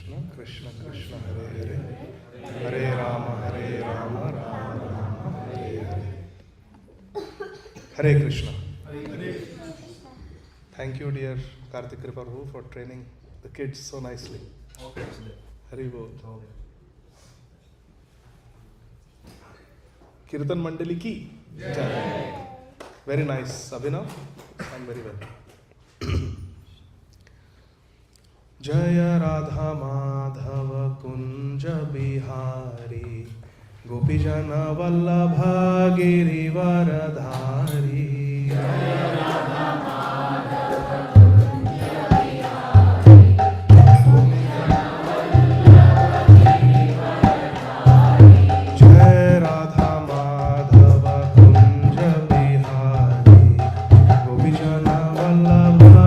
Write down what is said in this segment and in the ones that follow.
Krishna, Krishna Krishna, Hare Hare, Hare Rama, Rama Rama, Hare Hare. Hare Krishna. Thank you, dear Karthik Kripaprabhu, for training the kids so nicely. Hari Bol. Kirtan Mandali ki Jai. Very nice, Abhinav. And very well. Jaya Radha Madhava Kunja Bihari Gopijana Vallabha Girivaradhari. Jaya Radha Madhava Kunja Bihari Gopijana Vallabha Girivaradhari. Jaya Radha Madhava Kunja Bihari Gopijana Vallabha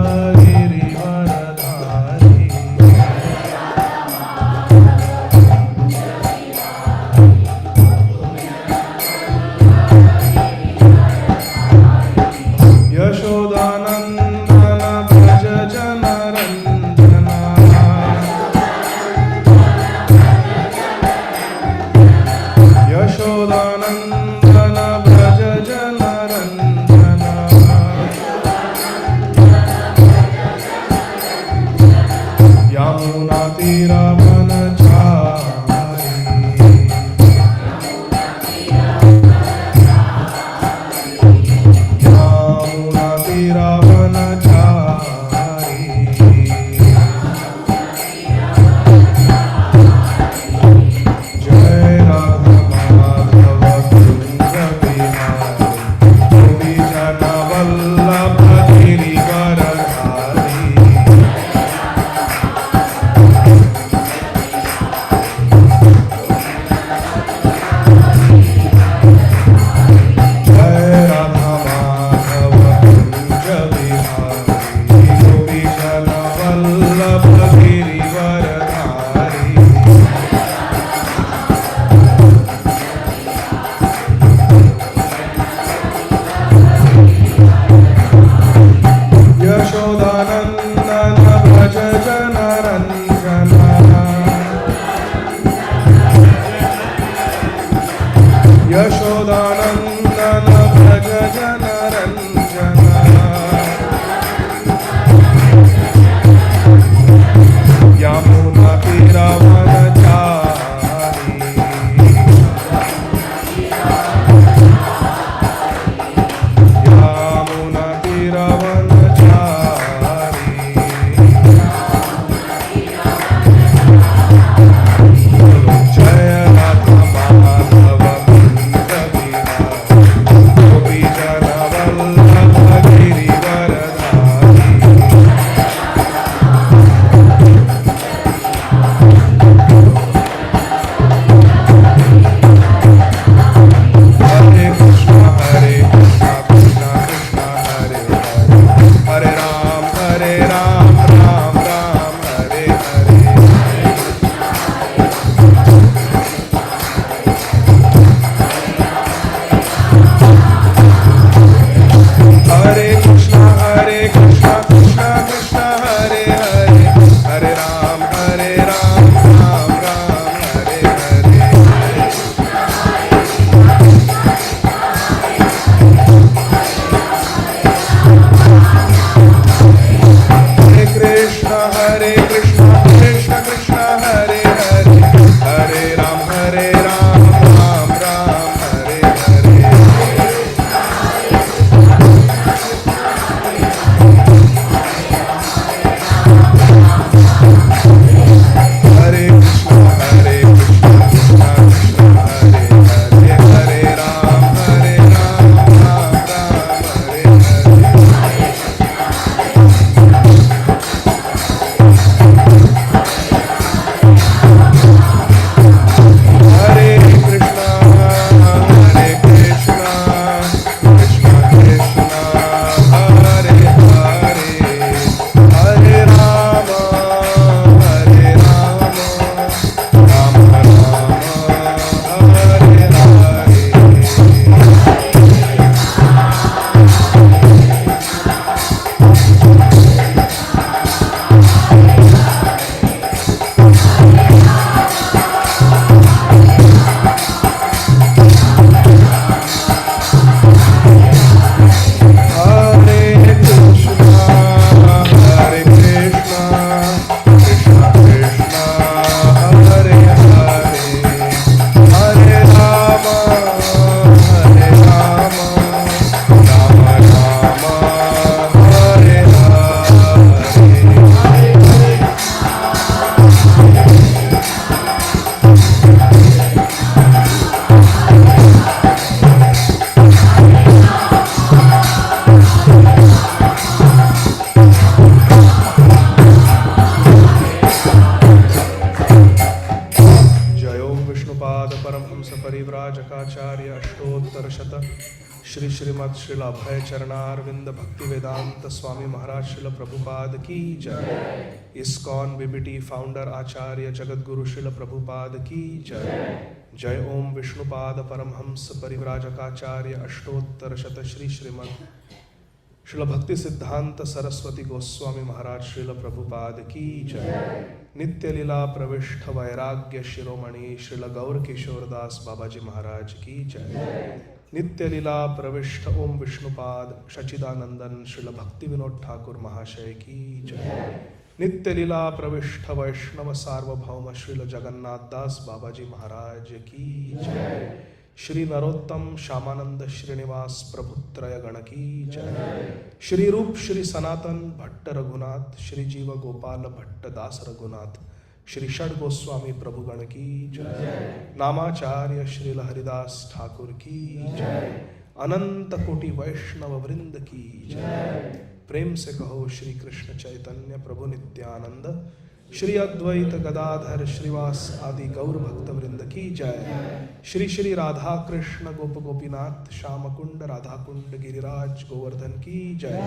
Hare Krishna, Krishna Krishna, Hare Hare, Hare Ram, Paramhans परिव्राजकाचार्य अष्टोत्तरशत Shri Shrimad Srila अभय चरणारविंद भक्ति वेदांत स्वामी महाराज श्रील प्रभुपाद की जय। ISKCON BBT founder आचार्य जगत गुरु श्रील प्रभुपाद की जय। जय ओम विष्णुपाद परमहंस परिव्राजकाचार्य अष्टोत्तरशत श्री श्रीमद् श्रील भक्ति सिद्धांत सरस्वती गोस्वामी महाराज श्रील प्रभुपाद की जय। नित्य लीला प्रविष्ट वैराग्य शिरोमणि श्रील गौर किशोरदास बाबाजी महाराज की जय। नित्य लीला प्रविष्ट ओम विष्णुपाद सच्चिदानंदन श्रील भक्ति विनोद ठाकुर महाशय की जय। नित्य लीला प्रविष्ट वैष्णव सार्वभौम श्रील जगन्नाथ दास बाबाजी महाराज की जय। श्री नरोत्तम श्यामानंद श्रीनिवास प्रभुत्रय गण की जय। श्री रूप श्री सनातन भट्ट रघुनाथ श्री जीव गोपाल भट्ट दास रघुनाथ श्री षड गोस्वामी प्रभुगण की जय। नामाचार्य श्री हरिदास ठाकुर की जय। अनंत कोटि वैष्णव वृंद की जय। प्रेम से कहो श्री कृष्ण चैतन्य प्रभु नित्यानंद श्री अद्वैत गदाधर श्रीवास आदि गौर भक्त वृंद की जय। श्री श्री राधा कृष्ण गोप गोपीनाथ श्याम कुंड राधा कुंड गिरिराज गोवर्धन की जय।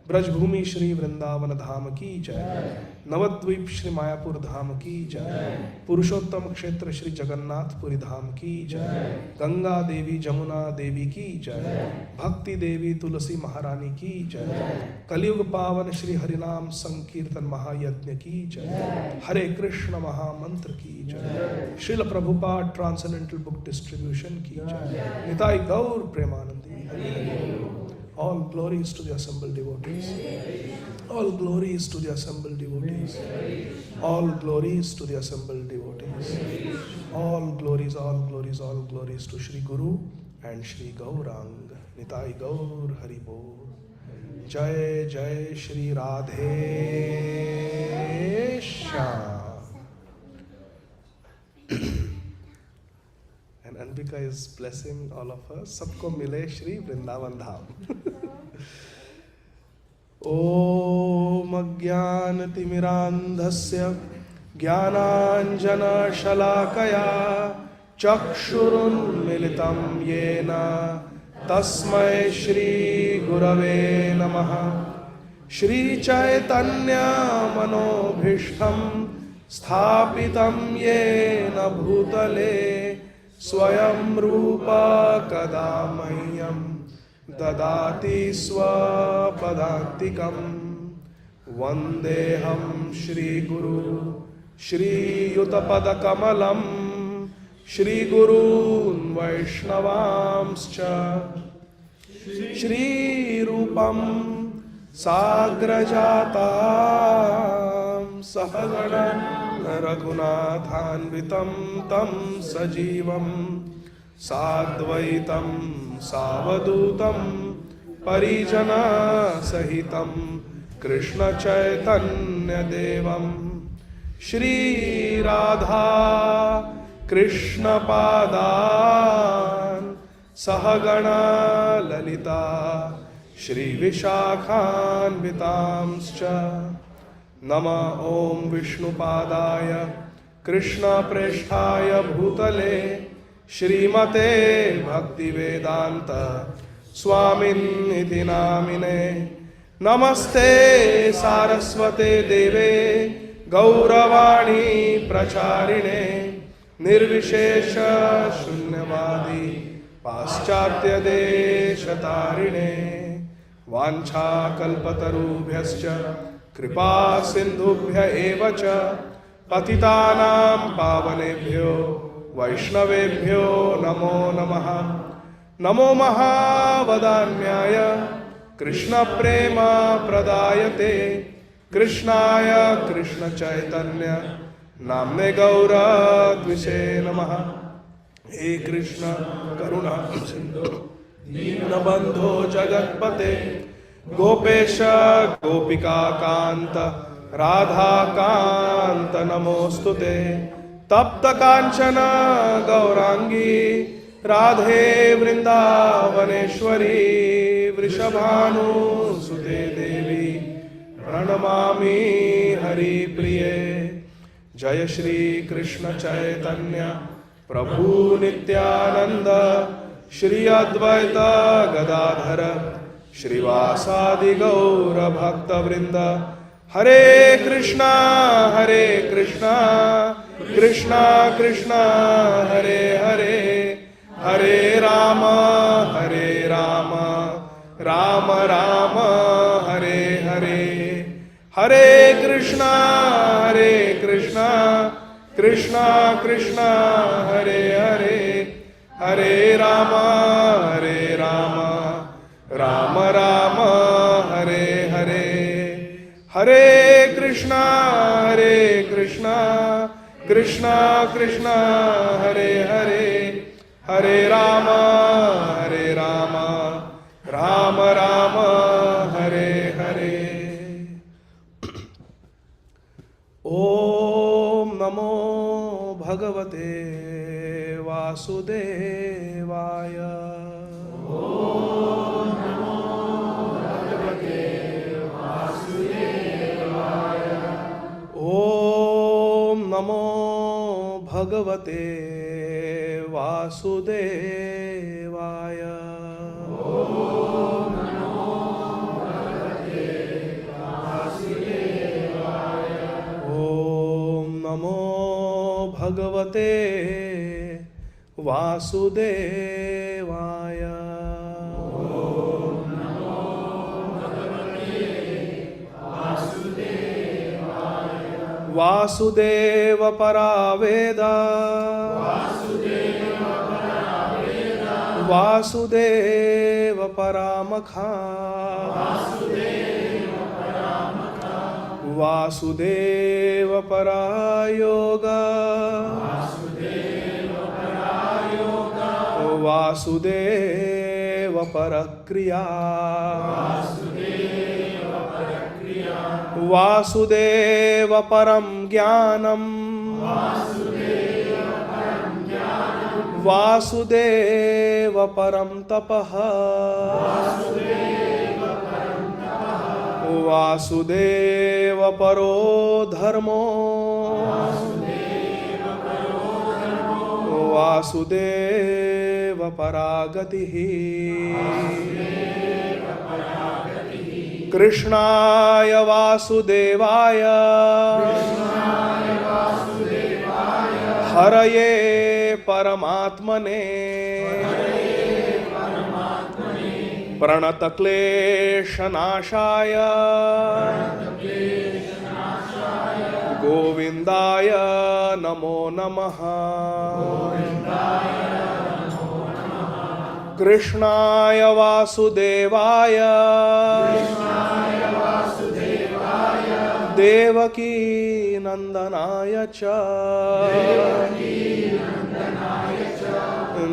ब्रजभूमि श्री वृंदावन धाम की जय। नवद्वीप श्री मायापुर धाम की जय। पुरुषोत्तम क्षेत्र श्री जगन्नाथपुरी धाम की जय। गंगा देवी जमुना देवी की जय। भक्ति देवी तुलसी महारानी की जय। कलयुग पावन श्री हरिनाम संकीर्तन महायज्ञ की जय। हरे कृष्ण महामंत्र की जय। Srila Prabhupada transcendental book distribution की जय। निताई गौर Premanandi. All glories to the assembled devotees. All glories to the assembled devotees. All glories to the assembled devotees. All glories, all glories, all glories to Shri Guru and Shri Gaurang. Nitai Gaur Hari Bol. Jai Jai Shri Radhe Shyam. And Anbika is blessing all of us. सबको मिले श्री वृंदावन धाम। ओम अज्ञानतिमिरान्धस्य ज्ञानाञ्जनशलाकया चक्षुरुन्मिलितं येन तस्मै श्री गुरवे नमः। श्रीचैतन्यमनोभीष्टं स्थापितं येन भूतले स्वयं रूपा कदा मह्यं ददाति स्वपदान्तिकं। वन्देऽहं श्रीगुरु श्रीयुतपदकमलं श्रीगुरून् वैष्णवांश्च श्रीरूपं साग्रजातां सहगण रघुनाथान्वितं तं सजीवं साद्वैतं सावधूतं परिजनसहितं कृष्णचैतन्यदेवं श्रीराधा कृष्णपादान् सहगणा ललिता श्रीविशाखान्वितांश्च। नमः ओम विष्णुपादाय कृष्णप्रेष्ठाय भूतले श्रीमते भक्तिवेदांत स्वामिन्निति नामिने। नमस्ते सारस्वते देवे गौरवाणी प्रचारिणे निर्विशेष शून्यवादी पाश्चात्य देशतारिणे। वाञ्छाकल्पतरुभ्यश्च कृपा सिंधुभ्य एव च पतितानां पावनेभ्यो वैष्णवेभ्यो नमो नमः। नमो महावदान्याय कृष्ण प्रेम प्रदायते कृष्णाय कृष्ण चैतन्य नाम्ने गौरद्विषे नमः। हे कृष्ण करुणा सिंधु दीनबंधो जगत्पते गोपेश गोपिका कांत राधा कांत नमोस्तुते। तप्त कांचन गौरांगी राधे वृंदावनेश्वरी वृषभानुसुते देवी प्रणमामि हरिप्रिये। जय श्री कृष्ण चैतन्य प्रभु नित्यानंद श्री अद्वैत गदाधर श्रीवासादि गौर भक्त वृंद। हरे कृष्णा कृष्णा कृष्णा हरे हरे, हरे राम राम राम हरे हरे। हरे कृष्णा कृष्णा कृष्णा हरे हरे, हरे राम राम राम हरे हरे। हरे कृष्णा कृष्णा कृष्णा हरे हरे, हरे राम राम राम हरे हरे। ओम नमो भगवते वासुदेवाय। ओम नमो भगवते वासुदेवाय। ओम नमो भगवते वासुदेवाय। ओम नमो भगवते वासुदेवाय। ओम नमो भगवते वासुदेवाय। ओम नमो भगवते वासुदेवाय। वासुदेव परावेदा, वासुदेव परामखा, वासुदेव परायोगा, वासुदेव परक्रिया, वासुदेव परम ज्ञानम, वासुदेव परम तपः, वासुदेव परो धर्मो, वासुदेव परागतिः। कृष्णाय वासुदेवाय हरये परमात्मने प्रणतक्लेशनाशाय गोविन्दाय नमो नमः। कृष्णाय वासुदेवाय देवकी नंदनाय च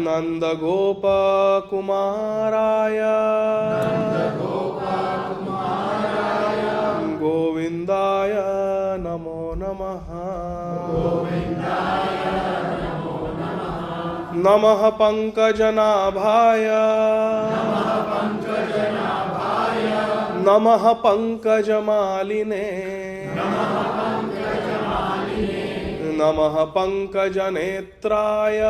नंदगोपकुमाराय गोविन्दाय नमो नमः। नमः पंकजनाभाय नमः पंकजमालिने नमः पंकजनेत्राय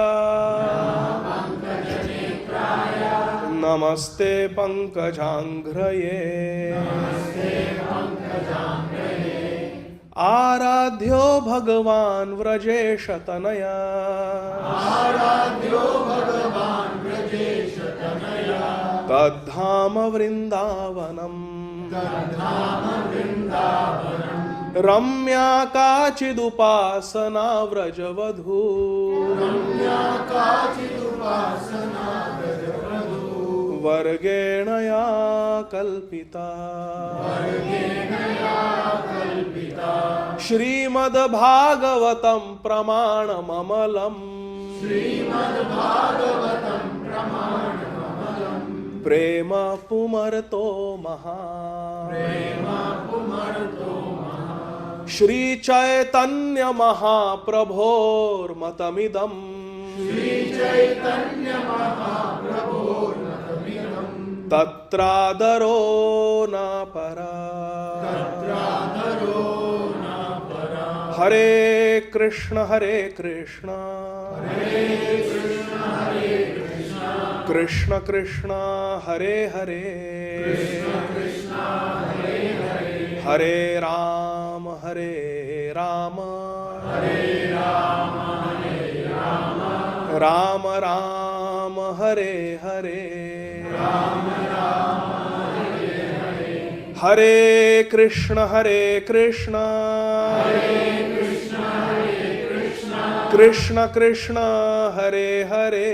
नमस्ते पंकजांघ्रये। आराध्यो भगवान् व्रजेशतनया तद्धाम वृन्दावनम् रम्या काचिदुपासना व्रजवधू वर्गेण या कल्पिता। श्रीमद्भागवतं प्रमाणममलम् प्रेम पुमर्तो महा श्री चैतन्य महाप्रभोर्मतमिदम् तत्रादरो न परा। Hare Krishna Krishna Krishna Krishna Hare Hare Hare Rama Rama Rama Hare Hare Hare Krishna Krishna Krishna Krishna Hare Hare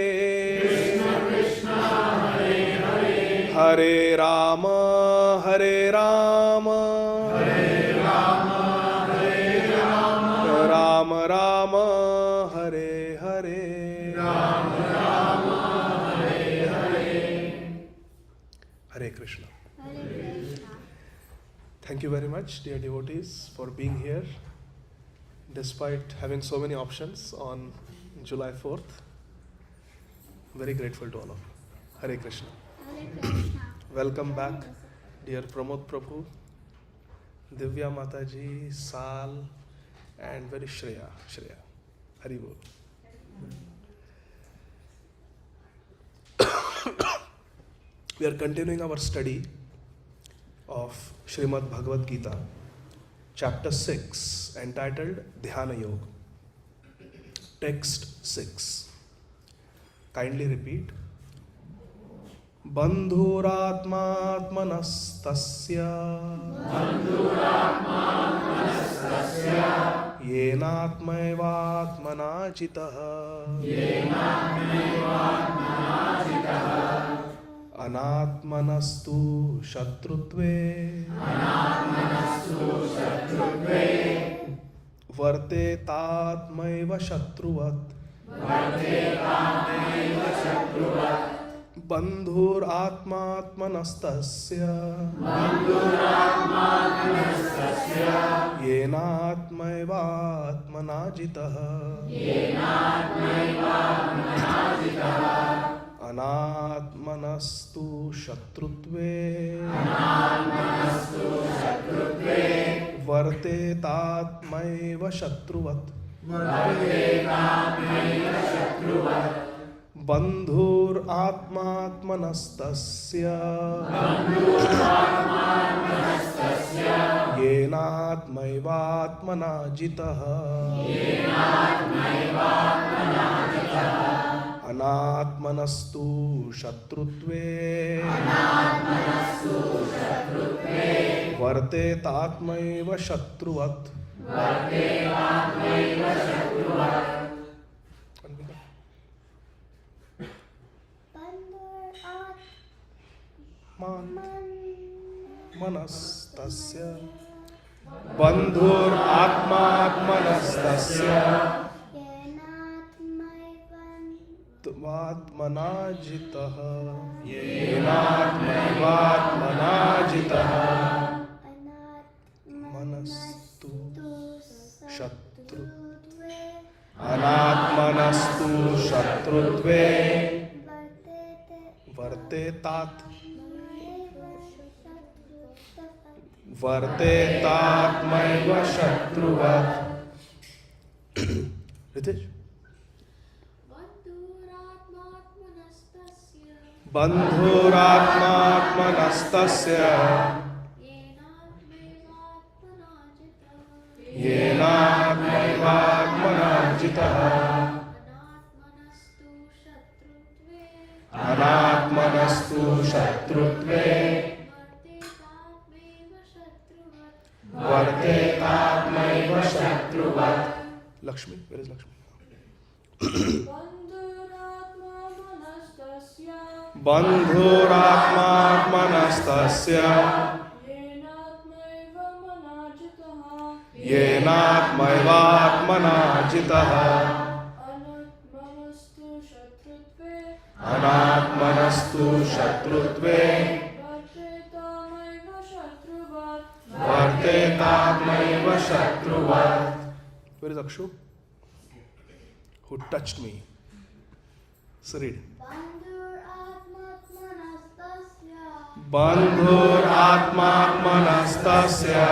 Hare Rama Rama Rama Hare Hare Hare Krishna. Thank you very much, dear devotees, for being here despite having so many options on July 4th. Very grateful to all of you. Hare Krishna. Welcome back, dear Pramod Prabhu, Divya Mataji, Sal, and very Shreya. Hari Bol. We are continuing our study of Srimad Bhagavad Gītā, chapter 6, entitled Dhyana Yoga. Text 6. Kindly repeat. Bandhuratmatmanastasya yenatmaivatmana jitah anatmanastu shatrutve vartetatmaiva shatruvat Bandhur atmatmanastasya yenatmaivatmana jitah anatmanastu shatrutve vartetatmaiva shatruvat Bandhur atmatmanastasya yenatmaivatmana jitah anatmanastu shatrutve vartetatmaiva shatruvat manastasya bandhur atmatmanastasya yenatmaivatmana jitah manastu shatrutve anatmanastu shatrutve vartetatmaiva shatruvat. Ritesh. Bandhuratmatmanastasya yenatmaivatmana jitah anatmanastu shatrutve vartetatmaiva shatruvat. Lakshmi, where is Lakshmi? Bandhuratmatmanastasya yenatmaivatmana jitah anatmanastu shatrutve vartetatmaiva shatruvat. Where is Akshu? Who touched me? So read. Bandhur atmatmanastasya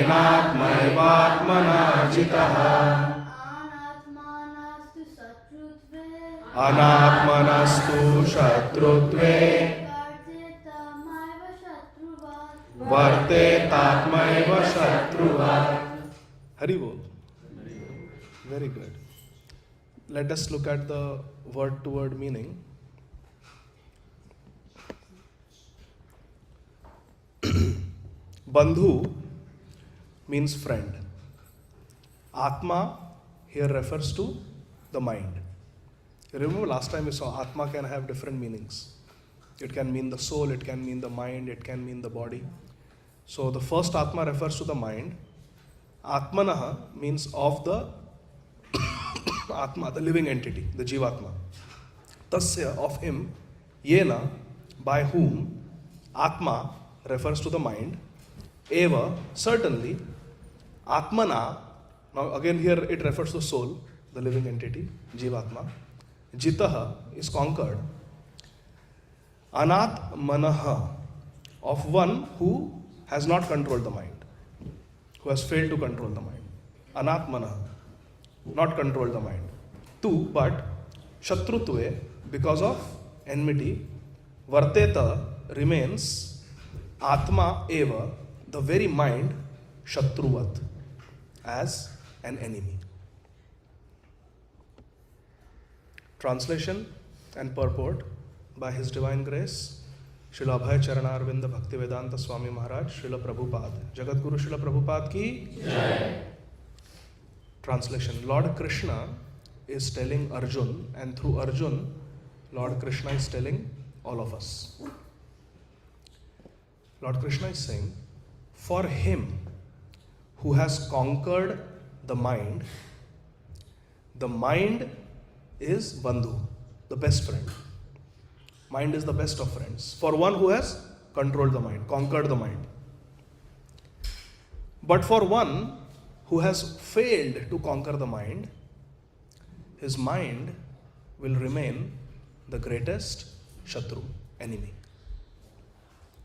येनात्मैवात्मना जितः अनात्मानस्तु शत्रुत्वे अनात्मनस्तु शत्रुत्वे वर्तेतामैव शत्रुवत् वर्तेतात्मैव शत्रुवत्. Hari Bol. Very good. Let us look at the word to word meaning. Bandhu means friend. Atma here refers to the mind. Remember last time we saw Atma can have different meanings. It can mean the soul, it can mean the mind, it can mean the body. So the first Atma refers to the mind. Atmanaha means of the Atma, the living entity, the Jivatma. Tasya, of him, Yena, by whom, Atma refers to the mind, Eva, certainly, Atmana, now again here it refers to soul, the living entity, Jivatma. Jitaha is conquered. Anatmanaha, of one who has not controlled the mind, who has failed to control the mind. Anatmanaha, not control the mind. Two, but Shatrutve, because of enmity, Varteta remains Atma Eva, the very mind, Shatruvat, as an enemy. Translation and purport by His Divine Grace, Srila Abhay Charanarvinda Bhaktivedanta Swami Maharaj, Srila Prabhupada. Jagat Guru Srila Prabhupada ki Jai. Translation. Lord Krishna is telling Arjun, and through Arjun, Lord Krishna is telling all of us. Lord Krishna is saying, for him who has conquered the mind is Bandhu, the best friend. Mind is the best of friends. For one who has controlled the mind, conquered the mind. But for one who has failed to conquer the mind, his mind will remain the greatest Shatru, enemy.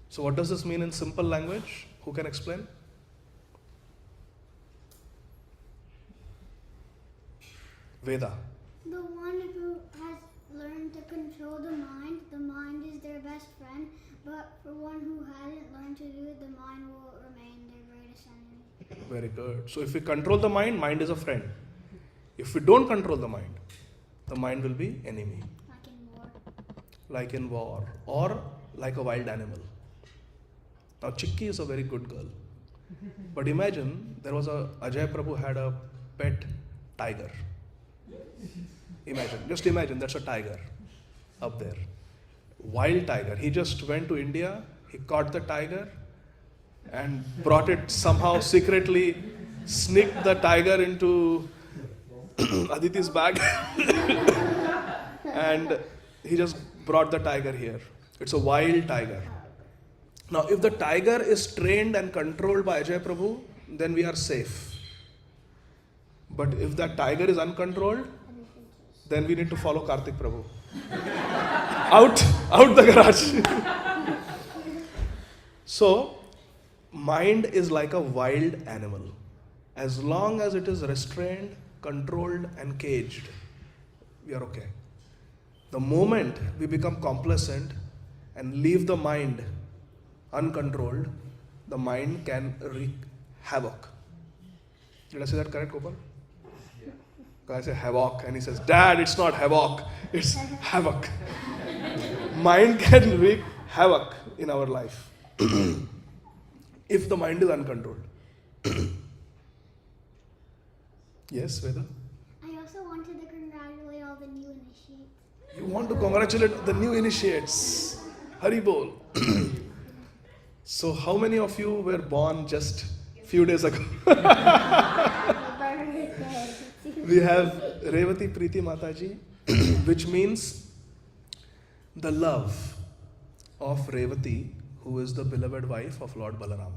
So what does this mean in simple language? Who can explain? Veda. The one who has learned to control the mind is their best friend, but for one who hasn't learned to do it, the mind will remain their greatest enemy. Very good. So if we control the mind is a friend. If we don't control the mind will be enemy. Like in war. Like in war, or like a wild animal. Now Chikki is a very good girl. But imagine there was Ajay Prabhu had a pet tiger. Just imagine that's a tiger up there. Wild tiger. He just went to India, he caught the tiger and brought it somehow secretly, sneaked the tiger into Aditi's bag and he just brought the tiger here. It's a wild tiger. Now if the tiger is trained and controlled by Ajay Prabhu, then we are safe. But if that tiger is uncontrolled, then we need to follow Karthik Prabhu. Out the garage. So, mind is like a wild animal. As long as it is restrained, controlled and caged, we are okay. The moment we become complacent and leave the mind uncontrolled, the mind can wreak havoc. Did I say that correct, Gopal? I say havoc and he says, Dad, it's not havoc, it's havoc. Mind can wreak havoc in our life if the mind is uncontrolled. Yes, Veda? I also wanted to congratulate all the new initiates. You want to congratulate the new initiates. Hari Bol. So how many of you were born just few days ago? We have Revati Preeti Mataji, which means the love of Revati, who is the beloved wife of Lord Balaram,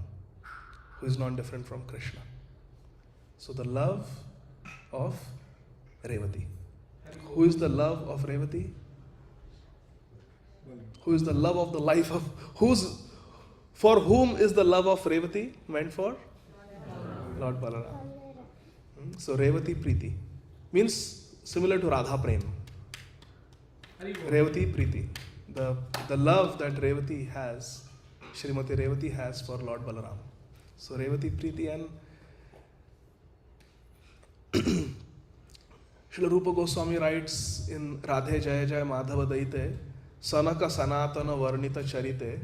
who is not different from Krishna. So the love of Revati. Who is the love of Revati? Who is the love of the life of... For whom is the love of Revati meant for? Lord Balaram. So Revati Preeti means similar to Radha Prem. Revati Preeti. The love that Revati has, Srimati Revati has for Lord Balaram. So Revati Preeti, and Srila Rupa Goswami writes in Radhe Jaya Jaya Madhava Daite, Sanaka Sanatana Varnita Charite.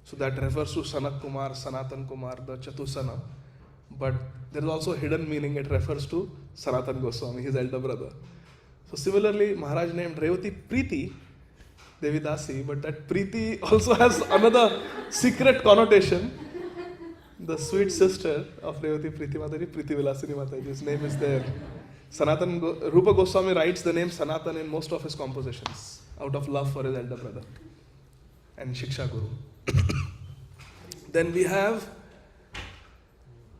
So that refers to Sanak Kumar, Sanatan Kumar, the Chatusana. But there is also a hidden meaning, it refers to Sanatan Goswami, his elder brother. So similarly, Maharaj named Revati Preeti, Devi Dasi, but that Preeti also has another secret connotation. The sweet sister of Revati Preeti Mataji, Preeti Vilasini Mataji, his name is there. Rupa Goswami writes the name Sanatan in most of his compositions, out of love for his elder brother and Shiksha Guru. Then we have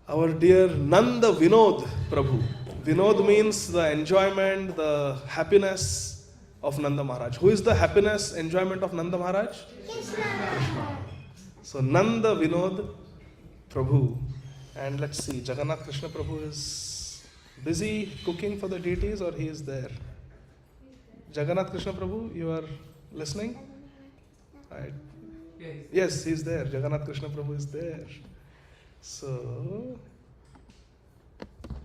our dear Nanda Vinod Prabhu. Vinod means the enjoyment, the happiness of Nanda Maharaj. Who is the happiness, enjoyment of Nanda Maharaj? Krishna. So Nanda Vinod Prabhu. And let's see, Jagannath Krishna Prabhu is busy cooking for the deities, or he is there? Jagannath Krishna Prabhu, you are listening? Right. Yes, he is there. Jagannath Krishna Prabhu is there. So,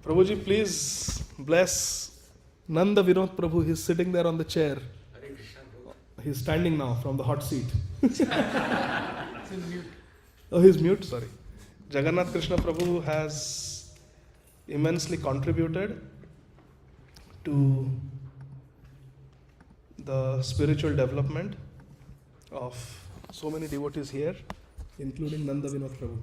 Prabhuji, please bless Nanda Vinod Prabhu. He is sitting there on the chair. He is standing now from the hot seat. Oh, he is mute, sorry. Jagannath Krishna Prabhu has immensely contributed to the spiritual development of so many devotees here, including Nanda Vinod Prabhu.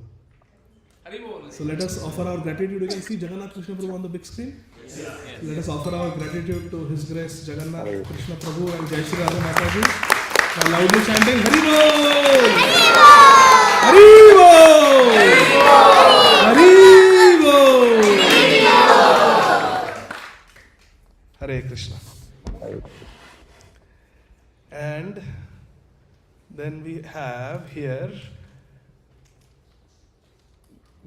So let us offer our gratitude. You can see Jagannath Krishna Prabhu on the big screen. Yes. Let us offer our gratitude to His Grace Jagannath Krishna Prabhu and Jai Shri Radha Mataji by loudly chanting Hari Bol! Hari Bol! Hari Bol! Hare Krishna. And then we have here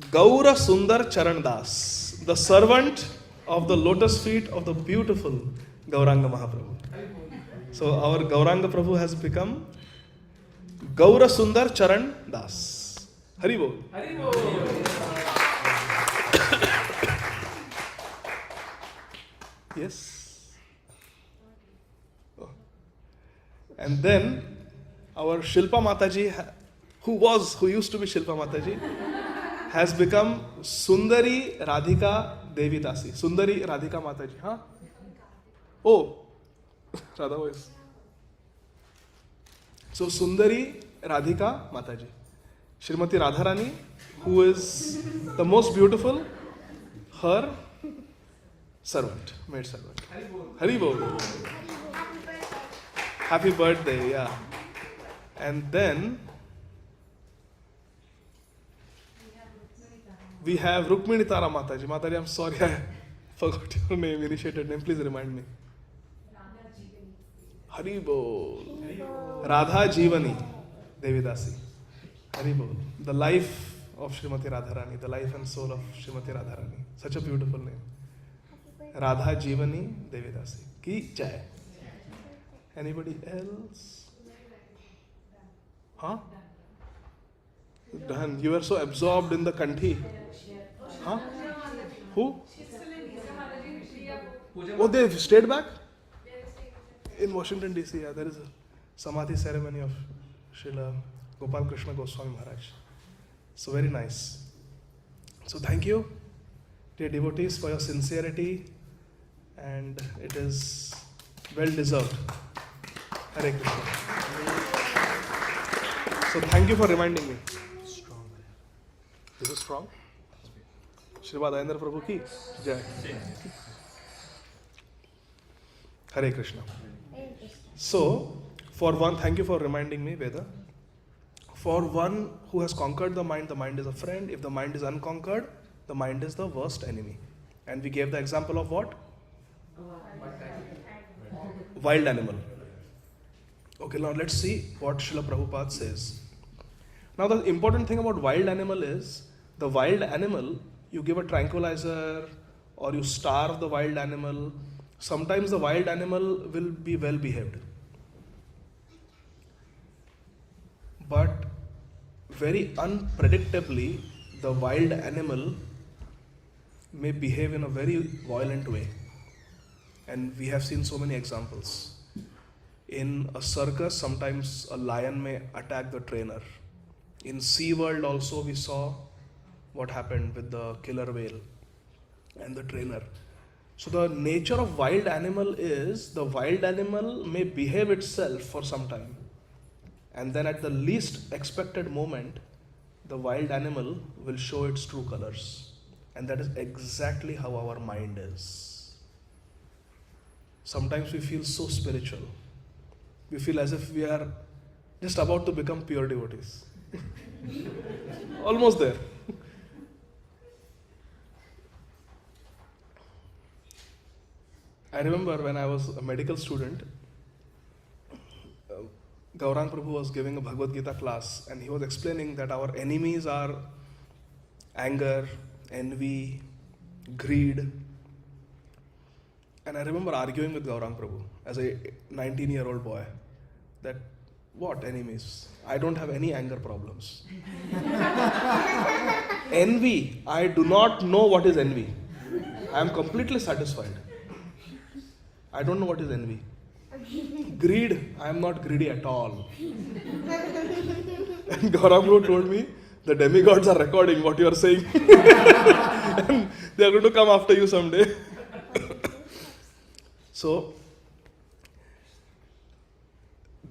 Gaura Sundar Charan Das, the servant of the lotus feet of the beautiful Gauranga Mahaprabhu. So our Gauranga Prabhu has become Gaura Sundar Charan Das. Hari Bol. Hari Bol. Yes. Oh. And then our Shilpa Mataji, who used to be Shilpa Mataji, has become Sundari Radhika Devi Dasi. Sundari Radhika Mataji. Huh? Oh, Radha voice. So Sundari Radhika Mataji. Srimati Radharani, who is the most beautiful, her servant, maid servant. Hari Bol. Happy birthday, yeah. And then we have Rukmini Tara Mataji. Mataji, I'm sorry, I forgot your name, initiated name. Please remind me. Hari Bol. Radha Jivani Devi Dasi. Hari Bol. The life of Srimati Radharani, the life and soul of Srimati Radharani. Such a beautiful name. Radha Jivani Devi Dasi. Ki Jai. Anybody else? Huh? Done. You were so absorbed in the Kanthi. Huh? Who? Oh, they stayed back? In Washington DC, yeah, there is a Samadhi ceremony of Srila Gopal Krishna Goswami Maharaj. So very nice. So thank you, dear devotees, for your sincerity, and it is well deserved. Hare Krishna. So thank you for reminding me. Strong. This is strong. Srimad Ayendra Prabhu ki Jai. Hare Krishna. So, for one, thank you for reminding me, Veda. For one who has conquered the mind is a friend. If the mind is unconquered, the mind is the worst enemy. And we gave the example of what? Wild animal. Okay, now let's see what Srila Prabhupada says. Now the important thing about wild animal is, the wild animal you give a tranquilizer or you starve the wild animal, sometimes the wild animal will be well behaved. But very unpredictably, the wild animal may behave in a very violent way. And we have seen so many examples. In a circus, sometimes a lion may attack the trainer. In SeaWorld also we saw what happened with the killer whale and the trainer. So the nature of wild animal is the wild animal may behave itself for some time. And then at the least expected moment, the wild animal will show its true colors. And that is exactly how our mind is. Sometimes we feel so spiritual. We feel as if we are just about to become pure devotees. Almost there. I remember when I was a medical student, Gaurang Prabhu was giving a Bhagavad Gītā class and he was explaining that our enemies are anger, envy, greed. And I remember arguing with Gaurang Prabhu as a 19-year-old boy that, what enemies? I don't have any anger problems. Envy, I do not know what is envy. I am completely satisfied. I don't know what is envy. Greed, I am not greedy at all. And Gaurang Prabhu told me, the demigods are recording what you are saying. And they are going to come after you someday. So,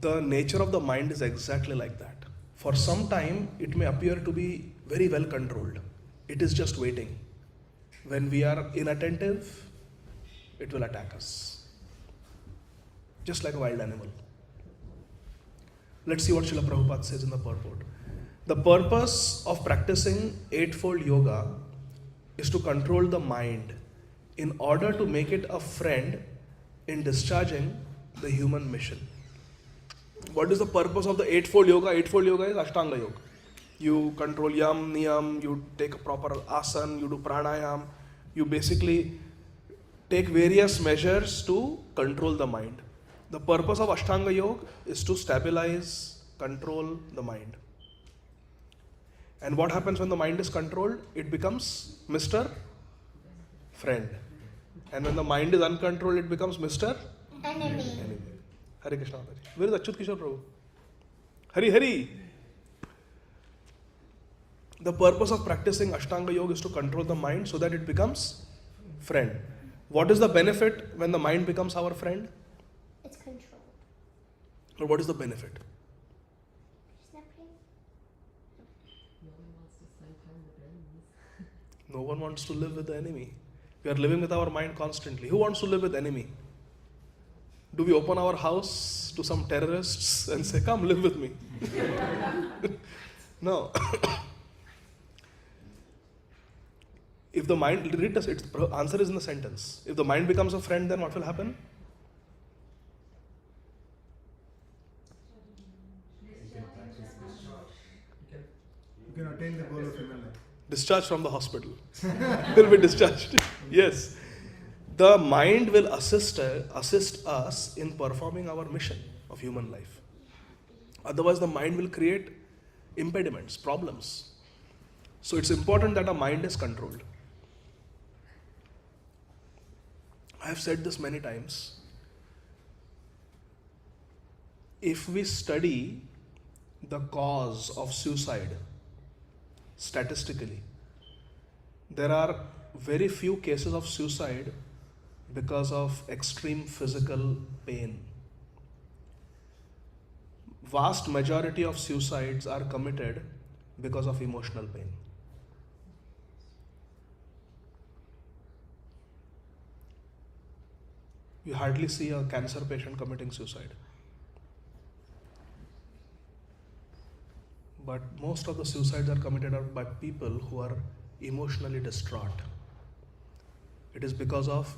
the nature of the mind is exactly like that. For some time, it may appear to be very well controlled. It is just waiting. When we are inattentive, it will attack us. Just like a wild animal. Let's see what Srila Prabhupada says in the purport. The purpose of practicing Eightfold Yoga is to control the mind in order to make it a friend in discharging the human mission. What is the purpose of the Eightfold Yoga? Eightfold Yoga is Ashtanga Yoga. You control yam, niyam, you take a proper asana, you do pranayam, you basically take various measures to control the mind. The purpose of Ashtanga Yoga is to stabilize, control the mind. And what happens when the mind is controlled? It becomes Mr. Friend. And when the mind is uncontrolled, it becomes Mr. Enemy. Hare Krishna. Where is Achyut Kishore Prabhu? Hari Hari. The purpose of practicing Ashtanga Yoga is to control the mind so that it becomes friend. What is the benefit when the mind becomes our friend? It's controlled. Or what is the benefit? It's not pain. No one wants to live with the enemy. We are living with our mind constantly. Who wants to live with enemy? Do we open our house to some terrorists and say, come live with me? No. If the mind, read this, its answer is in the sentence. If the mind becomes a friend, then what will happen? You can attain the goal of human life. Discharged from the hospital. Will be discharged. Yes. The mind will assist us in performing our mission of human life. Otherwise, the mind will create impediments, problems. So it's important that our mind is controlled. I have said this many times. If we study the cause of suicide statistically, there are very few cases of suicide because of extreme physical pain. Vast majority of suicides are committed because of emotional pain. You hardly see a cancer patient committing suicide. But most of the suicides are committed by people who are emotionally distraught. It is because of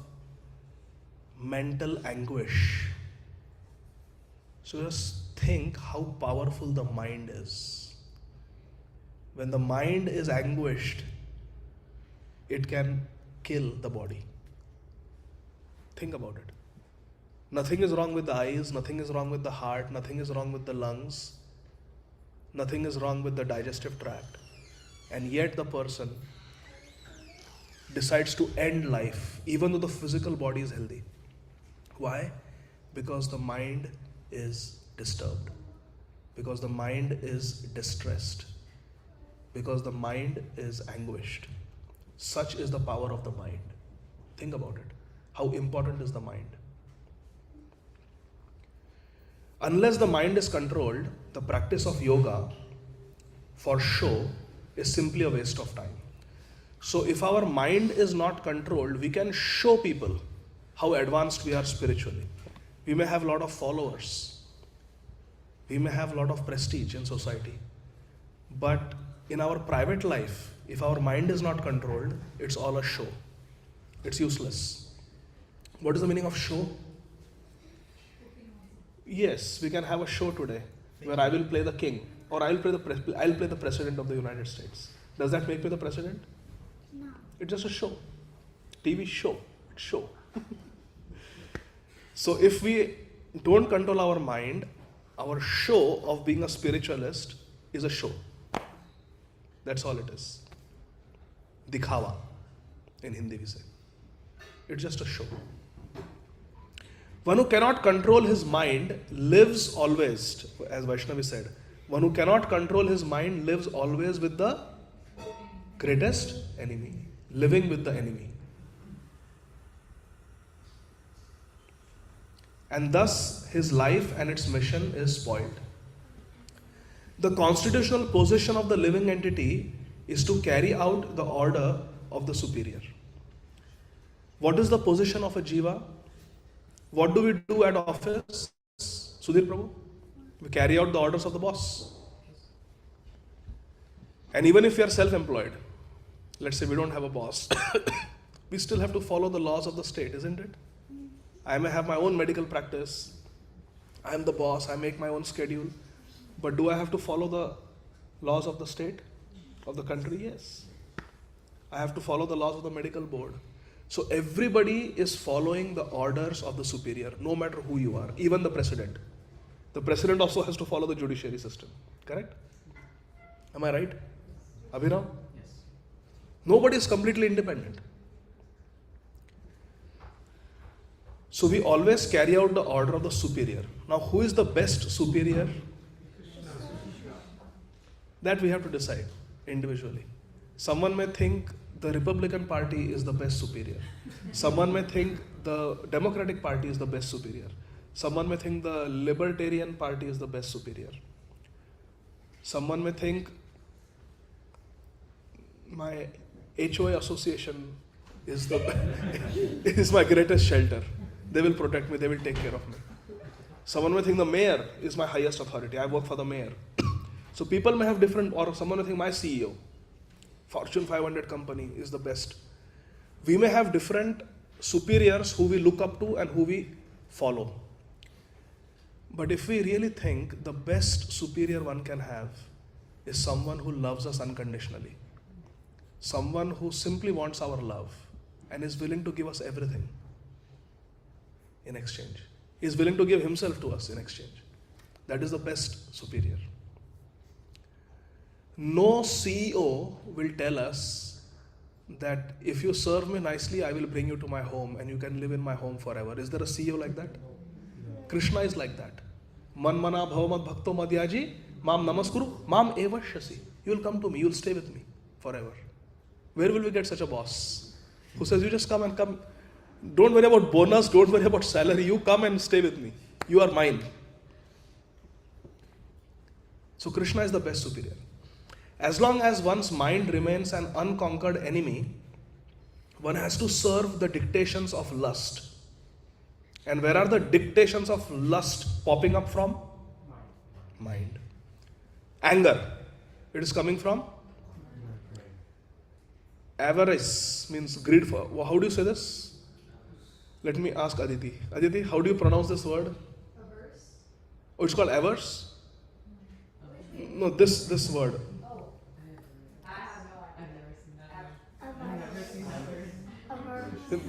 mental anguish. So just think how powerful the mind is. When the mind is anguished, it can kill the body. Think about it. Nothing is wrong with the eyes, nothing is wrong with the heart, nothing is wrong with the lungs, nothing is wrong with the digestive tract. And yet the person decides to end life even though the physical body is healthy. Why? Because the mind is disturbed. Because the mind is distressed. Because the mind is anguished. Such is the power of the mind. Think about it. How important is the mind? Unless the mind is controlled, the practice of yoga for show is simply a waste of time. So if our mind is not controlled, we can show people how advanced we are spiritually. We may have a lot of followers. We may have a lot of prestige in society. But in our private life, if our mind is not controlled, it's all a show. It's useless. What is the meaning of show? Yes, we can have a show today where I will play the king or I'll play the president of the United States. Does that make me the president? No. It's just a show. TV show. It's show. So if we don't control our mind, our show of being a spiritualist is a show. That's all it is. Dikhawa, in Hindi we say. It's just a show. One who cannot control his mind lives always, as Vaishnavi said, one who cannot control his mind lives always with the greatest enemy, living with the enemy. And thus his life and its mission is spoiled. The constitutional position of the living entity is to carry out the order of the superior. What is the position of a jiva? What do we do at office? Sudhir Prabhu? We carry out the orders of the boss. And even if we are self-employed, let's say we don't have a boss, we still have to follow the laws of the state, isn't it? I may have my own medical practice. I am the boss. I make my own schedule. But do I have to follow the laws of the state, of the country? Yes. I have to follow the laws of the medical board. So everybody is following the orders of the superior, no matter who you are, even the president. The president also has to follow the judiciary system. Correct? Am I right? Abhinav? Yes. Nobody is completely independent. So we always carry out the order of the superior. Now, who is the best superior? That we have to decide individually. Someone may think the Republican Party is the best superior. Someone may think the Democratic Party is the best superior. Someone may think the Libertarian Party is the best superior. Someone may think my HOA association is is my greatest shelter. They will protect me, they will take care of me. Someone may think the mayor is my highest authority. I work for the mayor. So people may have different, or someone may think my CEO, Fortune 500 company, is the best. We may have different superiors who we look up to and who we follow. But if we really think the best superior one can have is someone who loves us unconditionally, someone who simply wants our love and is willing to give us everything in exchange. He is willing to give himself to us in exchange. That is the best superior. No CEO will tell us that if you serve me nicely, I will bring you to my home and you can live in my home forever. Is there a CEO like that? Krishna is like that. Man mana bhavamad bhakto madhyaji mam namaskuru mam evashyasi. You will come to me, you will stay with me forever. Where will we get such a boss who says, you just come and come. Don't worry about bonus, don't worry about salary. You come and stay with me. You are mine. So Krishna is the best superior. As long as one's mind remains an unconquered enemy, one has to serve the dictations of lust. And where are the dictations of lust popping up from? Mind. Anger. It is coming from? Avarice means greed for. How do you say this? Let me ask Aditi. Aditi, how do you pronounce this word? Averse? Oh, it's called averse? No, this word. Oh. I have no idea. I've never seen that.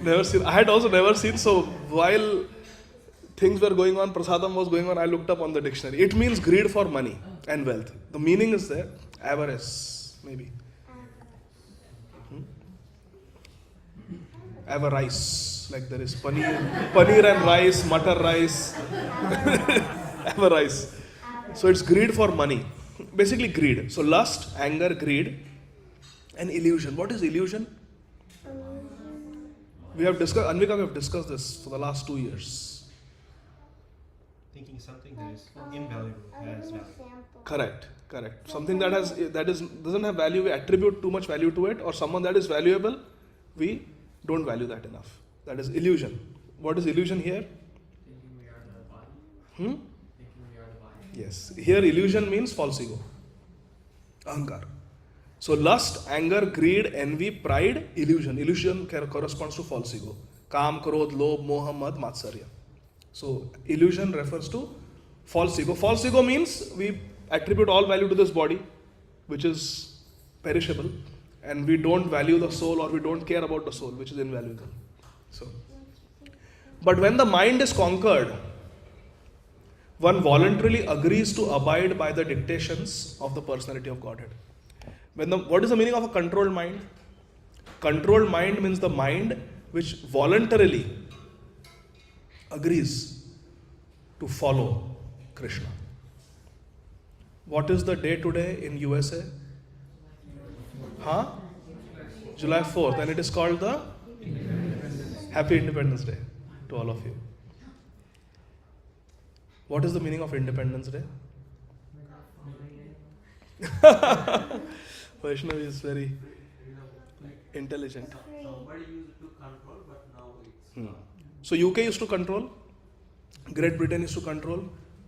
Never seen. I had also never seen. So while things were going on, prasadam was going on, I looked up on the dictionary. It means greed for money and wealth. The meaning is there. Avarice, maybe. Avarice. Like there is paneer and rice, matar rice. Avarice. So it's greed for money. Basically greed. So lust, anger, greed, and illusion. What is illusion? We have discussed, Anvika, we have discussed this for the last 2 years. Thinking something that is invaluable has value. Correct. Something that doesn't have value, we attribute too much value to it, or someone that is valuable, we don't value that enough. That is illusion. What is illusion here? Thinking we are the body. Thinking we are the body. Yes. Here illusion means false ego. Ahankar. So lust, anger, greed, envy, pride, illusion. Illusion corresponds to false ego. Kam, krodh, lobh, moha, mad, matsarya. So illusion refers to false ego. False ego means we attribute all value to this body, which is perishable, and we don't value the soul, or we don't care about the soul, which is invaluable. So, but when the mind is conquered, one voluntarily agrees to abide by the dictations of the personality of Godhead. What is the meaning of a controlled mind? Controlled mind means the mind which voluntarily agrees to follow Krishna. What is the day today in USA? July 4th, and it is called the Happy Independence Day to all of you. What is the meaning of Independence Day? Vaishnavi is very intelligent. Somebody used to control, but now it's So UK used to control, Great Britain used to control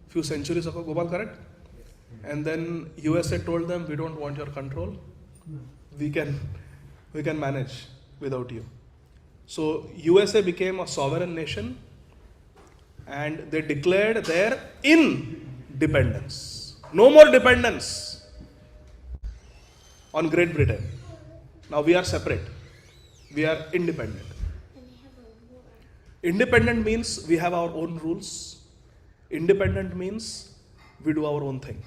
few centuries ago, Gopal, correct? And then USA told them, we don't want your control. We can manage without you. So USA became a sovereign nation, and they declared their independence. No more dependence on Great Britain. Now we are separate. We are independent. Independent means we have our own rules. Independent means we do our own thing.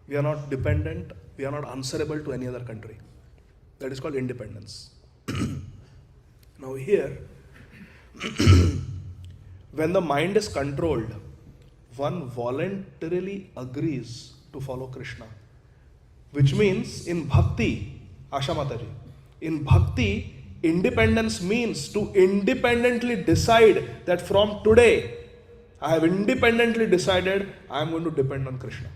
We are not dependent. We are not answerable to any other country. That is called independence. Now here, when the mind is controlled, one voluntarily agrees to follow Krishna. Which means in bhakti, Asha Mataji, in bhakti, independence means to independently decide that from today, I have independently decided I am going to depend on Krishna.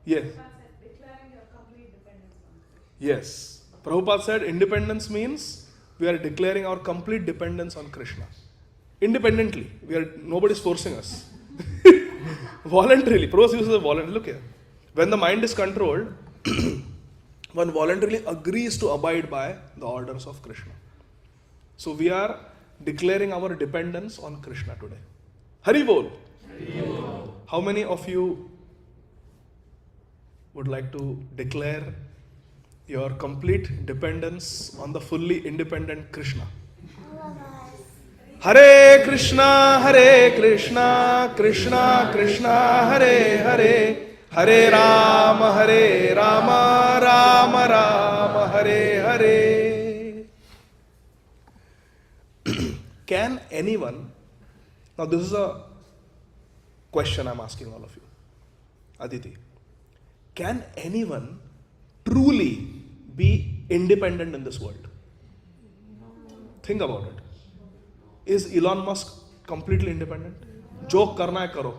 Yes. Declaring your complete dependence on Krishna. Yes. Prabhupada said independence means we are declaring our complete dependence on Krishna. Independently. Nobody is forcing us. Voluntarily. Prabhupada uses the voluntarily. Look here. When the mind is controlled, one voluntarily agrees to abide by the orders of Krishna. So we are declaring our dependence on Krishna today. Hari Bol. How many of you would like to declare your complete dependence on the fully independent Krishna? Hare Krishna, Krishna Krishna, Hare Hare, Hare Rama, Rama Rama, Hare Hare. Can anyone, now this is a question I'm asking all of you, Aditi. Can anyone truly be independent in this world? Think about it. Is Elon Musk completely independent? जो करना है करो,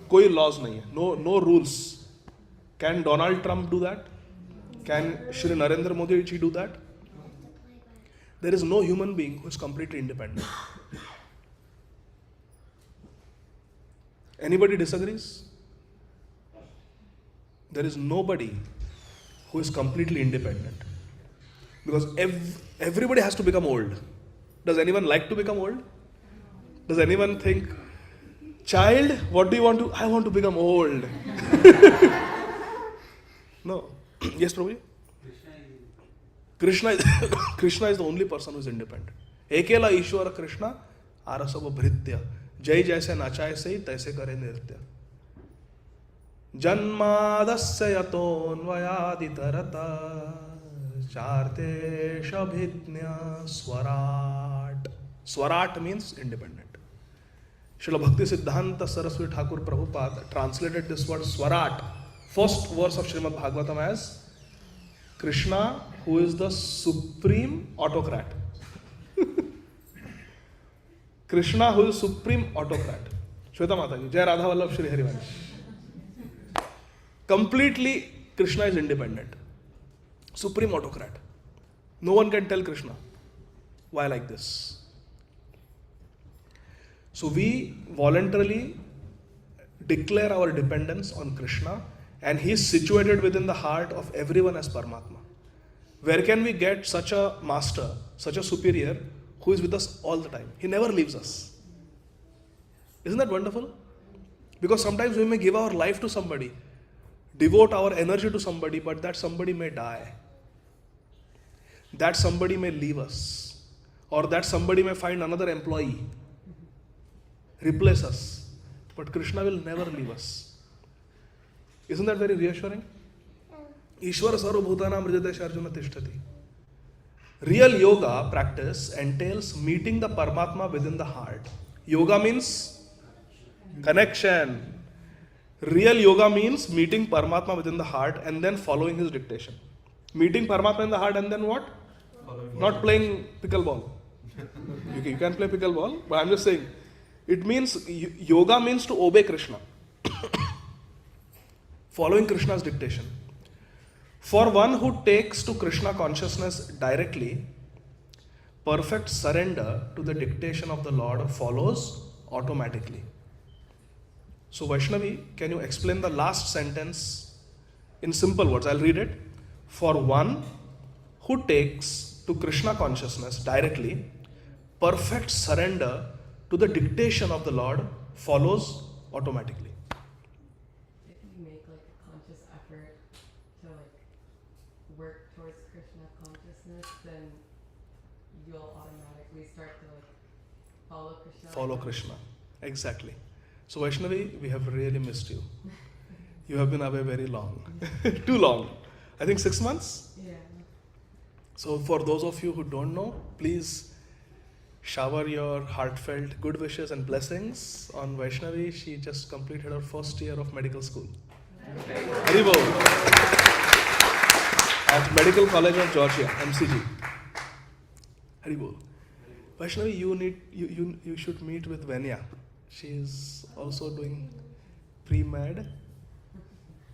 कोई laws नहीं है, no rules. Can Donald Trump do that? Can Shri Narendra Modi ji do that? There is no human being who is completely independent. Anybody disagrees? There is nobody who is completely independent. Because everybody has to become old. Does anyone like to become old? Does anyone think, child, what do you want to? I want to become old. No. Yes, Prabhuji? Krishna is the only person who is independent. Ekela Ishwara Krishna Arasava Bhritya. Jai jaise nachaye sei taise kare nirtya. Janmadasya yatonvayadi tarata charte shabhitnya swarat. Swarat means independent. Srila Bhakti Siddhanta Saraswati Thakur Prabhupada translated this word swarat, first verse of Srimad Bhagavatam, as Krishna, who is the supreme autocrat. Krishna, who is supreme autocrat. Shweta Mataji, Jai Radha Vallabh Shri Harivansh. Completely, Krishna is independent. Supreme autocrat. No one can tell Krishna why like this. So we voluntarily declare our dependence on Krishna, and he is situated within the heart of everyone as Paramatma. Where can we get such a master, such a superior, who is with us all the time? He never leaves us. Isn't that wonderful? Because sometimes we may give our life to somebody, devote our energy to somebody, but that somebody may die. That somebody may leave us. Or that somebody may find another employee, replace us. But Krishna will never leave us. Isn't that very reassuring? Ishvara sarvabhutanam hridaya arjuna tishtati. Real yoga practice entails meeting the Paramatma within the heart. Yoga means connection. Real yoga means meeting Paramatma within the heart and then following his dictation. Meeting Paramatma in the heart and then what? Not playing pickleball. You can play pickleball, but I'm just saying, it means, yoga means to obey Krishna. Following Krishna's dictation. For one who takes to Krishna consciousness directly, perfect surrender to the dictation of the Lord follows automatically. So Vaishnavi, can you explain the last sentence in simple words? I'll read it. For one who takes to Krishna consciousness directly, perfect surrender to the dictation of the Lord follows automatically. If you make like a conscious effort to like work towards Krishna consciousness, then you'll automatically start to like follow Krishna. Follow Krishna. Exactly. So Vaishnavi, we have really missed you. You have been away very long. Too long. I think 6 months? Yeah. So for those of you who don't know, please shower your heartfelt good wishes and blessings on Vaishnavi. She just completed her first year of medical school. Haribol. At Medical College of Georgia, MCG. Haribol. Vaishnavi, you should meet with Venya. She is also doing pre-med.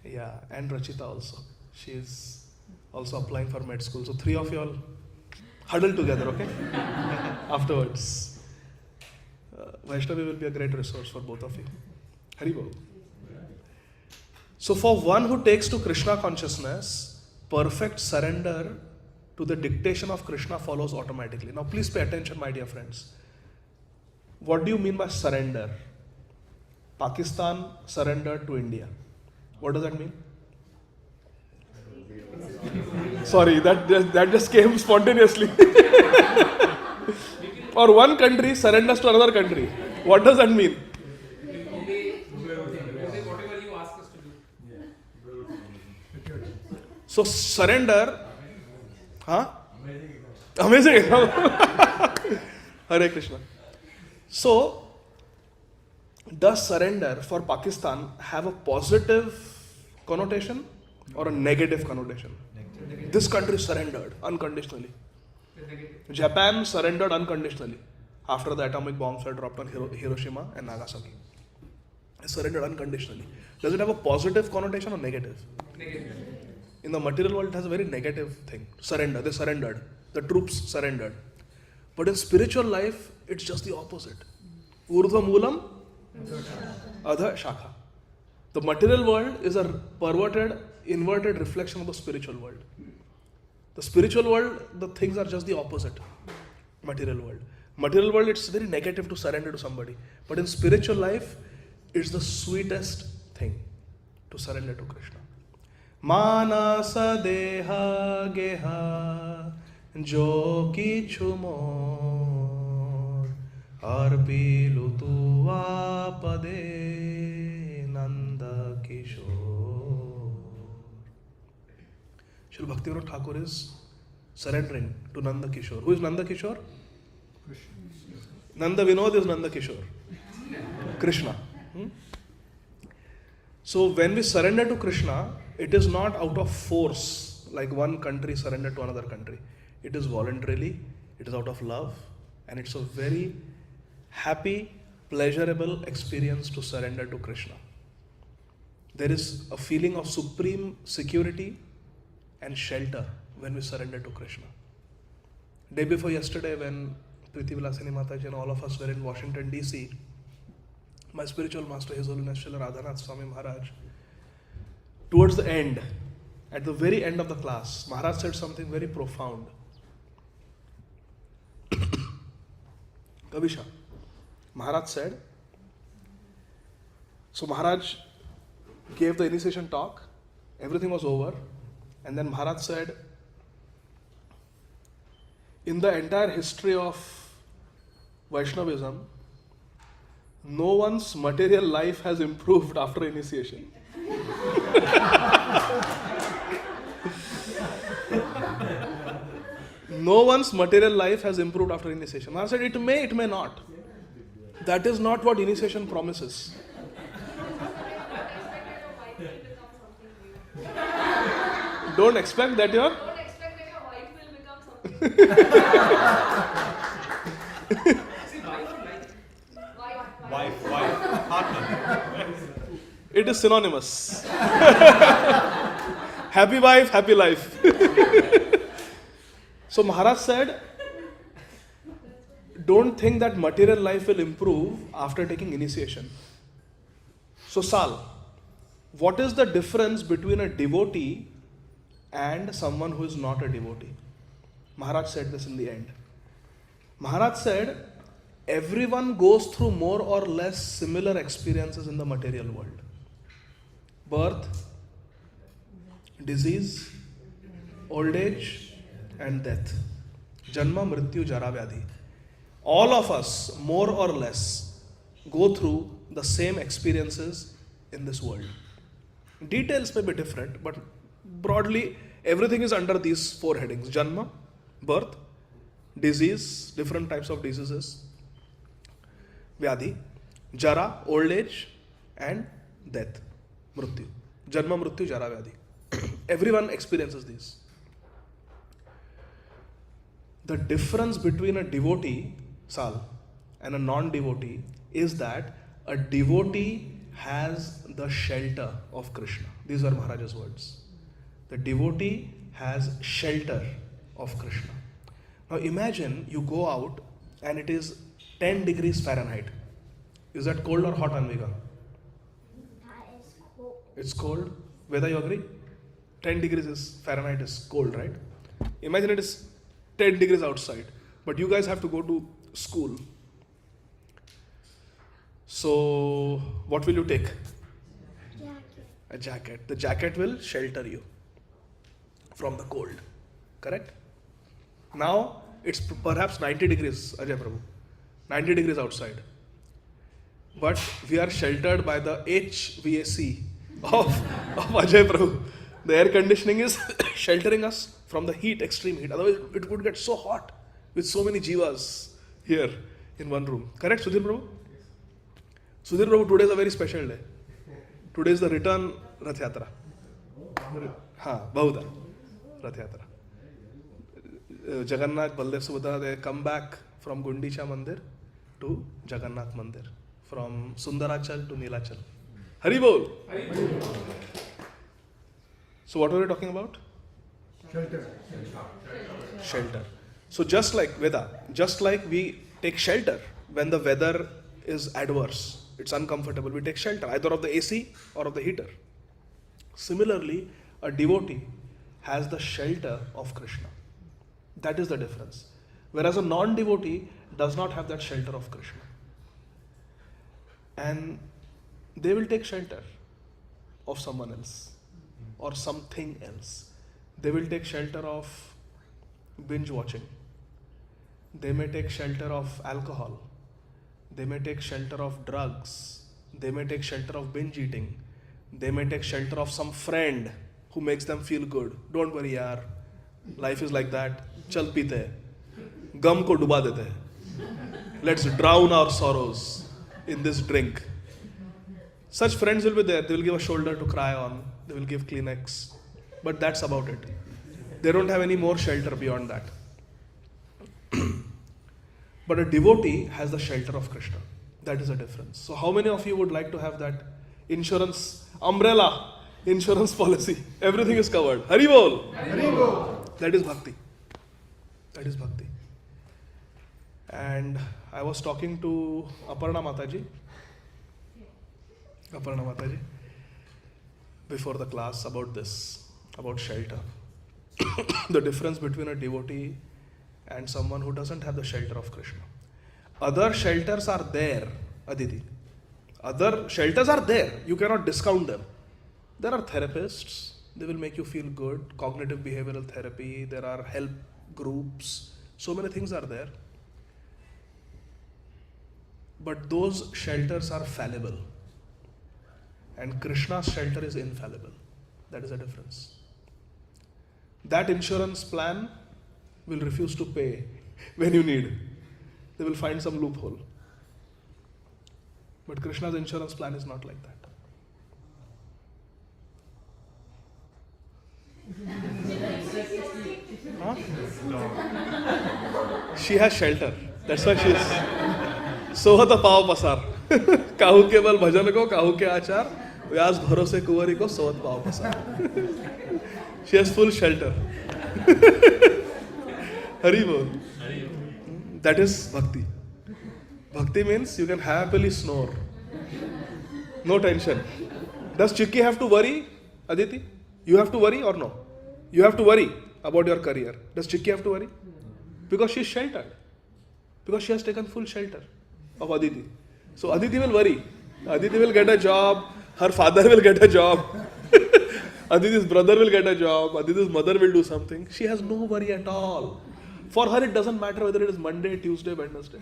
Yeah, and Rachita also. She is also applying for med school. So 3 of you all huddle together, okay? Afterwards. Vaishnavi will be a great resource for both of you. Haribol. So for one who takes to Krishna consciousness, perfect surrender to the dictation of Krishna follows automatically. Now please pay attention, my dear friends. What do you mean by surrender? Pakistan surrendered to India. What does that mean? Sorry, that just came spontaneously. Or one country surrenders to another country. What does that mean? Obey whatever you ask us to do. So surrender, Amazing. Hare Krishna. So, does surrender for Pakistan have a positive connotation or a negative connotation? This country surrendered unconditionally. Japan surrendered unconditionally after the atomic bombs were dropped on Hiroshima and Nagasaki. It surrendered unconditionally. Does it have a positive connotation or negative? Negative. In the material world, it has a very negative thing. Surrender. They surrendered. The troops surrendered. But in spiritual life, it's just the opposite. Urdhva Moolam, Adha Shakha. The material world is a perverted, inverted reflection of the spiritual world. The spiritual world, the things are just the opposite. Material world. Material world, it's very negative to surrender to somebody. But in spiritual life, it's the sweetest thing to surrender to Krishna. मानस देह गेह जो किछु मोर अर्पिलु तुआ पदे Nand Kishore. Shri Bhaktivinoda Thakur is surrendering to Nanda Kishore. Who is Nanda Kishore? Nanda Vinod is Nanda Kishore. Krishna. So when we surrender to Krishna, it is not out of force, like one country surrender to another country. It is voluntarily, it is out of love, and it's a very happy, pleasurable experience to surrender to Krishna. There is a feeling of supreme security and shelter when we surrender to Krishna. Day before yesterday, when Priti Vilasini Mataji and all of us were in Washington DC, my spiritual master, His Holiness Srila Radhanath Swami Maharaj, towards the end, at the very end of the class, Maharaj said something very profound. Kabisha, Maharaj said, so Maharaj gave the initiation talk, everything was over, and then Maharaj said, in the entire history of Vaishnavism, no one's material life has improved after initiation. No one's material life has improved after initiation. I said, it may not. That is not what initiation promises. Don't expect that your Don't expect that your wife will become something. Wife, partner. It is synonymous. Happy wife, happy life. So Maharaj said, don't think that material life will improve after taking initiation. So Sal, what is the difference between a devotee and someone who is not a devotee? Maharaj said this in the end. Maharaj said, everyone goes through more or less similar experiences in the material world. Birth, disease, old age, and death. Janma, Mrityu, Jara, Vyadhi. All of us, more or less, go through the same experiences in this world. Details may be different, but broadly, everything is under these four headings. Janma, birth, disease, different types of diseases, Vyadhi, Jara, old age, and death, Mrityu. Janma, Mrityu, Jara, Vyadhi. Everyone experiences these. The difference between a devotee, Sal, and a non-devotee is that a devotee has the shelter of Krishna. These are Maharaj's words. The devotee has shelter of Krishna. Now imagine you go out and it is 10 degrees Fahrenheit. Is that cold or hot, Anvika? That is cool. It's cold. Veda, you agree? 10 degrees Fahrenheit is cold, right? Imagine it is 10 degrees outside, but you guys have to go to school. So, what will you take? Jacket. A jacket. The jacket will shelter you from the cold. Correct? Now, it's perhaps 90 degrees, Ajay Prabhu. 90 degrees outside. But we are sheltered by the HVAC of Ajay Prabhu. The air conditioning is sheltering us from the heat, extreme heat. Otherwise, it would get so hot with so many jivas here in one room. Correct, Sudhir Prabhu? Sudhir Prabhu, today is a very special day. Today is the return Rath Yatra. Bahuda Rath Yatra. Jagannath, Baldev, Subhadra, they come back from Gundicha Mandir to Jagannath Mandir. From Sundarachal to Nilachal. Hari Bol! So what were we talking about? Shelter. So just like Veda, just like we take shelter when the weather is adverse, it's uncomfortable, we take shelter either of the AC or of the heater. Similarly, a devotee has the shelter of Krishna. That is the difference. Whereas a non-devotee does not have that shelter of Krishna. And they will take shelter of someone else, or something else. They will take shelter of binge watching. They may take shelter of alcohol. They may take shelter of drugs. They may take shelter of binge eating. They may take shelter of some friend who makes them feel good. Don't worry yaar, life is like that. Chal peete hai. Gum ko duba dete hai. Let's drown our sorrows in this drink. Such friends will be there. They will give a shoulder to cry on. They will give Kleenex. But that's about it. They don't have any more shelter beyond that. But a devotee has the shelter of Krishna. That is a difference. So how many of you would like to have that insurance umbrella, insurance policy? Everything is covered. Hari Bol. Hari Bol. That is bhakti. That is bhakti. And I was talking to Aparna Mataji before the class about this, about shelter. The difference between a devotee and someone who doesn't have the shelter of Krishna. Other shelters are there, Aditi. Other shelters are there. You cannot discount them. There are therapists. They will make you feel good. Cognitive behavioral therapy. There are help groups. So many things are there. But those shelters are fallible. And Krishna's shelter is infallible. That is the difference. That insurance plan will refuse to pay when you need. They will find some loophole. But Krishna's insurance plan is not like that. Huh? She has shelter. That's why she is. सोहत पाव पसार. काहू के बल भजन को, काहू के आचार, व्यास भरोसे कुंवरी को सोहत पाव पसार. She has full shelter. Hari Bol. That is bhakti. Bhakti means you can happily snore. No tension. Does Chikki have to worry, Aditi? You have to worry or no? You have to worry about your career. Does Chikki have to worry? Because she is sheltered. Because she has taken full shelter of Aditi. So Aditi will worry. Aditi will get a job. Her father will get a job. Aditi's brother will get a job. Aditi's mother will do something. She has no worry at all. For her, it doesn't matter whether it is Monday, Tuesday, Wednesday.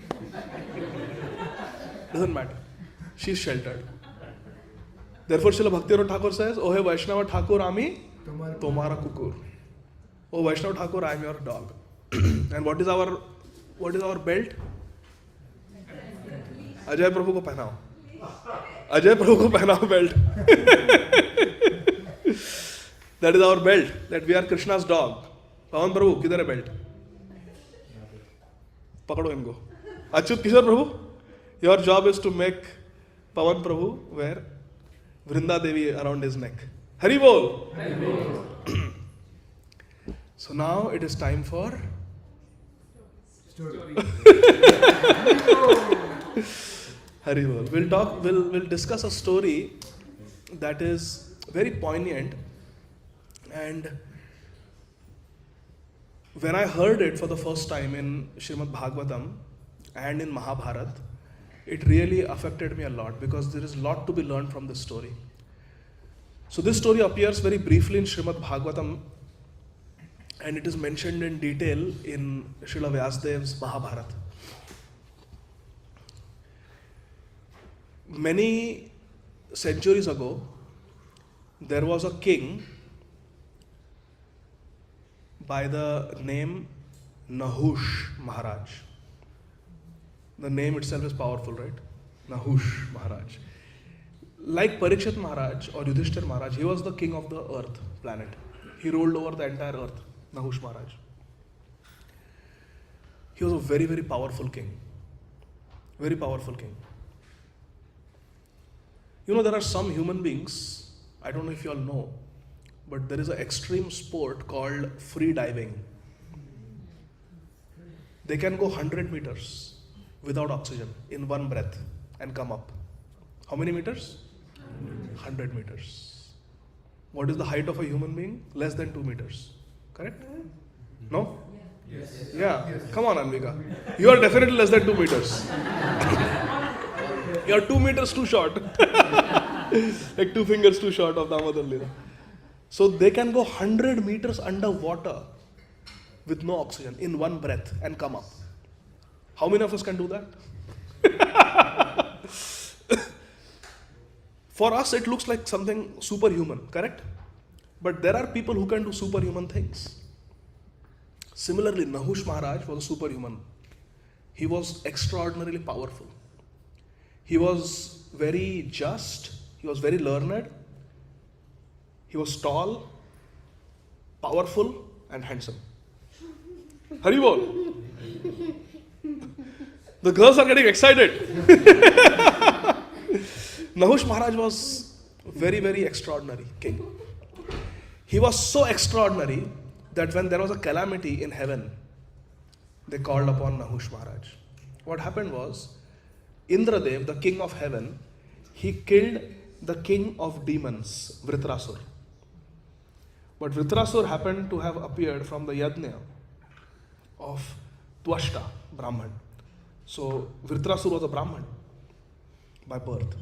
Doesn't matter. She is sheltered. Therefore, Srila Bhaktivinoda Thakur says, "O hey Vaishnava Thakur, Ami Tomara Kukur." O Vaishnava Thakur, I am your dog. And what is our belt? Ajay Prabhu ko pehnao. Ajay Prabhu ko pehnao belt. That is our belt. That we are Krishna's dog. Pawan Prabhu, kidhar hai belt? Pakado inko. Achyut Kishore Prabhu, your job is to make Pawan Prabhu wear Vrinda Devi around his neck. Hari Bol. Hari Bol. So now it is time for Story. Hari Bol. We'll discuss a story that is very poignant, and when I heard it for the first time in Srimad Bhagavatam and in Mahabharata, it really affected me a lot because there is a lot to be learned from this story. So this story appears very briefly in Srimad Bhagavatam, and it is mentioned in detail in Srila Vyasadev's Mahabharata. Many centuries ago, there was a king by the name Nahush Maharaj. The name itself is powerful, right? Nahush Maharaj. Like Parikshit Maharaj or Yudhishthir Maharaj, he was the king of the earth planet. He ruled over the entire earth, Nahush Maharaj. He was a very, very powerful king. Very powerful king. You know, there are some human beings, I don't know if you all know, but there is an extreme sport called free diving. They can go 100 meters without oxygen in one breath and come up. How many meters? 100 meters. What is the height of a human being? Less than 2 meters. Correct? No? Yes. Yeah. Come on, Anvika. You are definitely less than 2 meters. You are 2 meters too short. Like 2 fingers too short of Damodar Leela. So they can go 100 meters underwater with no oxygen in one breath and come up. How many of us can do that? For us, it looks like something superhuman, correct? But there are people who can do superhuman things. Similarly, Nahush Maharaj was a superhuman. He was extraordinarily powerful. He was very just. He was very learned. He was tall, powerful, and handsome. Haribol. The girls are getting excited. Nahush Maharaj was very, very extraordinary king. He was so extraordinary that when there was a calamity in heaven, they called upon Nahush Maharaj. What happened was, Indradev, the king of heaven, he killed the king of demons, Vritrasur. But Vritrasur happened to have appeared from the yajna of Twashta, Brahman. So Vritrasur was a Brahman by birth.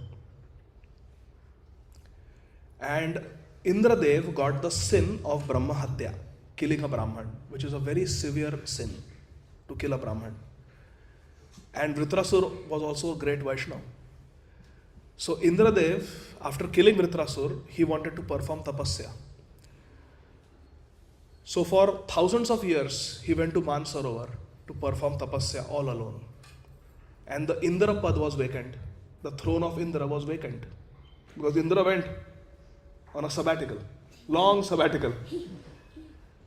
And Indradev got the sin of Brahma Hatya, killing a Brahman, which is a very severe sin, to kill a Brahman. And Vritrasur was also a great Vaishnava. So Indradev, after killing Vritrasur, he wanted to perform tapasya. So for thousands of years, he went to Mansarovar to perform tapasya all alone. And the Indra pad was vacant. The throne of Indra was vacant. Because Indra went on a sabbatical, long sabbatical.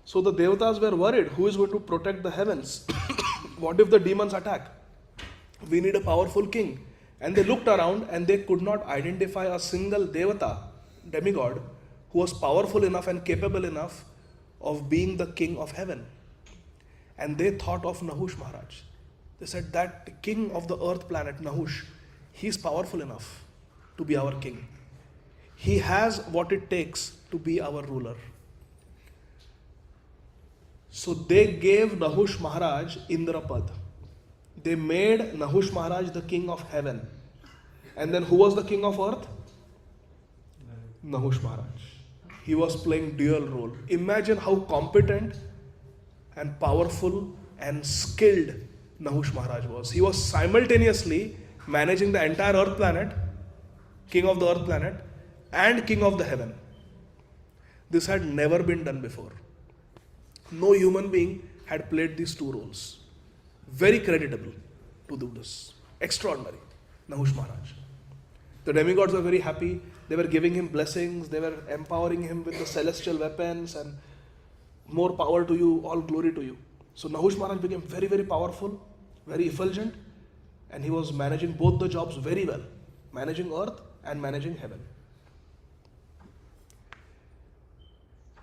So the Devatas were worried, who is going to protect the heavens? What if the demons attack? We need a powerful king. And they looked around and they could not identify a single Devata, demigod, who was powerful enough and capable enough of being the king of heaven. And they thought of Nahush Maharaj. They said that king of the earth planet, Nahush, he is powerful enough to be our king. He has what it takes to be our ruler. So they gave Nahush Maharaj Indrapad. They made Nahush Maharaj the king of heaven. And then who was the king of earth? Nahush Maharaj. He was playing dual role. Imagine how competent and powerful and skilled Nahush Maharaj was. He was simultaneously managing the entire earth planet, king of the earth planet, and king of the heaven. This had never been done before. No human being had played these two roles. Very creditable to do this. Extraordinary. Nahush Maharaj. The demigods were very happy. They were giving him blessings. They were empowering him with the celestial weapons and more power to you, all glory to you. So Nahush Maharaj became very, very powerful, very effulgent, and he was managing both the jobs very well. Managing earth and managing heaven.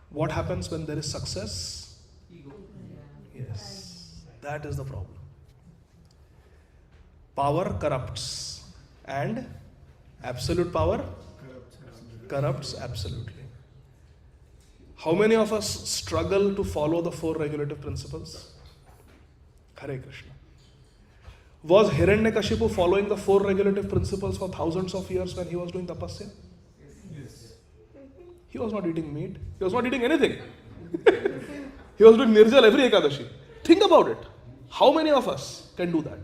What happens when there is success? Ego. Yes, that is the problem. Power corrupts, and absolute power corrupts absolutely. How many of us struggle to follow the 4 regulative principles? Hare Krishna. Was Hiranyakashipu following the 4 regulative principles for thousands of years when he was doing tapasya? Yes. He was not eating meat. He was not eating anything. He was doing Nirjal every Ekadashi. Think about it. How many of us can do that?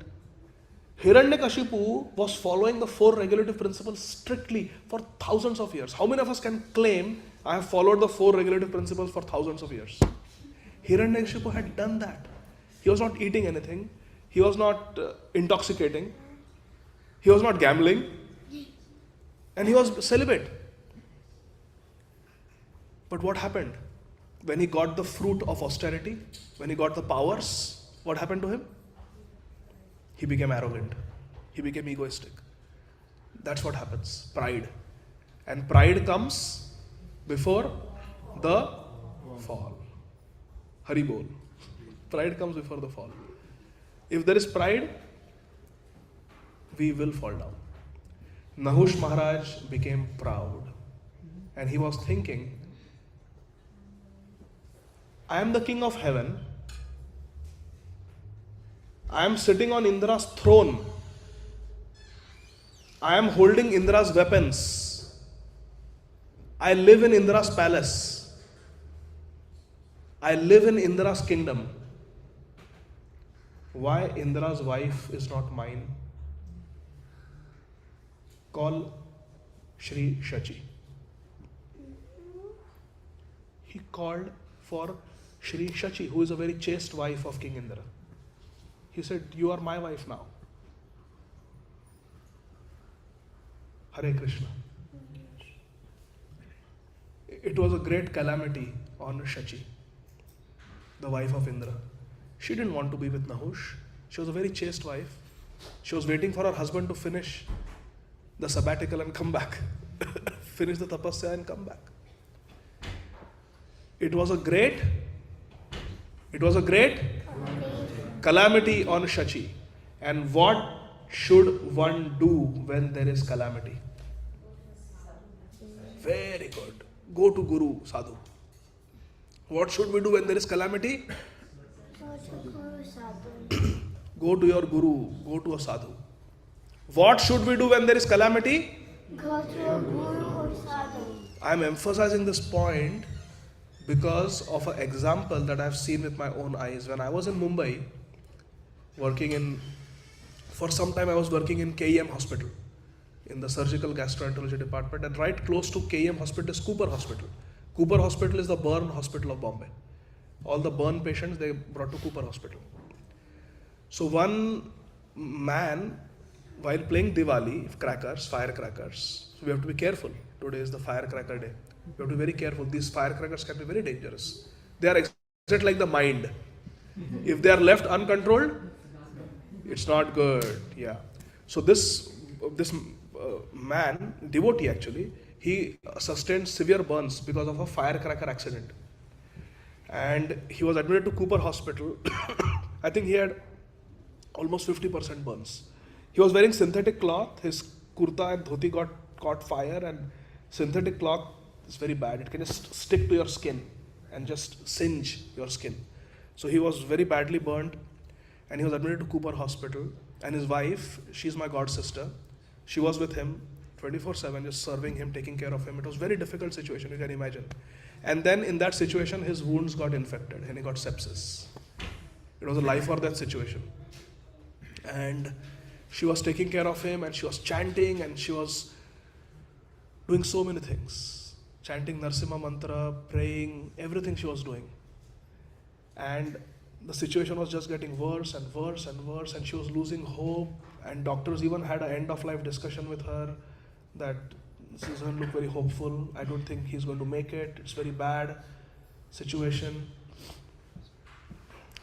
Hiranyakashipu was following the 4 regulative principles strictly for thousands of years. How many of us can claim, I have followed the 4 regulative principles for thousands of years? Hiranyakashipu had done that. He was not eating anything. He was not intoxicating. He was not gambling. And he was celibate. But what happened? When he got the fruit of austerity, when he got the powers, what happened to him? He became arrogant. He became egoistic. That's what happens. Pride. And pride comes before the fall. Hari bol. Pride comes before the fall. If there is pride, we will fall down. Nahush Maharaj became proud. And he was thinking, I am the king of heaven. I am sitting on Indra's throne. I am holding Indra's weapons. I live in Indra's palace. I live in Indra's kingdom. Why Indra's wife is not mine? Call Shri Shachi. He called for Shri Shachi, who is a very chaste wife of King Indra. He said, you are my wife now. Hare Krishna. It was a great calamity on Shachi, the wife of Indra. She didn't want to be with Nahush. She was a very chaste wife. She was waiting for her husband to finish the sabbatical and come back. Finish the tapasya and come back. It was a great calamity on Shachi. And what should one do when there is calamity? Very good. Go to Guru, Sadhu. What should we do when there is calamity? Go to your Guru, go to a Sadhu. What should we do when there is calamity? Go to a Guru or Sadhu. I am emphasizing this point because of an example that I have seen with my own eyes. When I was in Mumbai, for some time I was working in KEM hospital, in the surgical gastroenterology department, and right close to KEM hospital is Cooper Hospital. Cooper Hospital is the burn hospital of Bombay. All the burn patients, they brought to Cooper Hospital. So one man, while playing Diwali, firecrackers, so we have to be careful. Today is the firecracker day. We have to be very careful. These firecrackers can be very dangerous. They are exactly like the mind. If they are left uncontrolled, it's not good. Yeah. So this man, devotee actually, he sustained severe burns because of a firecracker accident. And he was admitted to Cooper Hospital. I think he had almost 50% burns. He was wearing synthetic cloth. His kurta and dhoti caught fire, and synthetic cloth is very bad. It can just stick to your skin and just singe your skin. So he was very badly burnt, and he was admitted to Cooper Hospital. And his wife, she's my god sister, she was with him 24/7, just serving him, taking care of him. It was a very difficult situation, you can imagine. And then in that situation, his wounds got infected and he got sepsis. It was a life or death situation. And she was taking care of him, and she was chanting, and she was doing so many things. Chanting Narsimha mantra, praying, everything she was doing. And the situation was just getting worse and worse and worse, and she was losing hope. And doctors even had an end-of-life discussion with her that this doesn't look very hopeful. I don't think he's going to make it. It's very bad situation.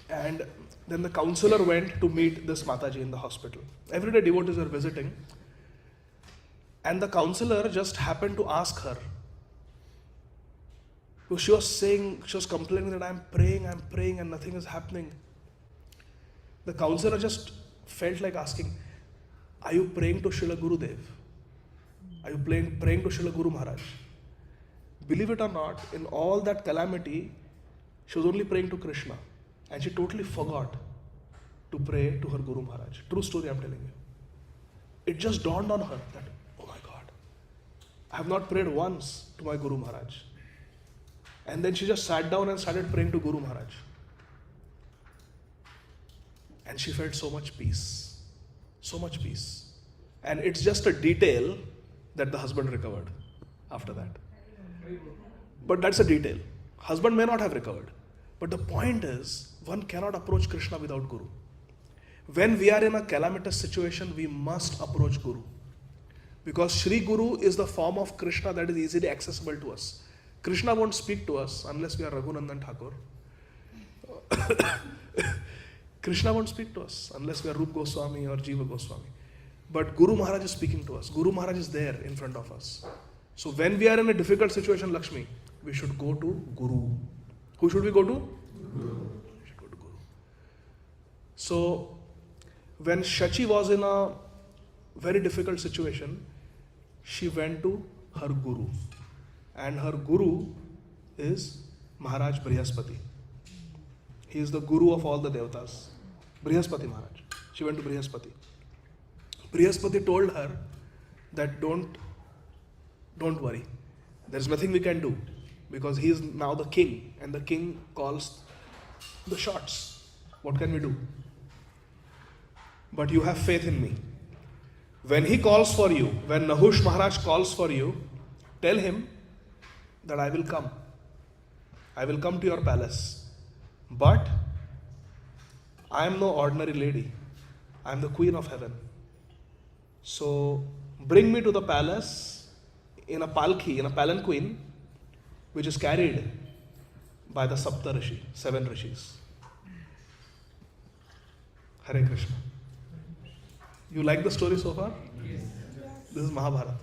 And then the counselor went to meet this Mataji in the hospital. Every day devotees were visiting. And the counselor just happened to ask her. She was complaining that I'm praying, and nothing is happening. The counselor just felt like asking, are you praying to Srila Gurudev? Are you praying to Srila Guru Maharaj? Believe it or not, in all that calamity, she was only praying to Krishna. And she totally forgot to pray to her Guru Maharaj. True story I'm telling you. It just dawned on her that, oh my God, I have not prayed once to my Guru Maharaj. And then she just sat down and started praying to Guru Maharaj. And she felt so much peace. So much peace. And it's just a detail that the husband recovered after that. But that's a detail. Husband may not have recovered. But the point is, one cannot approach Krishna without Guru. When we are in a calamitous situation, we must approach Guru. Because Shri Guru is the form of Krishna that is easily accessible to us. Krishna won't speak to us unless we are Raghunandan Thakur. Krishna won't speak to us unless we are Rup Goswami or Jiva Goswami. But Guru Maharaj is speaking to us. Guru Maharaj is there in front of us. So when we are in a difficult situation, Lakshmi, we should go to Guru. Who should we go to? Guru. We should go to Guru. So when Shachi was in a very difficult situation, she went to her Guru. And her Guru is Maharaj Brihaspati. He is the Guru of all the Devatas. Brihaspati Maharaj. She went to Brihaspati. Brihaspati told her that don't worry. There is nothing we can do. because he is now the king and the king calls the shots. What can we do? But you have faith in me. When he calls for you, when Nahush Maharaj calls for you, tell him that I will come. I will come to your palace. But I am no ordinary lady. I am the queen of heaven. So bring me to the palace in a palki, in a palanquin, which is carried by the Sapta Rishi, 7 rishis. Hare Krishna. You like the story so far? Yes. This is Mahabharata.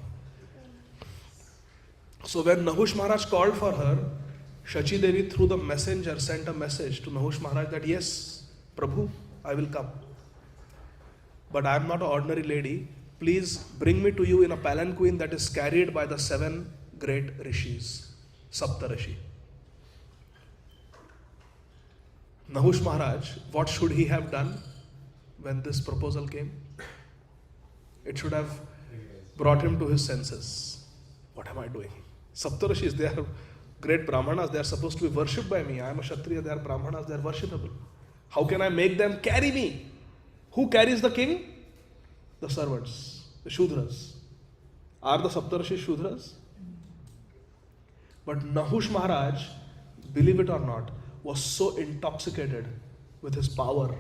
So when Nahush Maharaj called for her, Shachi Devi through the messenger sent a message to Nahush Maharaj that yes, Prabhu, I will come. But I am not an ordinary lady. Please bring me to you in a palanquin that is carried by the 7 great rishis, Sapta Rishi. Nahush Maharaj, what should he have done when this proposal came? It should have brought him to his senses. What am I doing? Sapta Rishis, they are great Brahmanas, they are supposed to be worshipped by me. I am a Kshatriya, they are Brahmanas, they are worshipable. How can I make them carry me? Who carries the king? The servants, the Shudras. Are the Sapta Rishis Shudras? But Nahush Maharaj, believe it or not, was so intoxicated with his power,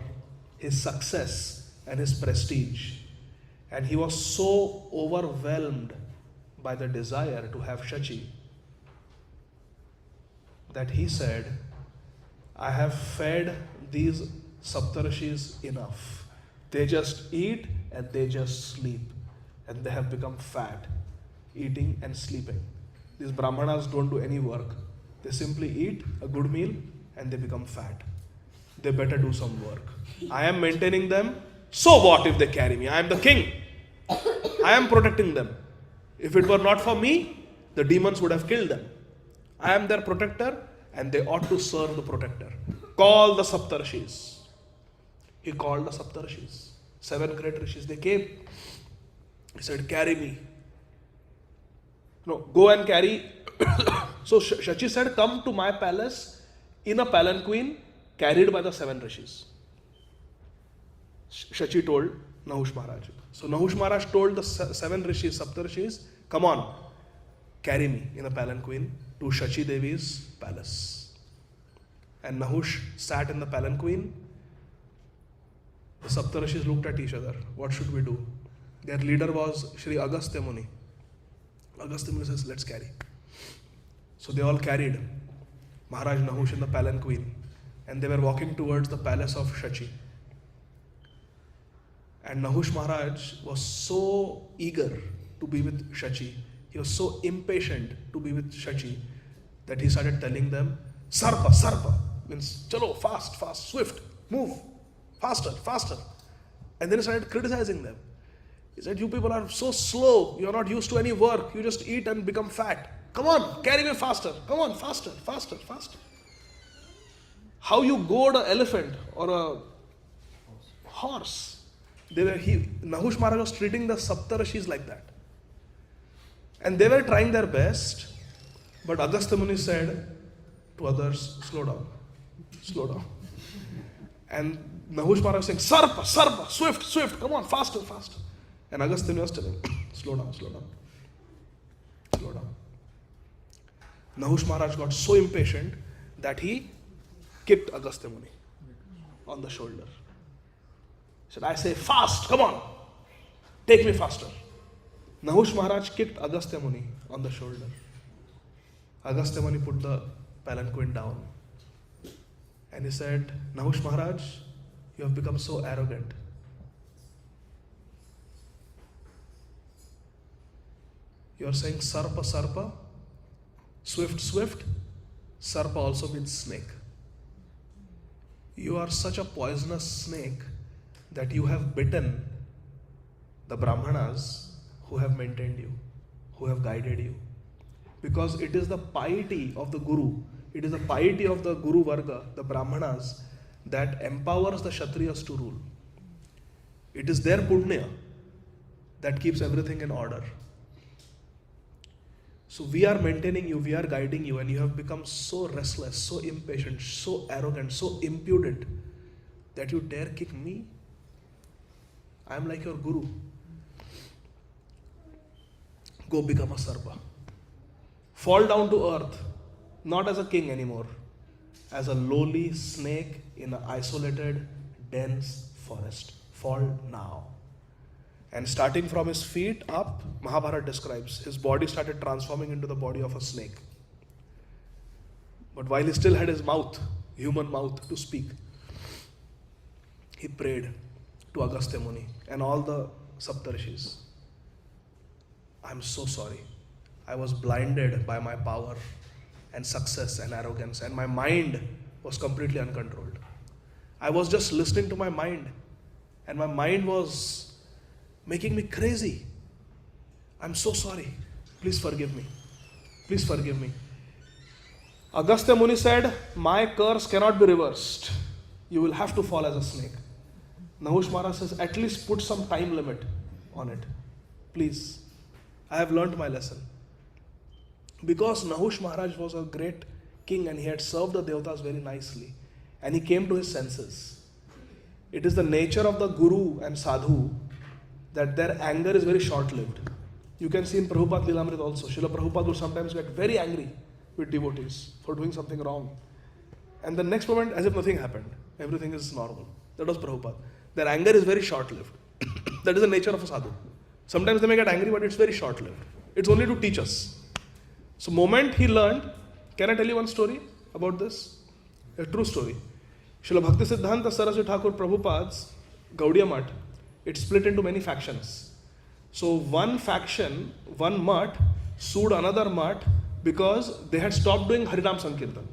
his success and his prestige. And he was so overwhelmed by the desire to have Shachi that he said, I have fed these Saptarishis enough. They just eat and they just sleep. And they have become fat, eating and sleeping. These Brahmanas don't do any work. They simply eat a good meal and they become fat. They better do some work. I am maintaining them. So what if they carry me? I am the king. I am protecting them. If it were not for me, the demons would have killed them. I am their protector and they ought to serve the protector. Call the Saptarishis. He called the Saptarishis. 7 great rishis. They came. He said, carry me. No, go and carry. So Shachi said, come to my palace in a palanquin carried by the 7 rishis. Shachi told Nahush Maharaj. So Nahush Maharaj told the 7 rishis, Saptarishis, come on, carry me in a palanquin to Shachi Devi's palace. And Nahush sat in the palanquin. The Saptarishis looked at each other. What should we do? Their leader was Shri Agastya Muni. Agastya Muni says, let's carry. So they all carried Maharaj Nahush in the palanquin. And they were walking towards the palace of Shachi. And Nahush Maharaj was so eager to be with Shachi. He was so impatient to be with Shachi that he started telling them, Sarpa, Sarpa, means chalo, fast, fast, swift, move, faster, faster. And then he started criticizing them. He said, you people are so slow, you are not used to any work, you just eat and become fat. Come on, carry me faster, come on, faster, faster, faster. How you goad an elephant or a horse. Nahush Maharaj was treating the Saptarishis like that. And they were trying their best, but Agastya Muni said to others, slow down, slow down. And Nahush Maharaj was saying, Sarpa, Sarpa, swift, swift, come on, faster, faster. And Agastya Muni was telling, slow down, slow down, slow down. Nahush Maharaj got so impatient that he kicked Agastya Muni on the shoulder. He said, I say fast, come on, take me faster. Nahush Maharaj kicked Agastya Muni on the shoulder. Agastya Muni put the palanquin down. And he said, Nahush Maharaj, you have become so arrogant. You are saying Sarpa, Sarpa, swift, swift. Sarpa also means snake. You are such a poisonous snake that you have bitten the Brahmanas who have maintained you, who have guided you. Because it is the piety of the Guru, it is the piety of the Guru Varga, the Brahmanas, that empowers the Kshatriyas to rule. It is their punya that keeps everything in order. So we are maintaining you, we are guiding you, and you have become so restless, so impatient, so arrogant, so impudent that you dare kick me? I am like your guru. Go become a sarpa. Fall down to earth, not as a king anymore, as a lowly snake in an isolated, dense forest. Fall now. And starting from his feet up, Mahabharata describes, his body started transforming into the body of a snake. But while he still had his mouth, human mouth, to speak, he prayed to Agastya Muni and all the Saptarshis. I'm so sorry. I was blinded by my power and success and arrogance, and my mind was completely uncontrolled. I was just listening to my mind, and my mind was making me crazy. I'm so sorry. Please forgive me. Please forgive me. Agastya Muni said, my curse cannot be reversed. You will have to fall as a snake. Nahush Maharaj says, at least put some time limit on it. Please. I have learnt my lesson. Because Nahush Maharaj was a great king and he had served the Devatas very nicely, and he came to his senses. It is the nature of the Guru and Sadhu that their anger is very short-lived. You can see in Prabhupada Lilamrit also. Srila Prabhupada would sometimes get very angry with devotees for doing something wrong. And the next moment, as if nothing happened. Everything is normal. That was Prabhupada. Their anger is very short-lived. That is the nature of a sadhu. Sometimes they may get angry, but it's very short-lived. It's only to teach us. So moment he learned, can I tell you one story about this? A true story. Srila Bhaktisiddhanta Saraswati Thakur Prabhupada's Gaudiya Math, it split into many factions. So one faction, one mutt, sued another mutt because they had stopped doing Harinam Sankirtan.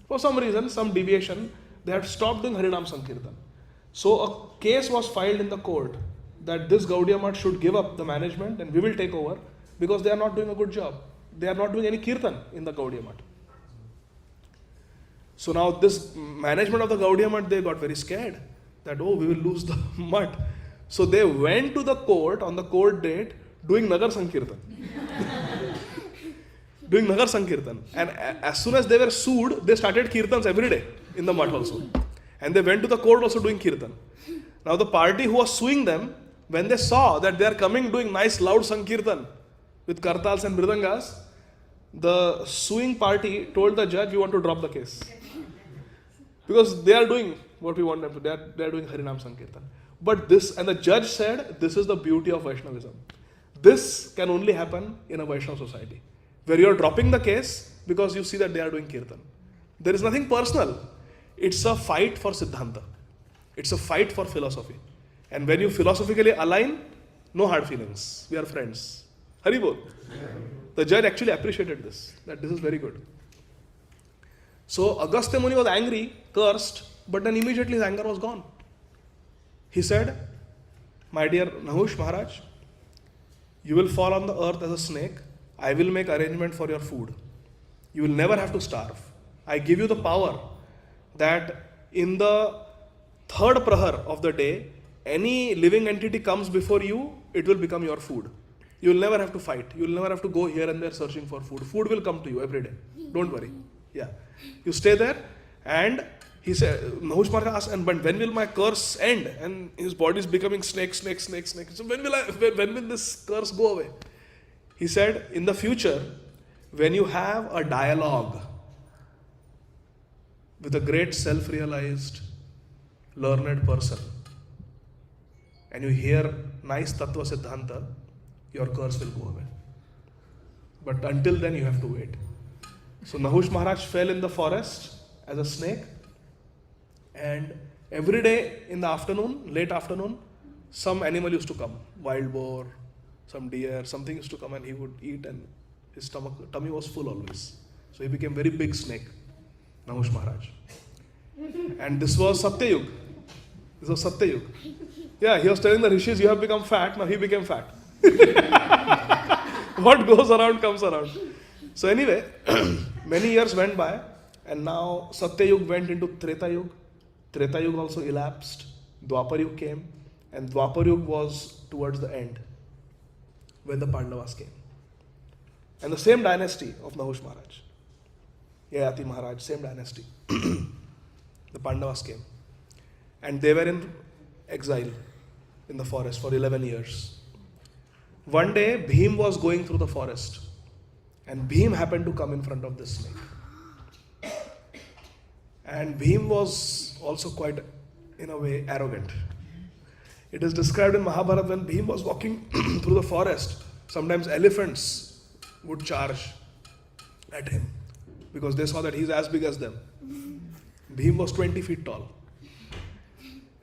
For some reason, some deviation, they had stopped doing Harinam Sankirtan. So a case was filed in the court that this Gaudiya Math should give up the management and we will take over because they are not doing a good job. They are not doing any kirtan in the Gaudiya Math. So now this management of the Gaudiya Math, they got very scared that, oh, we will lose the Math. So they went to the court on the court date doing Nagar Sankirtan. Doing Nagar Sankirtan. And as soon as they were sued, they started kirtans every day in the Math also. And they went to the court also doing kirtan. Now the party who was suing them, when they saw that they are coming doing nice loud Sankirtan with kartals and mridangas, the suing party told the judge, we want to drop the case. Because they are doing what we want them to. They are doing Harinam Sankirtan. But this, and the judge said, this is the beauty of Vaishnavism. This can only happen in a Vaishnava society, where you are dropping the case because you see that they are doing kirtan. There is nothing personal. It's a fight for Siddhanta. It's a fight for philosophy. And when you philosophically align, no hard feelings. We are friends. Haribol. The judge actually appreciated this, that this is very good. So Agastya Muni was angry, cursed, but then immediately his anger was gone. He said, my dear Nahush Maharaj, you will fall on the earth as a snake. I will make arrangement for your food. You will never have to starve. I give you the power that in the third prahar of the day, any living entity comes before you, it will become your food. You will never have to fight. You will never have to go here and there searching for food. Food will come to you every day. Don't worry. Yeah. You stay there, and he said, Nahush Maharaj asked, and when will my curse end? And his body is becoming snake. So when will this curse go away? He said, in the future, when you have a dialogue with a great self-realized, learned person, and you hear nice Tattva Siddhanta, your curse will go away. But until then, you have to wait. So Nahush Maharaj fell in the forest as a snake, and every day in the afternoon, late afternoon, some animal used to come, wild boar, some deer, something used to come, and he would eat, and his tummy was full always. So he became very big snake, Nahush Maharaj. And this was Satyayug. Yeah, he was telling the rishis, you have become fat, now he became fat. What goes around comes around. So anyway, many years went by, and now Satyayug went into Treta Yug. Treta Yug also elapsed. Dwapar Yug came, and Dwapar Yug was towards the end, when the Pandavas came. And the same dynasty of Nahush Maharaj. Yayati Maharaj, same dynasty. The Pandavas came. And they were in exile in the forest for 11 years. One day, Bhim was going through the forest. And Bhim happened to come in front of this snake. And Bhim was also quite, in a way, arrogant. It is described in Mahabharata when Bhim was walking through the forest. Sometimes elephants would charge at him because they saw that he's as big as them. Bhim was 20 feet tall.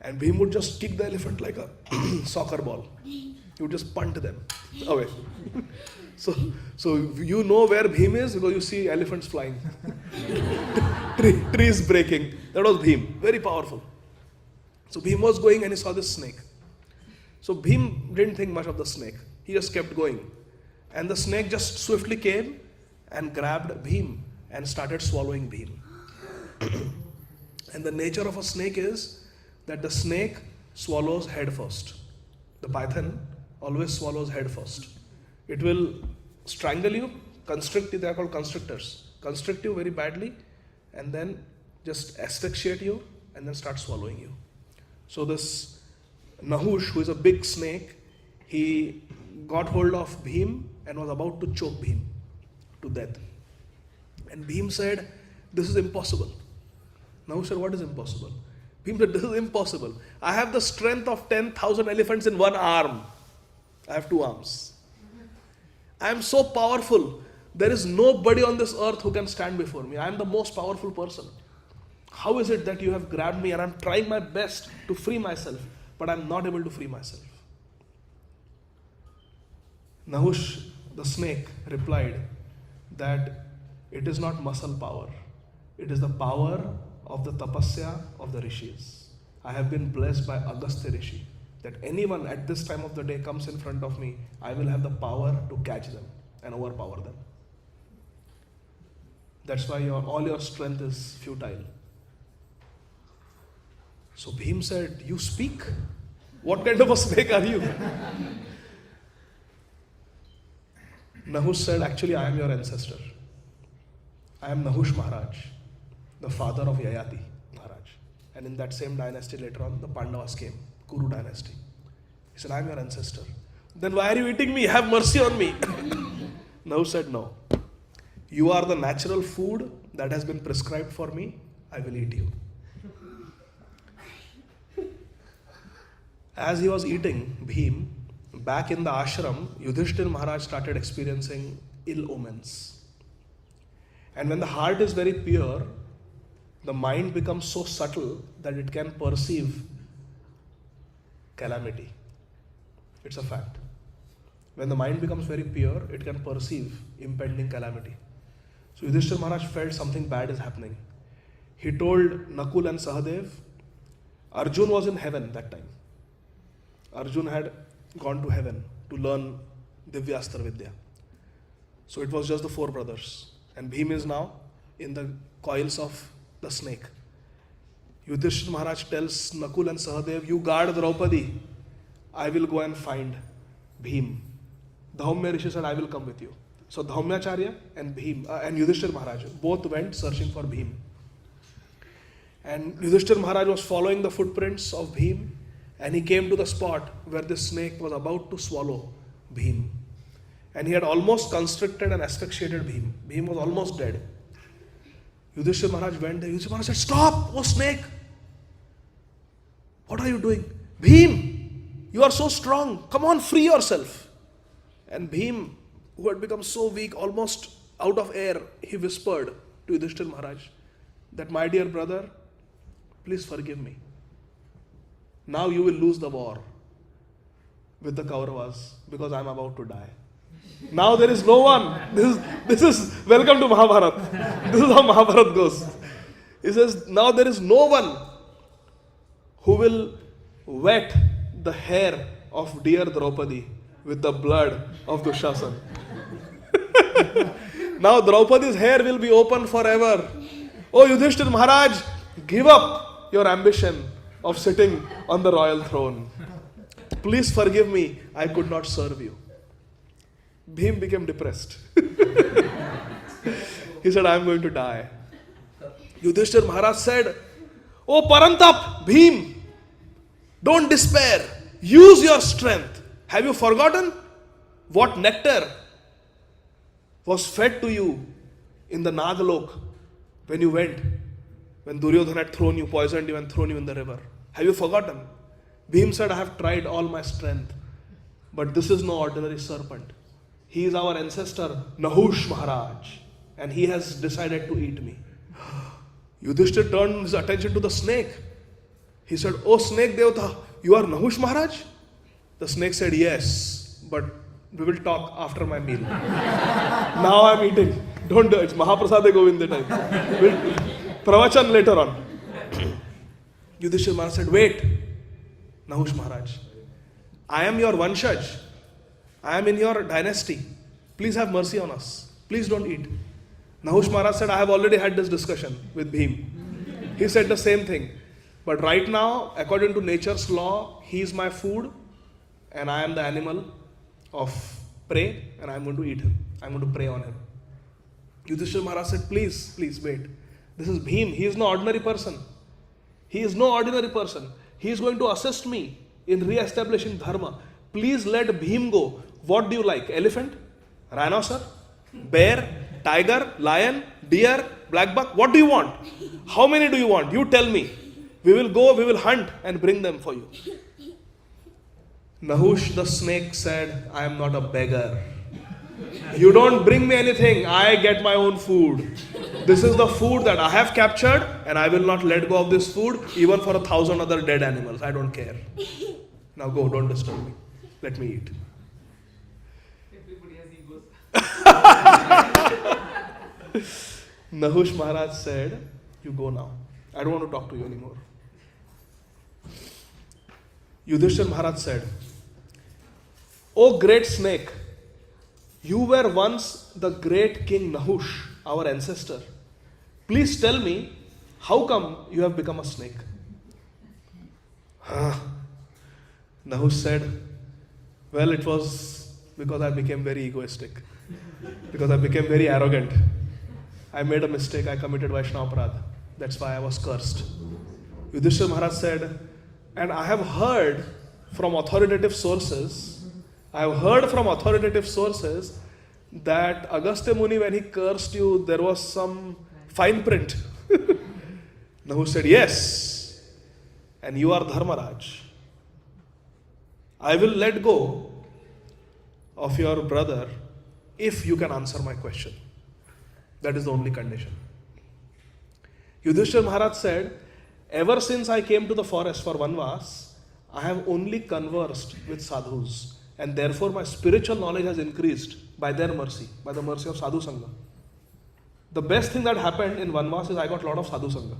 And Bhim would just kick the elephant like a soccer ball. He would just punt them away. So you know where Bhim is because you see elephants flying. Trees breaking. That was Bhim. Very powerful. So Bhim was going and he saw this snake. So Bhim didn't think much of the snake. He just kept going. And the snake just swiftly came and grabbed Bhim and started swallowing Bhim. And the nature of a snake is that the snake swallows head first. The python always swallows head first. It will strangle you, constrict you, they are called constrictors. Constrict you very badly and then just asphyxiate you and then start swallowing you. So this Nahush, who is a big snake, he got hold of Bhim and was about to choke Bhim to death. And Bhim said, "This is impossible." Nahush said, "What is impossible?" Bhim said, "This is impossible. I have the strength of 10,000 elephants in one arm. I have 2 arms. I am so powerful. There is nobody on this earth who can stand before me. I am the most powerful person. How is it that you have grabbed me and I am trying my best to free myself, but I am not able to free myself?" Nahush, the snake, replied that it is not muscle power. It is the power of the tapasya of the rishis. I have been blessed by Agastya Rishi that anyone at this time of the day comes in front of me, I will have the power to catch them and overpower them. That's why all your strength is futile. So Bhim said, "You speak? What kind of a snake are you?" Nahush said, "Actually, I am your ancestor. I am Nahush Maharaj, the father of Yayati Maharaj." And in that same dynasty later on, the Pandavas came, Kuru dynasty. He said, "I am your ancestor." "Then why are you eating me? Have mercy on me." Nahush said, "No. You are the natural food that has been prescribed for me. I will eat you." As he was eating Bhim, back in the ashram, Yudhishthira Maharaj started experiencing ill omens. And when the heart is very pure, the mind becomes so subtle that it can perceive calamity. It's a fact. When the mind becomes very pure, it can perceive impending calamity. So Yudhishthira Maharaj felt something bad is happening. He told Nakul and Sahadev, Arjun was in heaven that time. Arjun had gone to heaven to learn Divyastra Vidya. So it was just the 4 brothers. And Bhim is now in the coils of the snake. Yudhishthira Maharaj tells Nakul and Sahadev, "You guard Draupadi. I will go and find Bhim." Dhaumya Rishi said, "I will come with you." So Dhaumyacharya and Bhim and Yudhishthira Maharaj both went searching for Bhim. And Yudhishthira Maharaj was following the footprints of Bhim, and he came to the spot where the snake was about to swallow Bhim. And he had almost constricted and asphyxiated Bhim. Bhim was almost dead. Yudhishthira Maharaj went there. Yudhishthira Maharaj said, "Stop, oh snake! What are you doing? Bhim, you are so strong. Come on, free yourself." And Bhim, who had become so weak, almost out of air, he whispered to Yudhishthira Maharaj that, "My dear brother, please forgive me. Now you will lose the war with the Kauravas because I am about to die. Now there is no one." This is welcome to Mahabharata. This is how Mahabharata goes. He says, "Now there is no one who will wet the hair of dear Draupadi with the blood of Dushasan." Now Draupadi's hair will be open forever. Oh Yudhishthira Maharaj, give up your ambition of sitting on the royal throne. Please forgive me, I could not serve you." Bhim became depressed. He said, I am going to die. Yudhishthir Maharaj said, Oh Parantap, Bhim, don't despair. Use your strength. Have you forgotten what nectar was fed to you in the Nagalok when you went? When Duryodhana had thrown you, poisoned you and thrown you in the river. Have you forgotten? Bhim said, I have tried all my strength. But this is no ordinary serpent. He is our ancestor, Nahush Maharaj. And he has decided to eat me. Yudhishthir turned his attention to the snake. He said, Oh snake Devata, you are Nahush Maharaj? The snake said, Yes, but we will talk after my meal. Now I am eating. Don't do it. It's Mahaprasade Govinda time. We'll pravachan later on. Yudhishthir Maharaj said, Wait, Nahush Maharaj. I am your Vanshaj. I am in your dynasty. Please have mercy on us. Please don't eat. Nahush Maharaj said, I have already had this discussion with Bhim. He said the same thing. But right now, according to nature's law, he is my food and I am the animal of prey and I am going to eat him. I am going to prey on him. Yudhishthira Maharaj said, please wait. This is Bhim. He is no ordinary person. He is no ordinary person. He is going to assist me in re-establishing dharma. Please let Bhim go. What do you like? Elephant? Rhinoceros? Bear? Tiger? Lion? Deer? Black buck? What do you want? How many do you want? You tell me. We will go, we will hunt and bring them for you. Nahush the snake said, I am not a beggar. You don't bring me anything. I get my own food. This is the food that I have captured and I will not let go of this food even for 1,000 other dead animals. I don't care. Now go, don't disturb me. Let me eat. Everybody has egos. Nahush Maharaj said, you go now. I don't want to talk to you anymore. Yudhishthira Maharaj said, O great snake, you were once the great king Nahush, our ancestor. Please tell me, how come you have become a snake? Nahush said, well, it was because I became very egoistic. Because I became very arrogant. I made a mistake, I committed Vaishnava Aparadha. That's why I was cursed. Yudhishthira Maharaj said, and I have heard from authoritative sources that Agastya Muni, when he cursed you, there was some fine print. Nahush said, yes, and you are Dharmaraj. I will let go of your brother if you can answer my question. That is the only condition. Yudhishthira Maharaj said, ever since I came to the forest for Vanvas, I have only conversed with sadhus and therefore my spiritual knowledge has increased by their mercy, by the mercy of Sadhu Sangha. The best thing that happened in Vanvas is I got a lot of Sadhu Sangha.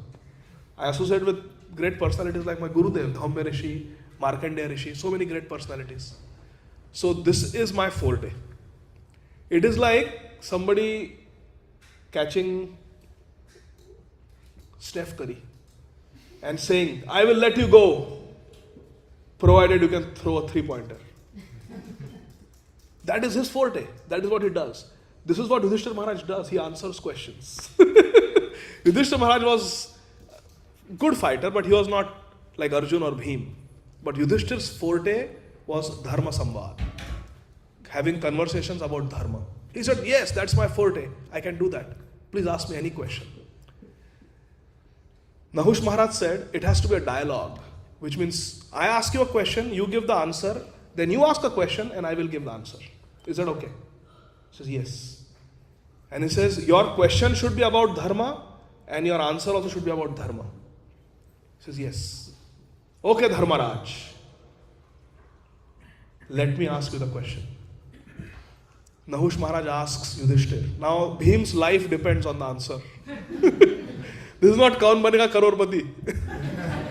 I associate with great personalities like my Gurudev, Dhaumya Rishi, Markandeya Rishi, so many great personalities. So this is my forte. It is like somebody catching Steph Curry and saying, I will let you go, provided you can throw a three-pointer. That is his forte. That is what he does. This is what Yudhishthira Maharaj does. He answers questions. Yudhishthira Maharaj was a good fighter, but he was not like Arjun or Bhim. But Yudhishthira's forte was Dharma Samvad. Having conversations about Dharma. He said, yes, that's my forte. I can do that. Please ask me any question. Nahush Maharaj said, it has to be a dialogue. Which means, I ask you a question, you give the answer, then you ask a question and I will give the answer. Is that okay? He says, yes. And he says, your question should be about Dharma and your answer also should be about Dharma. He says, yes. Okay, Dharmaraj. Let me ask you the question. Nahush Maharaj asks Yudhishthir. Now, Bhim's life depends on the answer. This is not Kaun Banega Karorpati.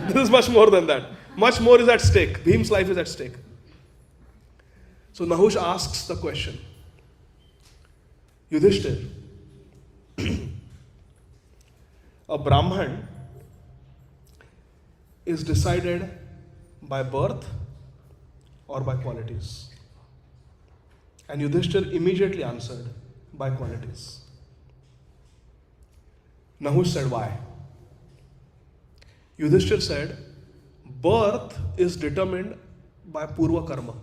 This is much more than that. Much more is at stake. Bhim's life is at stake. So Nahush asks the question. Yudhishthir, a Brahman is decided by birth or by qualities? And Yudhishthir immediately answered, by qualities. Nahush said, why? Yudhishthir said, birth is determined by purva karma.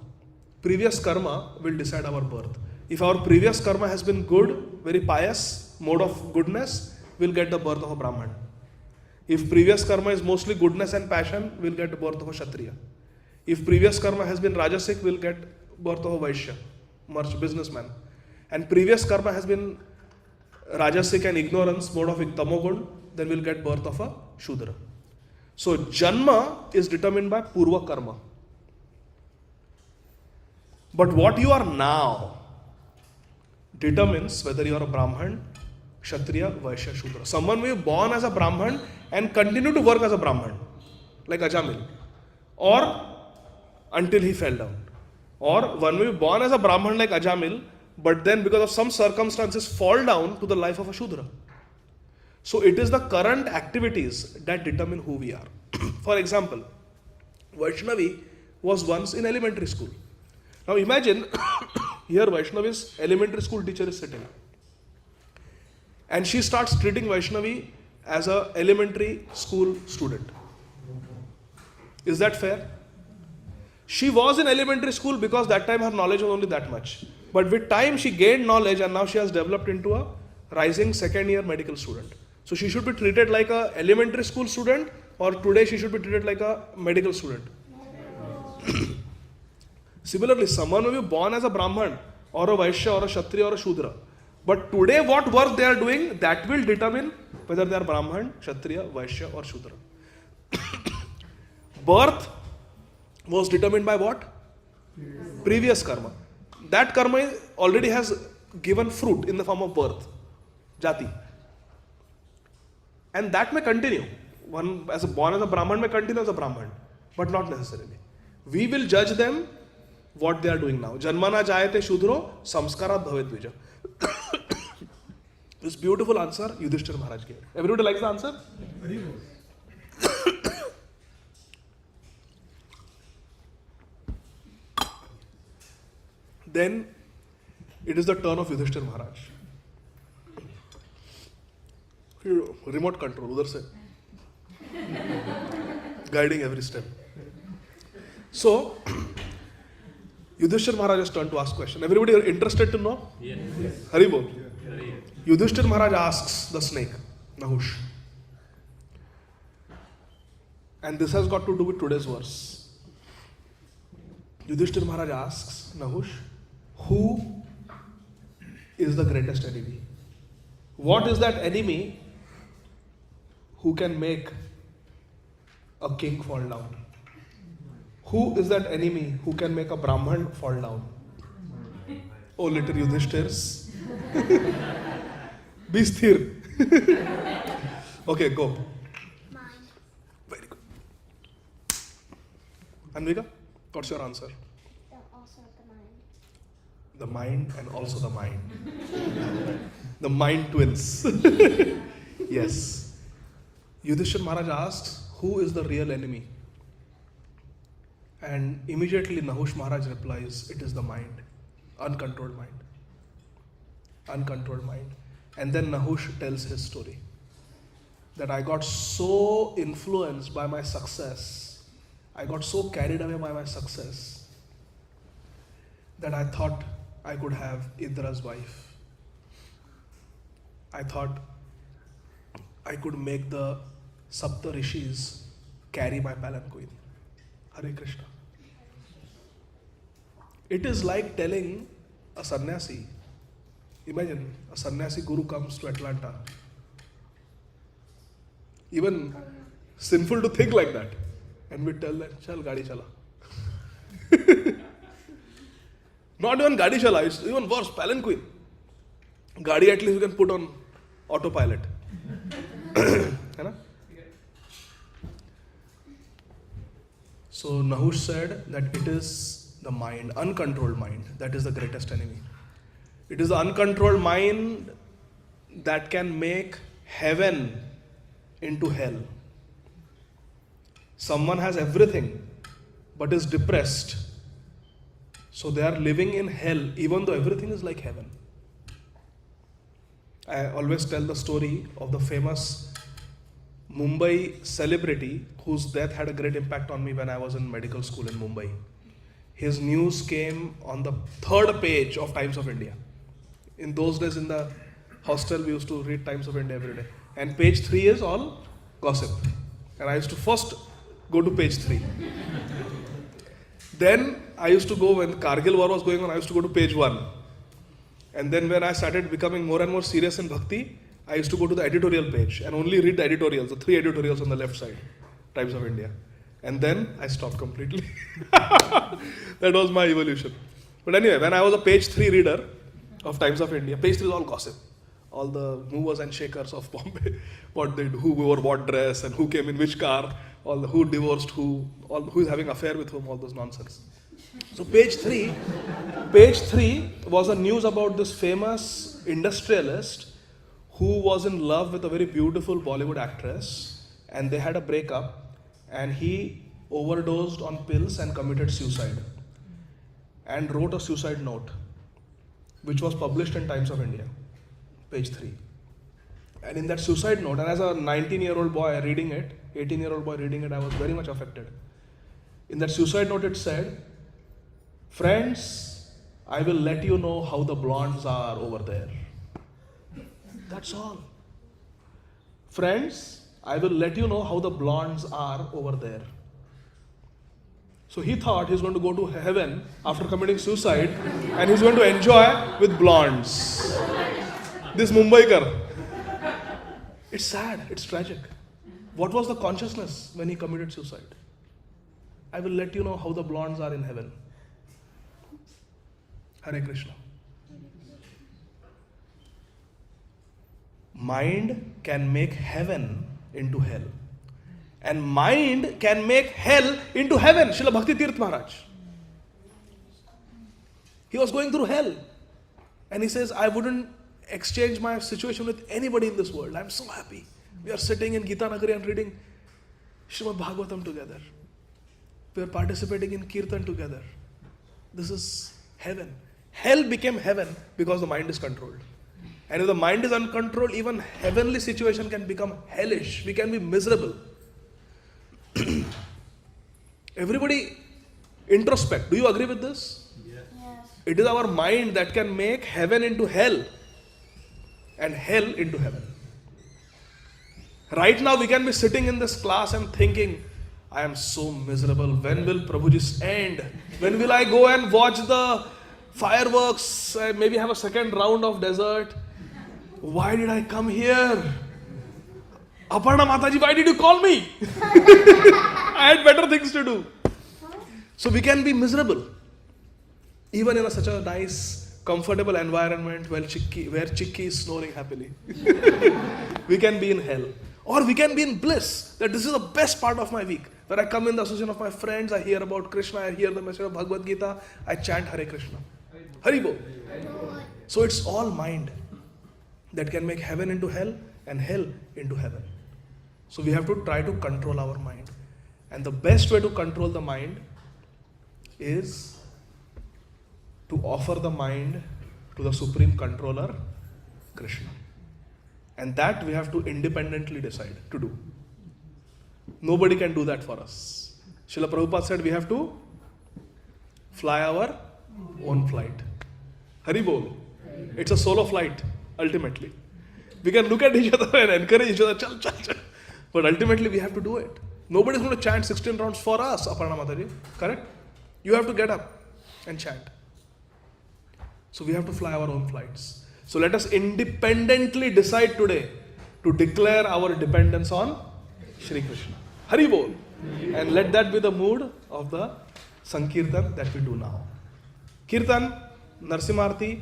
Previous karma will decide our birth. If our previous karma has been good, very pious, mode of goodness, we'll get the birth of a Brahman. If previous karma is mostly goodness and passion, we'll get the birth of a Kshatriya. If previous karma has been Rajasic, we'll get birth of a Vaishya, businessman. And previous karma has been Rajasic and ignorance, mode of Tamogun, then we'll get birth of a Shudra. So Janma is determined by Purva karma. But what you are now determines whether you are a Brahman, Kshatriya, Vaishya, Shudra. Someone may be born as a Brahman and continue to work as a Brahman, like Ajamil, or until he fell down. Or one may be born as a Brahman like Ajamil, but then because of some circumstances fall down to the life of a Shudra. So it is the current activities that determine who we are. For example, Vaishnavi was once in elementary school. Now imagine, here Vaishnavi's elementary school teacher is sitting. And she starts treating Vaishnavi as an elementary school student. Is that fair? She was in elementary school because that time her knowledge was only that much. But with time she gained knowledge and now she has developed into a rising second year medical student. So she should be treated like a elementary school student, or today she should be treated like a medical student. Similarly, someone may be born as a Brahman or a Vaishya or a Kshatriya or a Shudra. But today what work they are doing, that will determine whether they are Brahman, Kshatriya, Vaishya or Shudra. Birth was determined by what? Previous karma. That karma already has given fruit in the form of birth, jati. And that may continue. One born as a Brahman may continue as a Brahman, but not necessarily. We will judge them what they are doing now. Janmana jayate shudro samskarat bhavet dvija. This beautiful answer Yudhishthir Maharaj gave. Everybody likes the answer? Very good. Then it is the turn of Yudhishthir Maharaj. Remote control, udhar se. Guiding every step. So, Yudhishthir Maharaj is turned to ask question. Everybody are interested to know? Yes. Hari bol. Yudhishthir Maharaj asks the snake, Nahush. And this has got to do with today's verse. Yudhishthir Maharaj asks Nahush, who is the greatest enemy? What is that enemy who can make a king fall down? Who is that enemy who can make a Brahman fall down? Oh, little Yudhishthir's. Be sthir. Okay, go. Mind. Very good. Anvika, what's your answer? Also the mind. The mind and also the mind. The mind twins. Yes. Yudhishthir Maharaj asks, who is the real enemy? And immediately Nahush Maharaj replies, it is the mind. Uncontrolled mind. Uncontrolled mind. And then Nahush tells his story. That I got so influenced by my success. I got so carried away by my success that I thought I could have Indra's wife. I thought I could make the Sapta Rishis carry my palanquin. Hare Krishna. It is like telling a sannyasi, imagine a sannyasi guru comes to Atlanta. Even sinful to think like that. And we tell them, chal gadi chala. Not even gadi chala, it's even worse, palanquin. Gadi at least you can put on autopilot. So Nahush said that it is the mind, uncontrolled mind, that is the greatest enemy. It is the uncontrolled mind that can make heaven into hell. Someone has everything but is depressed. So they are living in hell even though everything is like heaven. I always tell the story of the famous Mumbai celebrity whose death had a great impact on me when I was in medical school in Mumbai. His news came on the third page of Times of India. In those days in the hostel, we used to read Times of India every day. And page 3 is all gossip. And I used to first go to page 3. Then I used to go, when Kargil war was going on, I used to go to page 1. And then when I started becoming more and more serious in bhakti, I used to go to the editorial page and only read the editorials, the 3 editorials on the left side, Times of India. And then I stopped completely. That was my evolution. But anyway, when I was a page 3 reader of Times of India, page 3 is all gossip. All the movers and shakers of Bombay, what they do, who wore what dress and who came in which car, all the, who divorced who, all who is having affair with whom, all those nonsense. So page 3 was a news about this famous industrialist who was in love with a very beautiful Bollywood actress, and they had a breakup, and he overdosed on pills and committed suicide and wrote a suicide note which was published in Times of India, page 3. And in that suicide note, and as a 19-year-old boy reading it, 18-year-old boy reading it, I was very much affected. In that suicide note it said, "Friends, I will let you know how the blondes are over there." That's all. Friends, I will let you know how the blondes are over there. So he thought he's going to go to heaven after committing suicide and he's going to enjoy with blondes. This Mumbaikar. It's sad, it's tragic. What was the consciousness when he committed suicide? I will let you know how the blondes are in heaven. Hare Krishna. Mind can make heaven into hell. And mind can make hell into heaven. Srila Bhakti Tirth Maharaj. He was going through hell. And he says, I wouldn't exchange my situation with anybody in this world. I'm so happy. We are sitting in Gītā Nagari and reading Srimad Bhagavatam together. We are participating in Kirtan together. This is heaven. Hell became heaven because the mind is controlled. And if the mind is uncontrolled, even heavenly situation can become hellish. We can be miserable. Everybody introspect. Do you agree with this? Yes. It is our mind that can make heaven into hell and hell into heaven. Right now we can be sitting in this class and thinking, I am so miserable. When will Prabhuji's end? When will I go and watch the fireworks? Maybe have a second round of dessert. Why did I come here? Aparna Mataji, why did you call me? I had better things to do. So we can be miserable. Even in such a nice, comfortable environment where Chikki is snoring happily. We can be in hell. Or we can be in bliss. That this is the best part of my week. When I come in the association of my friends, I hear about Krishna, I hear the message of Bhagavad Gītā, I chant Hare Krishna. Haribo. So it's all mind that can make heaven into hell and hell into heaven. So we have to try to control our mind. And the best way to control the mind is to offer the mind to the Supreme Controller, Krishna. And that we have to independently decide to do. Nobody can do that for us. Srila Prabhupada said we have to fly our own flight. Hari Bol. It's a solo flight, ultimately. We can look at each other and encourage each other, chal, chal, chal. But ultimately we have to do it. Nobody is going to chant 16 rounds for us, Aparna Mataji. Correct? You have to get up and chant. So we have to fly our own flights. So let us independently decide today to declare our dependence on Shri Krishna. Hari Bol. And let that be the mood of the Sankirtan that we do now. Kirtan, Narsimarti,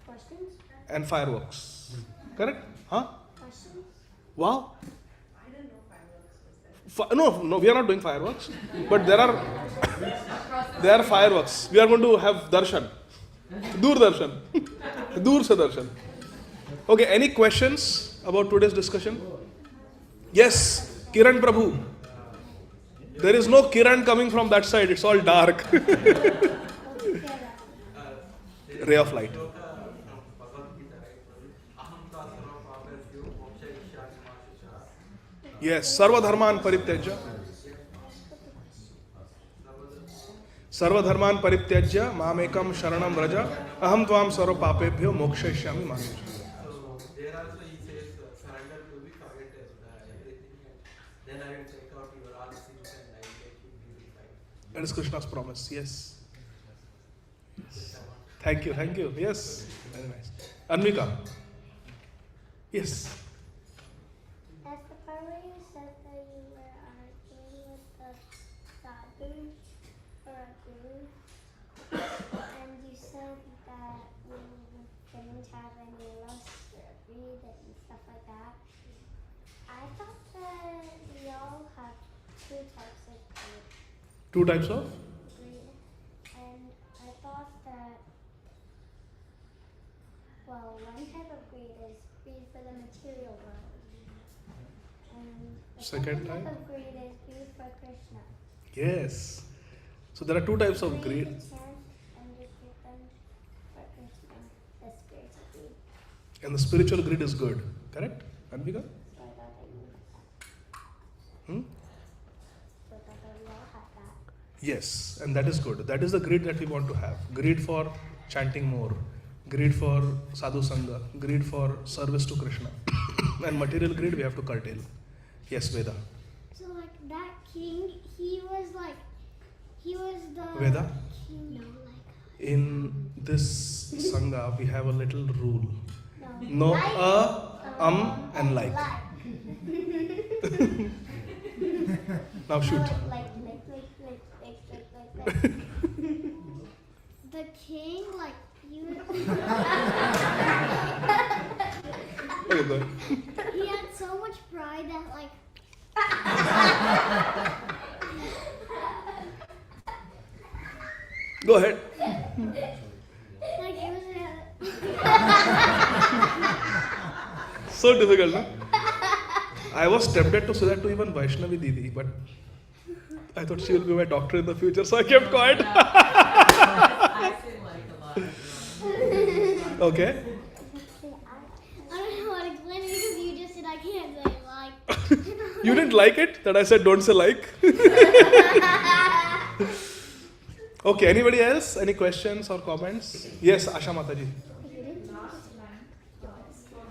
Questions? and fireworks. Correct? Huh? Questions? Wow. No, we are not doing fireworks. But there are fireworks. We are going to have darshan. Dur darshan. Dur se darshan. Okay, any questions about today's discussion? Yes, Kiran Prabhu. There is no Kiran coming from that side. It's all dark. Ray of light. Yes, sarva dharman parityajya. Sarva dharman parityajya mamekam sharanam vraja aham tvam sarva papebhyo mokshayishyami ma. So there also he says surrender to be forget everything, and then I will take out your all sins and I will make you purified. That is Krishna's promise. Yes. Thank you. Thank you. Yes. Very nice. Anvika. Yes. That's the part where you said that you were arguing with the sadhu or a guru, and you said that you didn't have any lust or greed and stuff like that. I thought that we all have two types of greed. Two types of? Greed. And I thought that, well, one type of greed is greed for the material world. And the Second type type? of greed is greed for Krishna. Yes. So there are two types of greed. To chant and just give them for Krishna, the spiritual greed. And the spiritual greed is good. Correct? Anvika? So I thought that you had that. Hmm? So I thought that we all had that. Yes. And that is good. That is the greed that we want to have. Greed for chanting more. Greed for sadhu sangha. Greed for service to Krishna. And material greed we have to curtail. Yes, Veda. So like that king, he was the Veda? king. No, like In this sangha we have a little rule. no. No and like. Now shoot. Like. The king, like, he was, Okay, go ahead. he had so much pride that, like, Go ahead. like it was So difficult, no? I was tempted to say that to even Vaishnavi Didi, but I thought she will be my doctor in the future, so I kept quiet. I say like a lot. Okay. I don't know how to explain it because you just said I can't say like. You didn't like it that I said don't say like? Okay, anybody else? Any questions or comments? Yes, Asha Mataji. Last line, for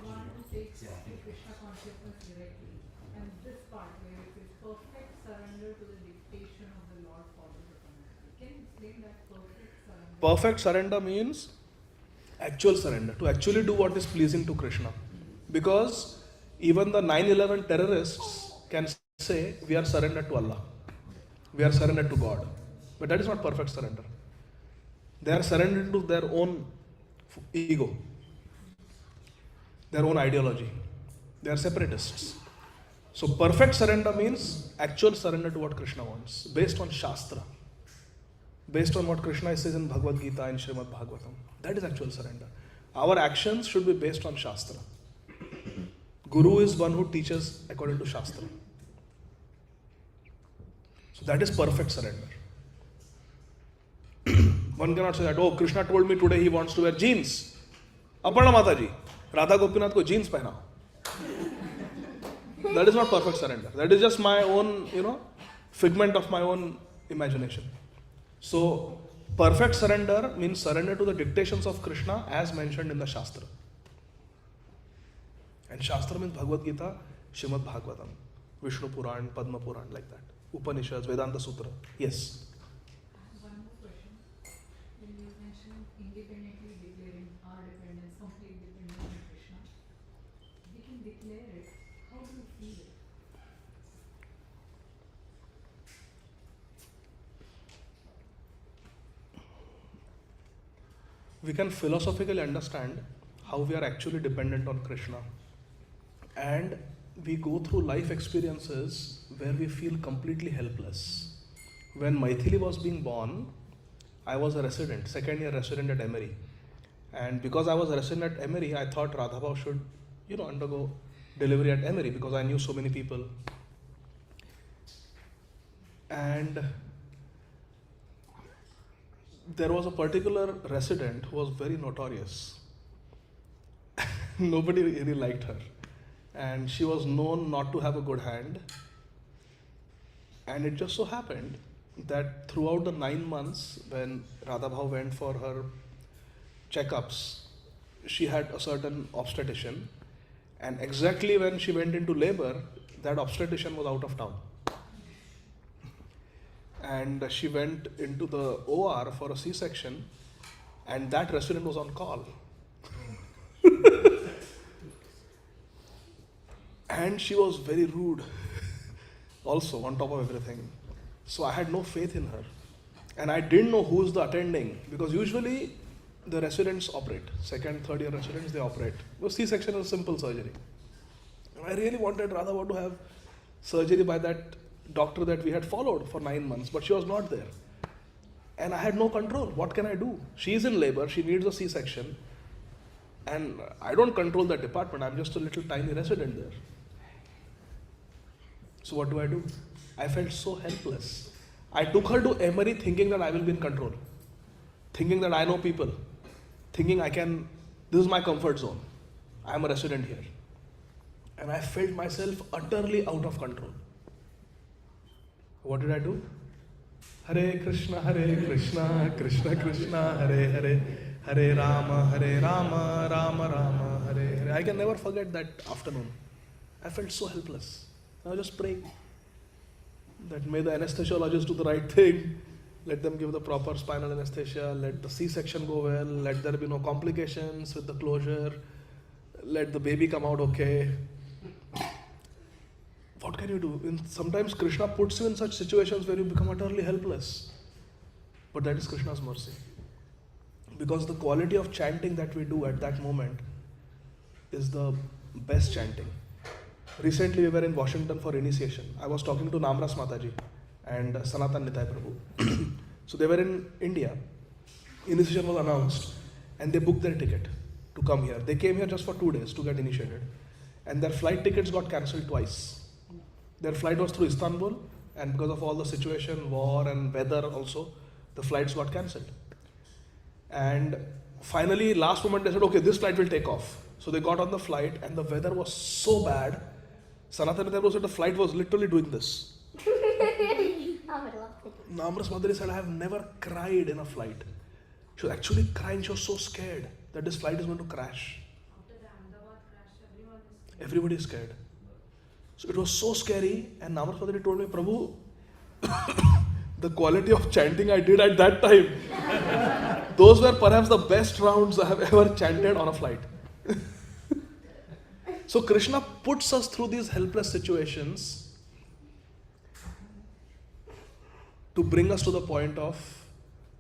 one who takes Krishna consciousness directly, and this part where it says perfect surrender to the dictation of the Lord follows the command. Can you explain that perfect surrender? Perfect surrender means actual surrender, to actually do what is pleasing to Krishna. Because even the 9/11 terrorists can say, we are surrendered to Allah. We are surrendered to God. But that is not perfect surrender. They are surrendered to their own ego, their own ideology. They are separatists. So perfect surrender means actual surrender to what Krishna wants, based on Shastra, based on what Krishna says in Bhagavad Gītā and Srimad Bhagavatam. That is actual surrender. Our actions should be based on Shastra. Guru is one who teaches according to Shastra. So that is perfect surrender. One cannot say that, oh, Krishna told me today he wants to wear jeans. Aparna Mataji, Radha Gopinath ko jeans pehnao. That is not perfect surrender. That is just my own, figment of my own imagination. So, perfect surrender means surrender to the dictations of Krishna as mentioned in the Shastra. And Shastra means Bhagavad Gītā, Srimad Bhagavatam, Vishnu Puran, Padma Puran, like that. Upanishads, Vedanta Sutra. Yes. One more question. When you mentioned independently declaring our dependence, complete dependence on Krishna, we can declare it. How do you feel it? We can philosophically understand how we are actually dependent on Krishna. And we go through life experiences where we feel completely helpless. When Maithili was being born, I was a resident, second year resident at Emory. And because I was a resident at Emory, I thought Radhabhav should, undergo delivery at Emory because I knew so many people. And there was a particular resident who was very notorious. Nobody really liked her. and she was known not to have a good hand. And it just so happened that throughout the 9 months when Radha Bhav went for her checkups, she had a certain obstetrician, and exactly when she went into labor, that obstetrician was out of town. And she went into the OR for a C-section, and that resident was on call. And she was very rude also, on top of everything. So I had no faith in her. And I didn't know who is the attending, because usually the residents operate. Second, third year residents, they operate. Because C-section is simple surgery. And I really wanted Radha to have surgery by that doctor that we had followed for 9 months, but she was not there. And I had no control. What can I do? She is in labor, she needs a C-section, and I don't control that department. I'm just a little tiny resident there. So what do? I felt so helpless. I took her to Emory thinking that I will be in control, thinking that I know people, thinking this is my comfort zone. I am a resident here. And I felt myself utterly out of control. What did I do? Hare Krishna, Krishna Krishna, Hare Hare, Hare Rama, Rama Rama, Hare Hare. I can never forget that afternoon. I felt so helpless. I was just praying that may the anesthesiologist do the right thing, let them give the proper spinal anesthesia, let the C-section go well, let there be no complications with the closure, let the baby come out okay. What can you do? Sometimes Krishna puts you in such situations where you become utterly helpless. But that is Krishna's mercy. Because the quality of chanting that we do at that moment is the best chanting. Recently we were in Washington for initiation. I was talking to Namras Mataji and Sanatan Nitai Prabhu. So they were in India. Initiation was announced and they booked their ticket to come here. They came here just for 2 days to get initiated. And their flight tickets got cancelled twice. Their flight was through Istanbul, and because of all the situation, war and weather also, the flights got cancelled. And finally, last moment they said, okay, this flight will take off. So they got on the flight and the weather was so bad. Sanatana Prabhu said the flight was literally doing this. Namras Madhuri said, I have never cried in a flight. She was actually crying. She was so scared that this flight is going to crash. After the Ahmedabad crash, Everybody is scared. So it was so scary, and Namras Madhuri told me, Prabhu, the quality of chanting I did at that time, those were perhaps the best rounds I have ever chanted on a flight. So Krishna puts us through these helpless situations to bring us to the point of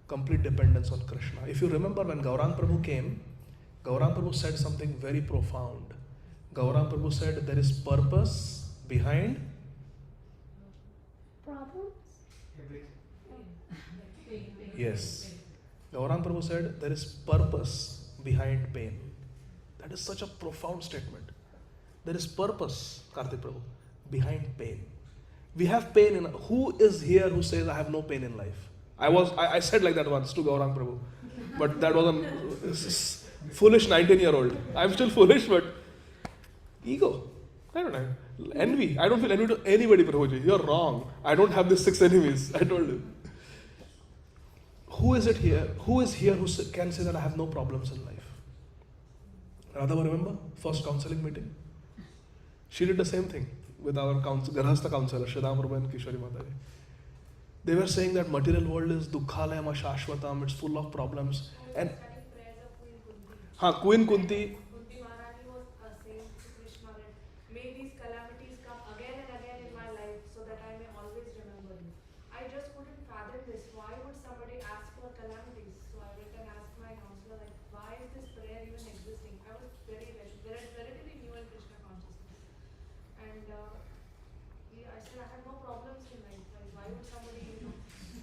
complete dependence on Krishna. If you remember when Gaurang Prabhu came, Gaurang Prabhu said something very profound. Gaurang Prabhu said there is purpose behind Problems? Yes. Gaurang Prabhu said there is purpose behind pain. That is such a profound statement. There is purpose, Kartik Prabhu, behind pain. We have pain in. Who is here who says I have no pain in life? I said like that once to Gaurang Prabhu, but that was a foolish 19-year-old. I'm still foolish, but ego. I don't know. Envy. I don't feel envy to anybody, Prabhuji. You're wrong. I don't have these 6 enemies. I told you. Who is here who can say that I have no problems in life? Radha, remember? First counseling meeting. She did the same thing with our Garhastha counselor, Shridham Prabhu and Kishori Mataji. They were saying that material world is dukkhalayam ashashvatam, it's full of problems. And Queen Kunti. Kunti Maharani was saying to Krishna that may these calamities come again and again in my life so that I may always remember you. I just couldn't fathom this. Why would somebody ask for calamities? So I went and asked my counselor, like, why is this prayer even existing? I was relatively new in Krishna consciousness. And I said, I have no problems in life. Like, why would somebody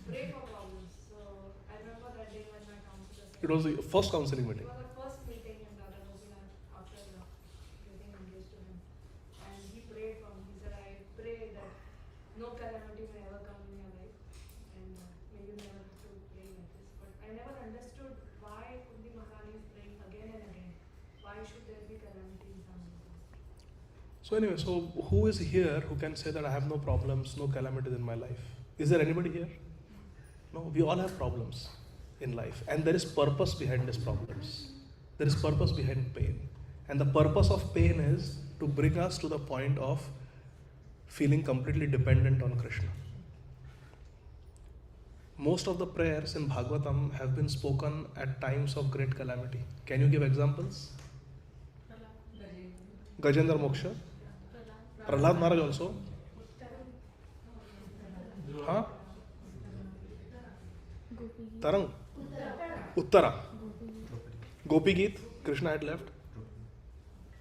pray for problems? So I remember that day when my counselor said, It was the first counseling meeting. it was the first meeting in Radha Gopinath after getting engaged to him. And he prayed for me. He said, I pray that no calamity may ever come in your life. And may you never have to pray like this. But I never understood why Kunti Maharani is praying again and again. Why should there be calamity in some lives? So anyway, so who is here who can say that I have no problems, no calamities in my life? Is there anybody here? No, we all have problems in life, and there is purpose behind these problems. There is purpose behind pain. And the purpose of pain is to bring us to the point of feeling completely dependent on Krishna. Most of the prayers in Bhagavatam have been spoken at times of great calamity. Can you give examples? Gajendra Moksha? Prahlad Maharaj also? Huh? Tarang? Uttara? Gopi Geet? Krishna had left?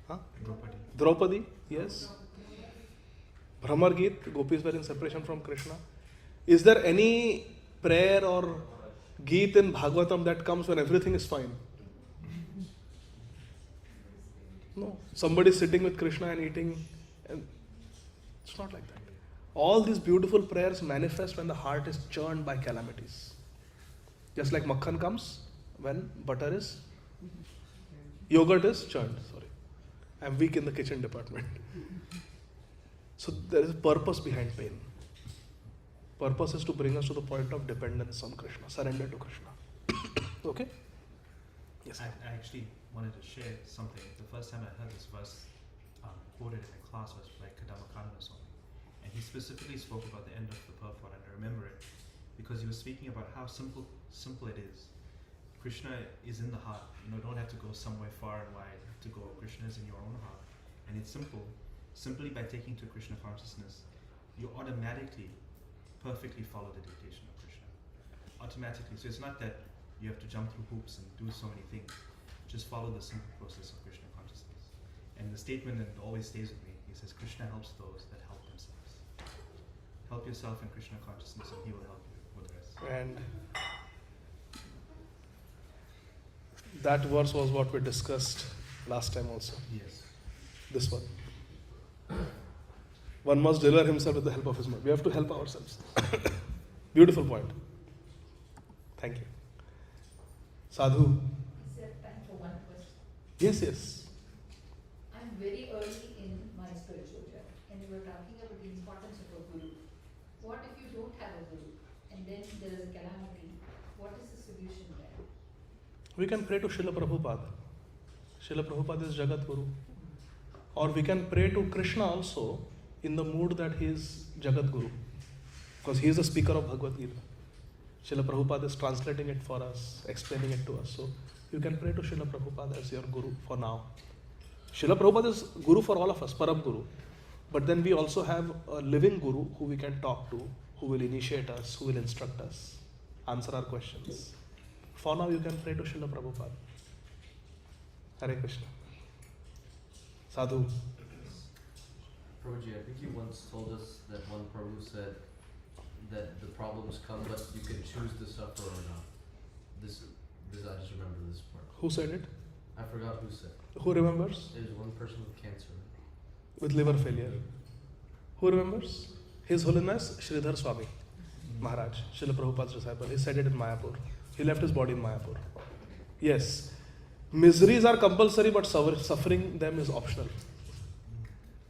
Huh? Draupadi? Yes. Brahmar Geet? Gopis were in separation from Krishna. Is there any prayer or Geet in Bhagavatam that comes when everything is fine? No. Somebody is sitting with Krishna and eating, and it's not like that. All these beautiful prayers manifest when the heart is churned by calamities. Just like makhan comes when yogurt is churned. Sorry, I'm weak in the kitchen department. So there is a purpose behind pain. Purpose is to bring us to the point of dependence on Krishna, surrender to Krishna. Okay? Yes. I actually wanted to share something. The first time I heard this verse quoted in a class was by Kadamba Swami. And he specifically spoke about the end of the purport, and I remember it because he was speaking about how simple it is. Krishna is in the heart. You don't have to go somewhere far and wide to go. Krishna is in your own heart. And it's simple. Simply by taking to Krishna consciousness, you automatically perfectly follow the dictation of Krishna. Automatically. So it's not that you have to jump through hoops and do so many things. Just follow the simple process of Krishna consciousness. And the statement that always stays with me, he says, Krishna helps those that help themselves. Help yourself in Krishna consciousness and he will help you with the rest. And that verse was what we discussed last time also. Yes. This one. One must deliver himself with the help of his mind. We have to help ourselves. Beautiful point. Thank you. Sadhu. Is there time for one question? Yes. I'm very early in my spiritual journey, and you were talking about the importance of a guru. What if you don't have a guru, and then there is a calamity? What is the solution there? We can pray to Srila Prabhupada. Srila Prabhupada is Jagat Guru. Or we can pray to Krishna also in the mood that he is Jagat Guru. Because he is the speaker of Bhagavad Gītā. Srila Prabhupada is translating it for us, explaining it to us. So you can pray to Srila Prabhupada as your Guru for now. Srila Prabhupada is Guru for all of us, Param Guru. But then we also have a living Guru who we can talk to, who will initiate us, who will instruct us, answer our questions. For now you can pray to Srila Prabhupada. Hare Krishna. Sadhu. Prabhuji, I think you once told us that one Prabhu said that the problems come, but you can choose to suffer or not. This I just remember this part. Who said it? I forgot who said. Who remembers? There's one person with cancer. With liver failure. Who remembers? His Holiness Sridhar Swami Maharaj, Srila Prabhupada's disciple. He said it in Mayapur. He left his body in Mayapur. Yes. Miseries are compulsory, but suffering them is optional.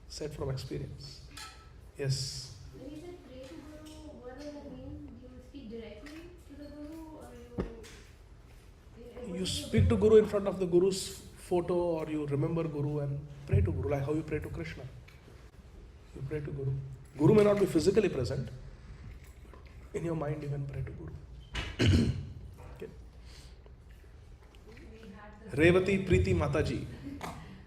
Said from experience. Yes. When you said pray to Guru, what does that mean? Do you speak directly to the Guru, or You speak to Guru in front of the Guru's photo, or you remember Guru and pray to Guru, like how you pray to Krishna. You pray to Guru. Guru may not be physically present, but in your mind you can pray to Guru. Okay. Revati Preeti Mataji.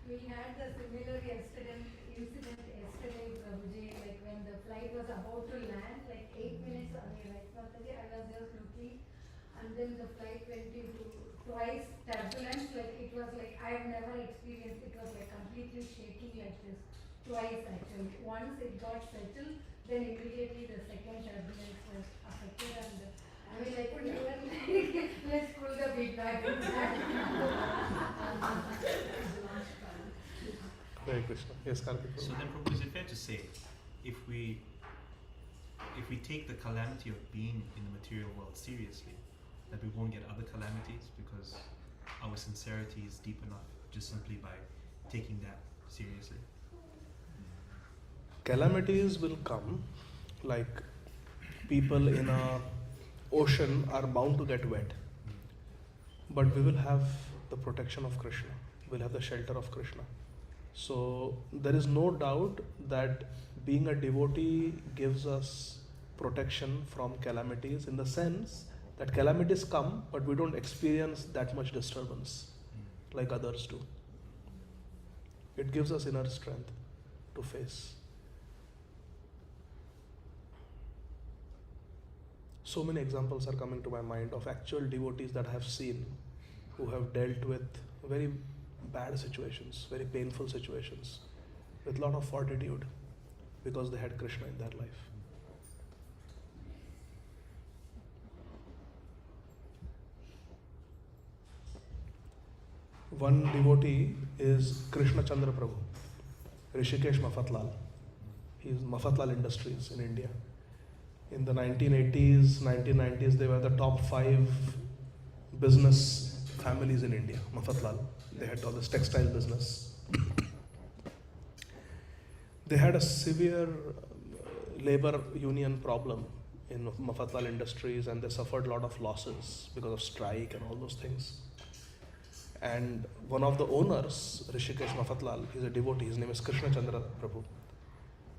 We had the similar incident yesterday, Prabhuji, like when the flight was about to land, like 8 minutes away, right? Mataji, I was just looking, and then the flight went into twice turbulence, like it was like I have never experienced. It was like completely shaking like this, twice actually. Once it got settled, then immediately the second turbulence was affected, and I mean like we were like, let's pull the beat back. Hare Krishna. Yes, Karthik. So then, Prabhu, is it fair to say, if we take the calamity of being in the material world seriously, that we won't get other calamities because our sincerity is deep enough just simply by taking that seriously? calamities will come, like people in a ocean are bound to get wet. But we will have the protection of Krishna. We'll have the shelter of Krishna. So there is no doubt that being a devotee gives us protection from calamities, in the sense that calamities come, but we don't experience that much disturbance like others do. It gives us inner strength to face. So many examples are coming to my mind of actual devotees that I have seen who have dealt with very bad situations, very painful situations, with a lot of fortitude, because they had Krishna in their life. One devotee is Krishna Chandra Prabhu, Rishikesh Mafatlal. He is Mafatlal Industries in India. In the 1980s, 1990s, they were the top 5 business families in India, Mafatlal. They had all this textile business. They had a severe labor union problem in Mafatlal Industries, and they suffered a lot of losses because of strike and all those things. And one of the owners, Rishikesh Mafatlal, he's a devotee, his name is Krishna Chandra Prabhu.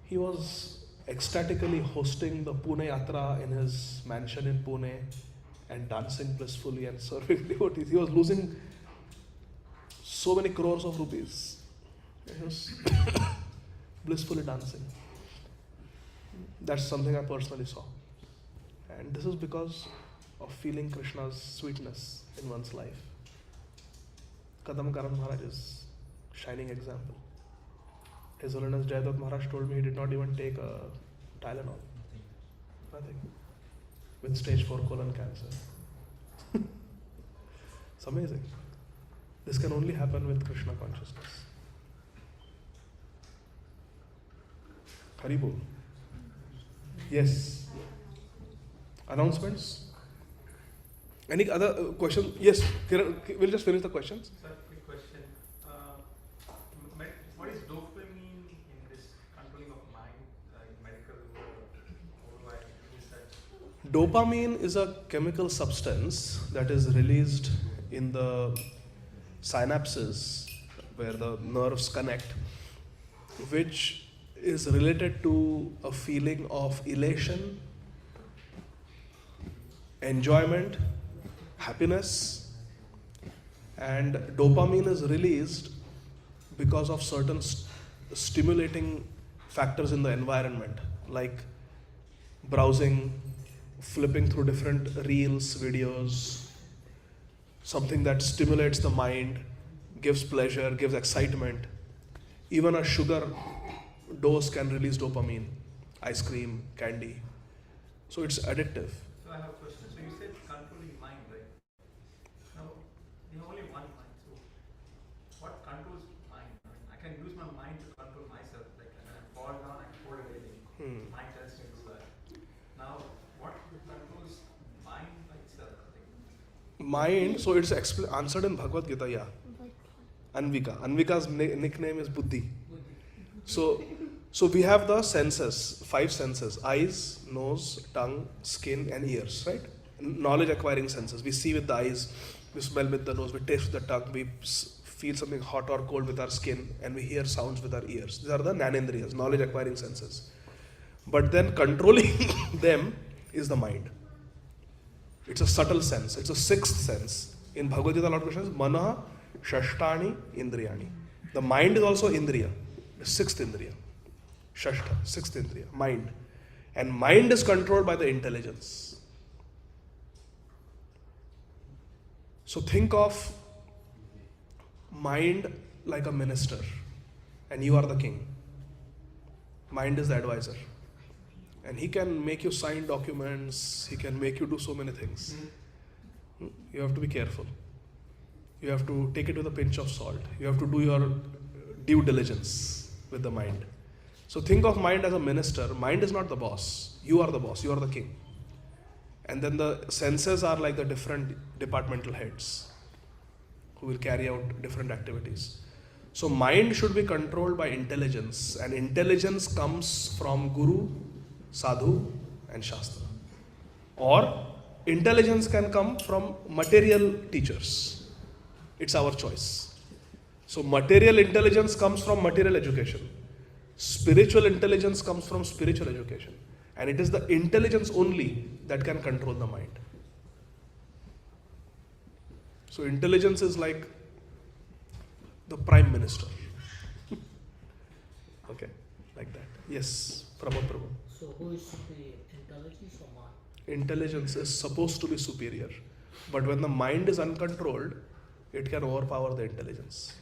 He was ecstatically hosting the Pune Yatra in his mansion in Pune and dancing blissfully and serving devotees. He was losing so many crores of rupees. He was blissfully dancing. That's something I personally saw. And this is because of feeling Krishna's sweetness in one's life. Kadam Karan Maharaj is a shining example. His Holiness Jayadvaita Maharaj told me he did not even take a Tylenol. Nothing. With stage 4 colon cancer. It's amazing. This can only happen with Krishna consciousness. Haribol. Yes. Announcements? Any other questions? Yes, we'll just finish the questions. Sir, quick question. What is dopamine in this controlling of mind in medical world? Dopamine is a chemical substance that is released in the synapses where the nerves connect, which is related to a feeling of elation, enjoyment, happiness. And dopamine is released because of certain stimulating factors in the environment, like browsing, flipping through different reels, videos, something that stimulates the mind, gives pleasure, gives excitement. Even a sugar dose can release dopamine, ice cream, candy. So it's addictive. So I have a question. So you said controlling mind, right? Now, you have only one mind. So what controls mind? I can use my mind to control myself. Like when I fall down, I hold everything. Mind tells me to that. Now, what controls mind by itself? Mind, so it's answered in Bhagavad Gītā, yeah. Anvika. Anvika's nickname is Buddhi. So we have the senses, 5 senses: eyes, nose, tongue, skin, and ears, right? Knowledge acquiring senses. We see with the eyes, we smell with the nose, we taste with the tongue, we feel something hot or cold with our skin, and we hear sounds with our ears. These are the Jnanendriyas, knowledge acquiring senses. But then controlling them is the mind. It's a subtle sense, it's a 6th sense. In Bhagavad Gita, Lord Krishna says, Manaha Shashtani Indriyani. The mind is also Indriya, the 6th Indriya. Shashta, 6th Indriya, mind. And mind is controlled by the intelligence. So think of mind like a minister, and you are the king. Mind is the advisor. And he can make you sign documents, he can make you do so many things. You have to be careful. You have to take it with a pinch of salt. You have to do your due diligence with the mind. So think of mind as a minister. Mind is not the boss. You are the boss. You are the king. And then the senses are like the different departmental heads who will carry out different activities. So mind should be controlled by intelligence, and intelligence comes from Guru, Sadhu and Shastra. Or intelligence can come from material teachers. It's our choice. So material intelligence comes from material education. Spiritual intelligence comes from spiritual education. And it is the intelligence only that can control the mind. So intelligence is like the Prime Minister. Okay, like that. Yes, Prabhu. So who is superior, intelligence or mind? Intelligence is supposed to be superior. But when the mind is uncontrolled, it can overpower the intelligence.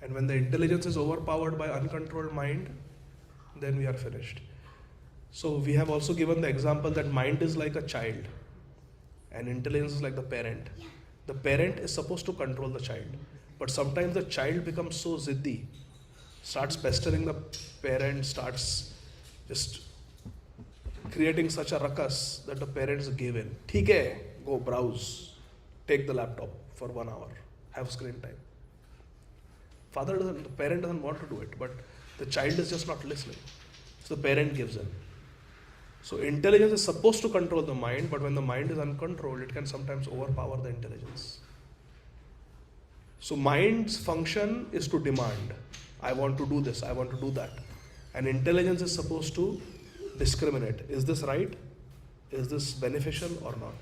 And when the intelligence is overpowered by uncontrolled mind, then we are finished. So we have also given the example that mind is like a child and intelligence is like the parent. The parent is supposed to control the child. But sometimes the child becomes so ziddy, starts pestering the parent, starts just creating such a ruckus that the parents give in. ठीक है, go browse, take the laptop for 1 hour, have screen time. The parent doesn't want to do it, but the child is just not listening. So the parent gives in. So intelligence is supposed to control the mind, but when the mind is uncontrolled, it can sometimes overpower the intelligence. So mind's function is to demand. I want to do this, I want to do that. And intelligence is supposed to discriminate. Is this right? Is this beneficial or not?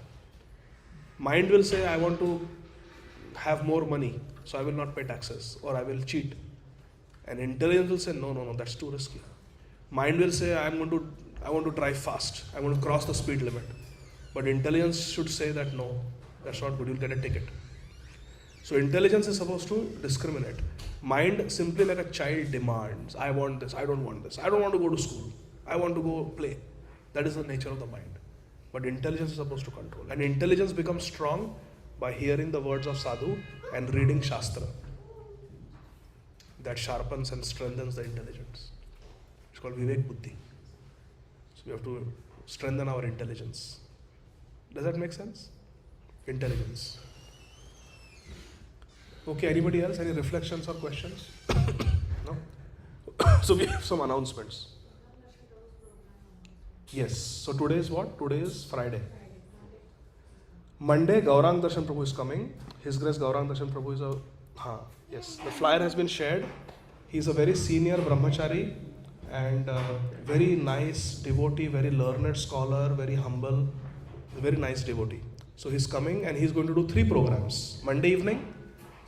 Mind will say, I want to have more money, so I will not pay taxes, or I will cheat. And intelligence will say, no, that's too risky. Mind will say, I want to drive fast, I want to cross the speed limit. But intelligence should say that no, that's not good, you'll get a ticket. So intelligence is supposed to discriminate. Mind simply like a child demands, I want this, I don't want this, I don't want to go to school, I want to go play. That is the nature of the mind. But intelligence is supposed to control. And intelligence becomes strong by hearing the words of Sadhu and reading Shastra. That sharpens and strengthens the intelligence. It's called Vivek Buddhi. So we have to strengthen our intelligence. Does that make sense? Intelligence. Okay, anybody else? Any reflections or questions? No? So we have some announcements. Yes. So today is what? Today is Friday. Monday, Gaurang Darshan Prabhu is coming. His Grace Gaurang Darshan Prabhu is yes. The flyer has been shared. He is a very senior brahmachari and very nice devotee, very learned scholar, very humble, very nice devotee. So he's coming and he's going to do 3 programs. Monday evening,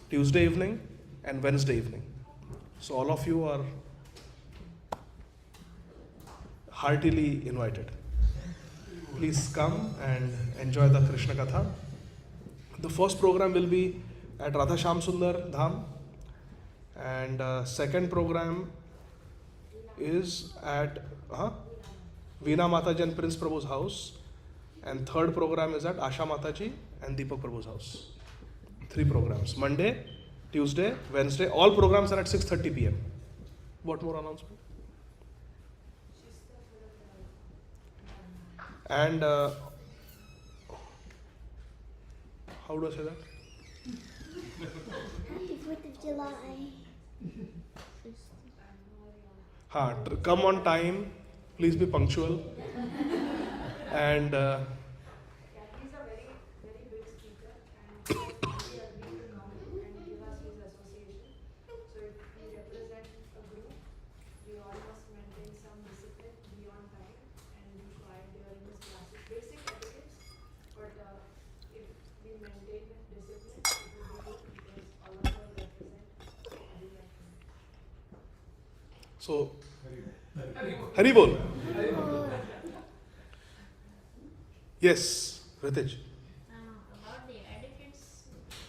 Tuesday evening and Wednesday evening. So all of you are heartily invited. Please come and enjoy the Krishna Katha. The first program will be at Radha Shyam Sundar Dham, and second program is at Veena Mataji and Prince Prabhu's house, and third program is at Asha Mataji and Deepak Prabhu's house. 3 programs. Monday, Tuesday, Wednesday. All programs are at 6:30 p.m. What more announcement? And how do I say that? Happy 4th of July. Come on time. Please be punctual. And He's a very, very big speaker and we agree to come and give us his association. So if we represent a group, we all must maintain some discipline, be on time and be quiet during his classes. Basic etiquettes, but if we maintain discipline, it will be good because all of us represent everyone. so, Hari Bol. Yes, Ritij. About the etiquettes,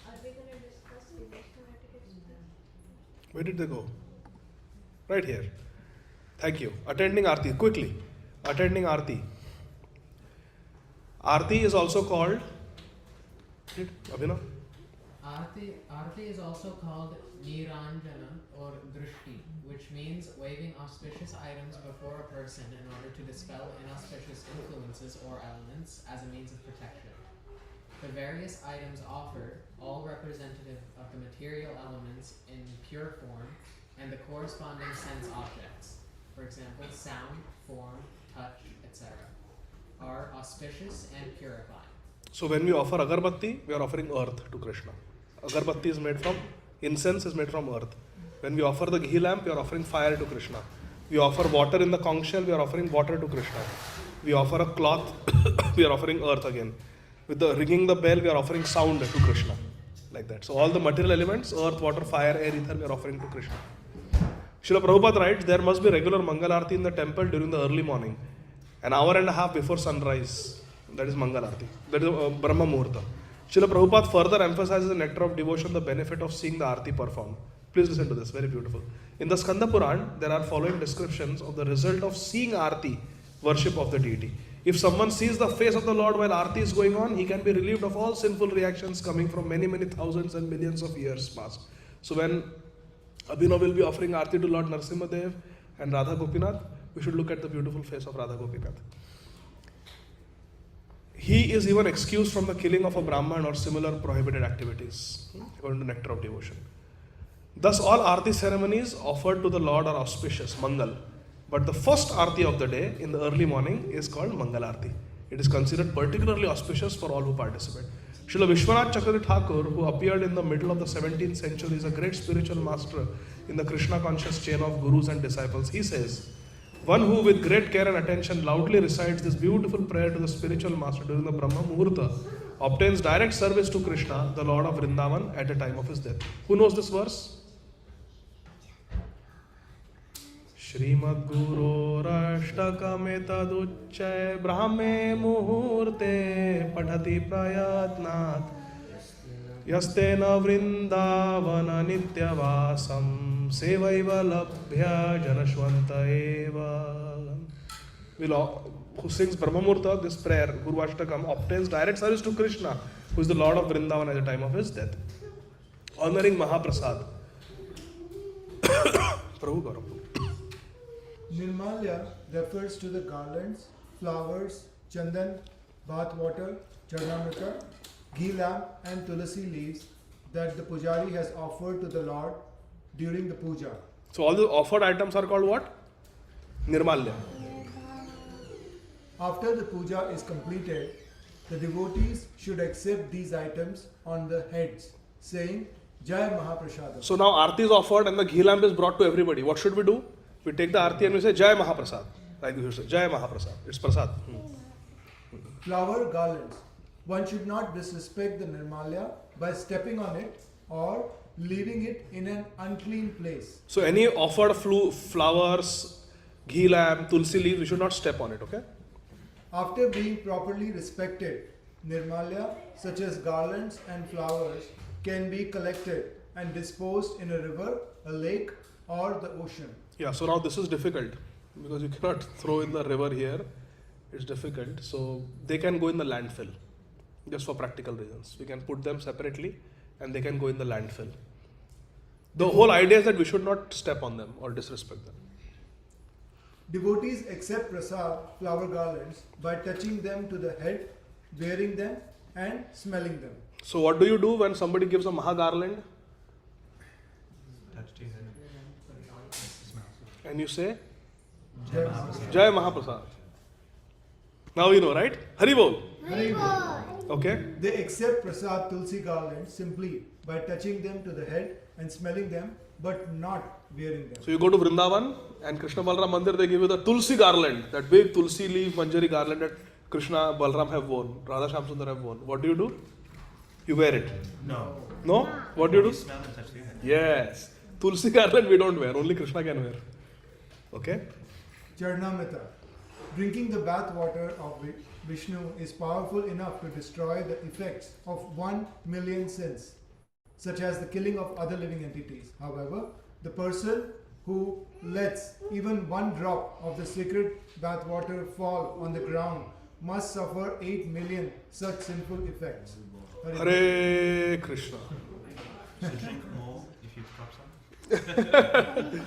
are we going to discuss the national etiquettes? Where did they go? Right here. Thank you. Attending Aarti. Quickly. Attending Aarti. Aarti is also called. Abhinav? Aarti is also called Niranjana or Drishti, which means waving auspicious items before a person in order to dispel inauspicious influences or elements as a means of protection. The various items offered, all representative of the material elements in pure form, and the corresponding sense objects, for example, sound, form, touch, etc., are auspicious and purifying. So when we offer agarbatti, we are offering earth to Krishna. Agarbatti is made from, incense is made from earth. When we offer the ghee lamp, we are offering fire to Krishna. We offer water in the conch shell, we are offering water to Krishna. We offer a cloth, we are offering earth again. With the ringing the bell, we are offering sound to Krishna. Like that. So all the material elements, earth, water, fire, air, ether, we are offering to Krishna. Srila Prabhupada writes, there must be regular Mangal Arati in the temple during the early morning. An hour and a half before sunrise. That is Mangal Arati. That is Brahma Muhurta. Srila Prabhupada further emphasizes the nectar of devotion, the benefit of seeing the Arati performed. Please listen to this, very beautiful. In the Skanda Puran, there are following descriptions of the result of seeing Arati, worship of the deity. If someone sees the face of the Lord while Arati is going on, he can be relieved of all sinful reactions coming from many, many thousands and millions of years past. So when Abhinav will be offering Arati to Lord Narasimhadev and Radha Gopinath, we should look at the beautiful face of Radha Gopinath. He is even excused from the killing of a Brahman or similar prohibited activities, according to Nectar of Devotion. Thus, all Arati ceremonies offered to the Lord are auspicious, Mangal. But the first Arati of the day, in the early morning, is called Mangal Arati. It is considered particularly auspicious for all who participate. Srila Vishwanath Chakravarti Thakur, who appeared in the middle of the 17th century, is a great spiritual master in the Krishna conscious chain of gurus and disciples. He says, one who with great care and attention loudly recites this beautiful prayer to the spiritual master during the Brahma Muhurta obtains direct service to Krishna, the Lord of Vrindavan, at the time of his death. Who knows this verse? Shrimad Guru Rashtakame Taduchay Brahme Muhurte Padhati Prayatnat Yastena Vrindavana Nityavasam Sevaiva Labhya Janashwanta Eva. Who sings Brahma Muhurta, this prayer, Guru Ashtakam, obtains direct service to Krishna, who is the Lord of Vrindavan at the time of his death. Honoring Mahaprasad. Prabhu Gaurav. Nirmalya refers to the garlands, flowers, chandan, bath water, charnamrita, ghee lamp and tulasi leaves that the pujari has offered to the Lord during the puja. So all the offered items are called what? Nirmalya. After the puja is completed, the devotees should accept these items on the heads, saying Jai Mahaprasada. So now Aarti is offered and the ghee lamp is brought to everybody. What should we do? We take the Aarti and we say Jai Mahaprasad. Like you say, Jai Mahaprasad. It's Prasad. Flower garlands. One should not disrespect the Nirmalya by stepping on it or leaving it in an unclean place. So any offered flowers, ghee lamp, tulsi leaves, we should not step on it, okay? After being properly respected, Nirmalya, such as garlands and flowers, can be collected and disposed in a river, a lake, or the ocean. Yeah, so now this is difficult because you cannot throw in the river here. It's difficult. So they can go in the landfill just for practical reasons. We can put them separately and they can go in the landfill. The whole idea is that we should not step on them or disrespect them. Devotees accept prasad, flower garlands, by touching them to the head, wearing them, and smelling them. So what do you do when somebody gives a Maha garland? Touch to your head. And you say, Jai Mahaprasad. Jai Mahaprasad. Now you know, right? Hari Bol. Hari Bol. Okay. They accept prasad tulsi garlands simply by touching them to the head and smelling them, but not wearing them. So you go to Vrindavan and Krishna Balaram Mandir, they give you the tulsi garland, that big tulsi leaf manjari garland that Krishna Balaram have worn, Radha Shyamsundar have worn. What do you do? You wear it. No. No? What do you do? Smell and touch to your head. Yes. Tulsi garland we don't wear, only Krishna can wear. Okay? Charnamrita. Drinking the bath water of Vishnu is powerful enough to destroy the effects of 1 million sins, such as the killing of other living entities. However, the person who lets even one drop of the sacred bath water fall on the ground must suffer 8 million such sinful effects. Hare Krishna. So drink more if you drop some.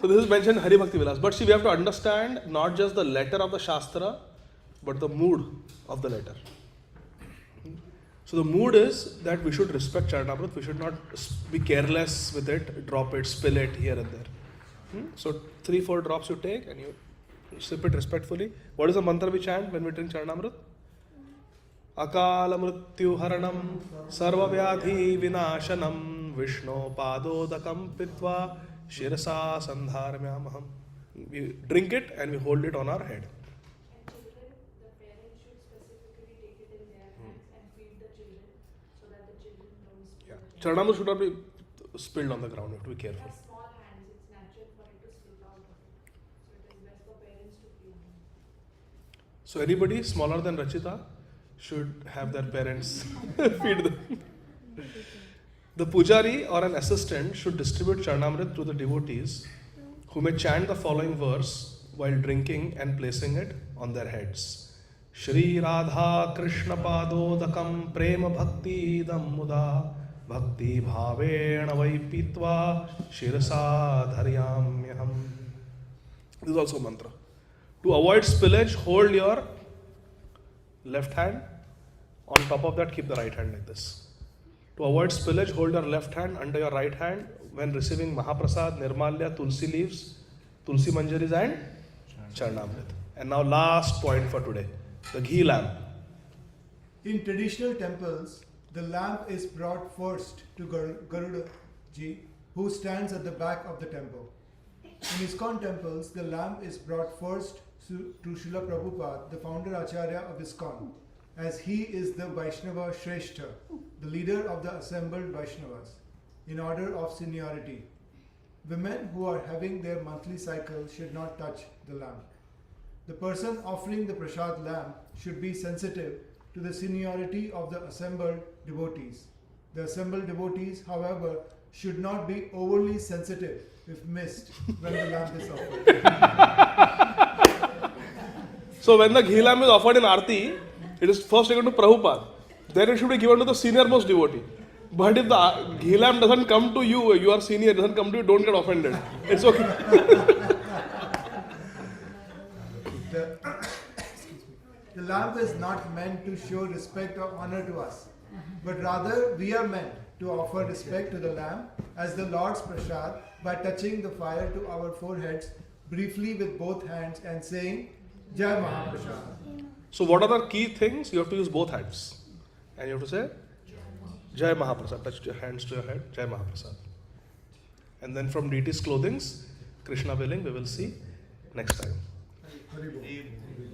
So this is mentioned Hari Bhakti Vilas. But see, we have to understand not just the letter of the Shastra, but the mood of the letter. So the mood is that we should respect Charanamrit, we should not be careless with it, drop it, spill it here and there. So 3-4 drops you take and you sip it respectfully. What is the mantra we chant when we drink Charanamrit? Akala mrityu haranam sarva vyadhi vinashanam Vishno padodakam pitva shirasa sandharmyamaham. We drink it and we hold it on our head. And children, the parents should specifically take it in their hands and feed the children so that the children don't spill. Charanamrit should not be spilled on the ground. You have to be careful. It has small hands, it's natural for it to slip out of it. So it is best for parents to clean it. So anybody smaller than Rachita should have their parents feed them. The pujari or an assistant should distribute Charanamrit to the devotees who may chant the following verse while drinking and placing it on their heads. Shri Radha Krishna Padodakam Prema Bhakti Idam Muda Bhakti Bhavena Vaipitva Shirasa Dharyamyaham. This is also a mantra. To avoid spillage, hold your left hand. On top of that, keep the right hand like this. To avoid spillage, hold your left hand under your right hand when receiving Mahaprasad, Nirmalya, Tulsi leaves, Tulsi Manjaris and Charanamrit. And now last point for today, the ghee lamp. In traditional temples, the lamp is brought first to Garuda Ji, who stands at the back of the temple. In ISKCON temples, the lamp is brought first to Srila Prabhupada, the founder Acharya of ISKCON, as he is the Vaishnava Shrestha, the leader of the assembled Vaishnavas, in order of seniority. Women who are having their monthly cycle should not touch the lamp. The person offering the prasad lamp should be sensitive to the seniority of the assembled devotees. The assembled devotees, however, should not be overly sensitive if missed when the lamp is offered. So when the ghee lamp is offered in Aarti, it is first taken to Prabhupada. Then it should be given to the senior most devotee. But if the ghee lamp doesn't come to you, you are senior, it doesn't come to you, don't get offended. It's okay. The lamp is not meant to show respect or honor to us, but rather we are meant to offer respect to the lamp as the Lord's prasad by touching the fire to our foreheads briefly with both hands and saying, Jai Mahaprasad. So what are the key things? You have to use both hands. And you have to say, Jai Mahaprasad. Touch your hands to your head, Jai Mahaprasad. And then from deity's clothings, Krishna willing, we will see next time.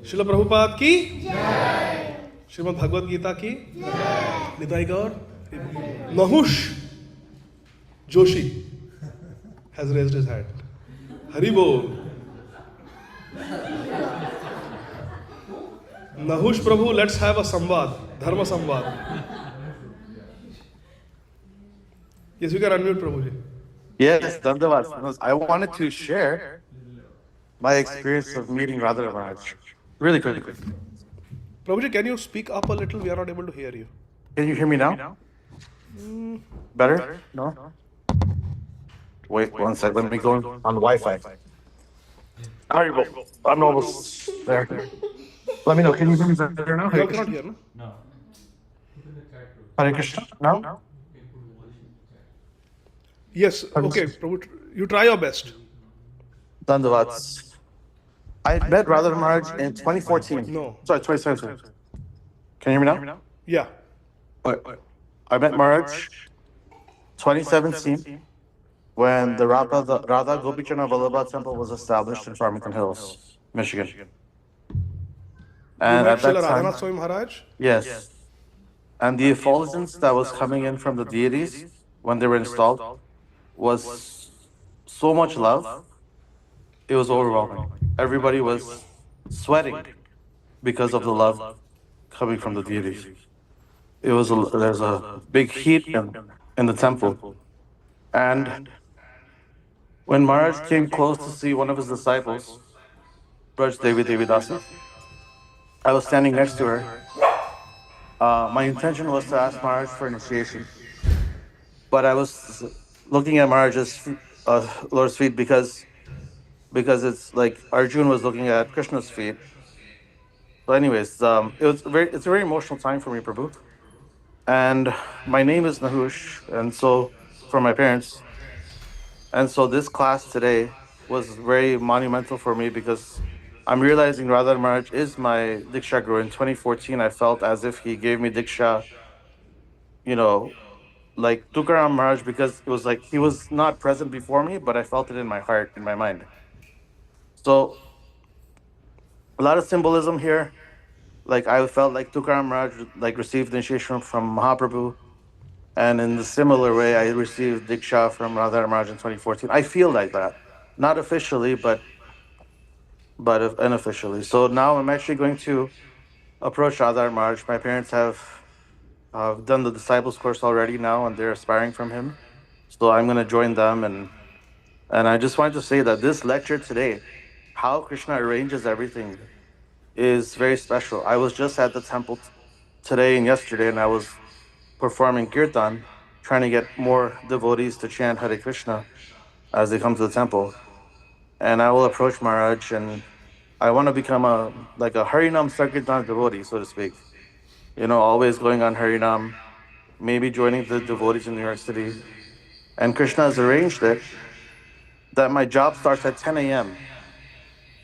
Srila Prabhupada ki Jai. Srimad Bhagavad Gītā ki Jai. Nitai Gaur. Nahush Joshi has raised his hand. Haribol. Nahush Prabhu, let's have a samvad, dharma samvad. Yes, we can unmute Prabhuji. Yes, Dandavad. I wanted to share my experience of meeting Radha Maharaj. Really quickly. Prabhuji, can you speak up a little? We are not able to hear you. Can you hear me now? Better? No? Wait one sec. Let me go on Wi-Fi. I'm almost there. Let me know. Can you hear me better now? You cannot hear, no? No. Hare Krishna? No? Yes, okay, Prabhu, you try your best. Dandavad. I met Radha Maharaj in 2014. No. Sorry, 2017. Can you hear me now? Yeah. I met Maharaj 2017 when the Radha Gopichana Vallabha temple was established in Farmington Hills, Michigan. And at that time, Swami Maharaj? yes. And the effulgence that was coming in from the deities when they were installed was so much love, it was overwhelming. Everybody was sweating because of the love coming from the deities. There's a big heat in the temple. And when Maharaj came close to see one of his disciples, Braj Devi Dasa, I was standing next to her. My intention was to ask Maharaj for initiation. But I was looking at Maharaj's Lord's feet because it's like Arjun was looking at Krishna's feet. But anyways, it's a very emotional time for me, Prabhu. And my name is Nahush, and so for my parents. And so this class today was very monumental for me because I'm realizing Radha Maharaj is my Diksha Guru. In 2014, I felt as if he gave me Diksha, you know, like Tukaram Maharaj, because it was like he was not present before me, but I felt it in my heart, in my mind. So a lot of symbolism here. Like I felt like Tukaram Maharaj like received initiation from Mahaprabhu, and in the similar way, I received Diksha from Radha Maharaj in 2014. I feel like that, not officially, but unofficially. So now I'm actually going to approach Radha Maharaj. My parents have done the disciples course already now, and they're aspiring from him. So I'm going to join them, and I just wanted to say that this lecture today, how Krishna arranges everything, is very special. I was just at the temple today and yesterday, and I was performing kirtan, trying to get more devotees to chant Hare Krishna as they come to the temple. And I will approach Maharaj, and I want to become a Harinam Sankirtan devotee, so to speak. You know, always going on Harinam, maybe joining the devotees in New York City. And Krishna has arranged it that my job starts at 10 a.m.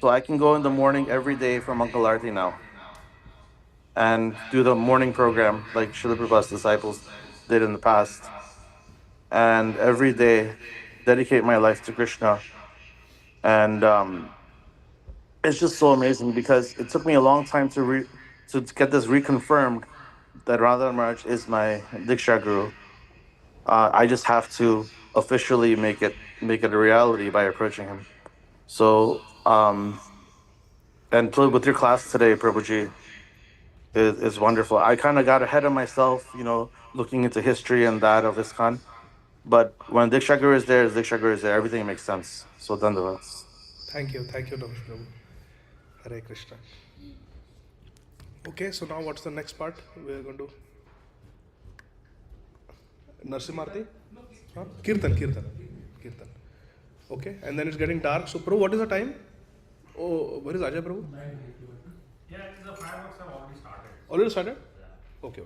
So I can go in the morning every day from Mangal Arti now and do the morning program like Srila Prabhupada's disciples did in the past. And every day dedicate my life to Krishna. And it's just so amazing because it took me a long time to get this reconfirmed that Radha Maharaj is my Diksha Guru. I just have to officially make it a reality by approaching him. So and with your class today, Prabhuji, is wonderful. I kind of got ahead of myself, you know, looking into history and that of ISKCON. But when Diksha Guru is there, Diksha Guru is there. Everything makes sense. So Dandavad. Thank you, Nahush Prabhu. Hare Krishna. Okay, so now what's the next part? We're going to Narsimarti? Huh? Kirtan. Okay, and then it's getting dark. So, Prabhu, what is the time? Oh, where is Ajay Prabhu? Yeah, the fireworks have already started. Already started? Okay.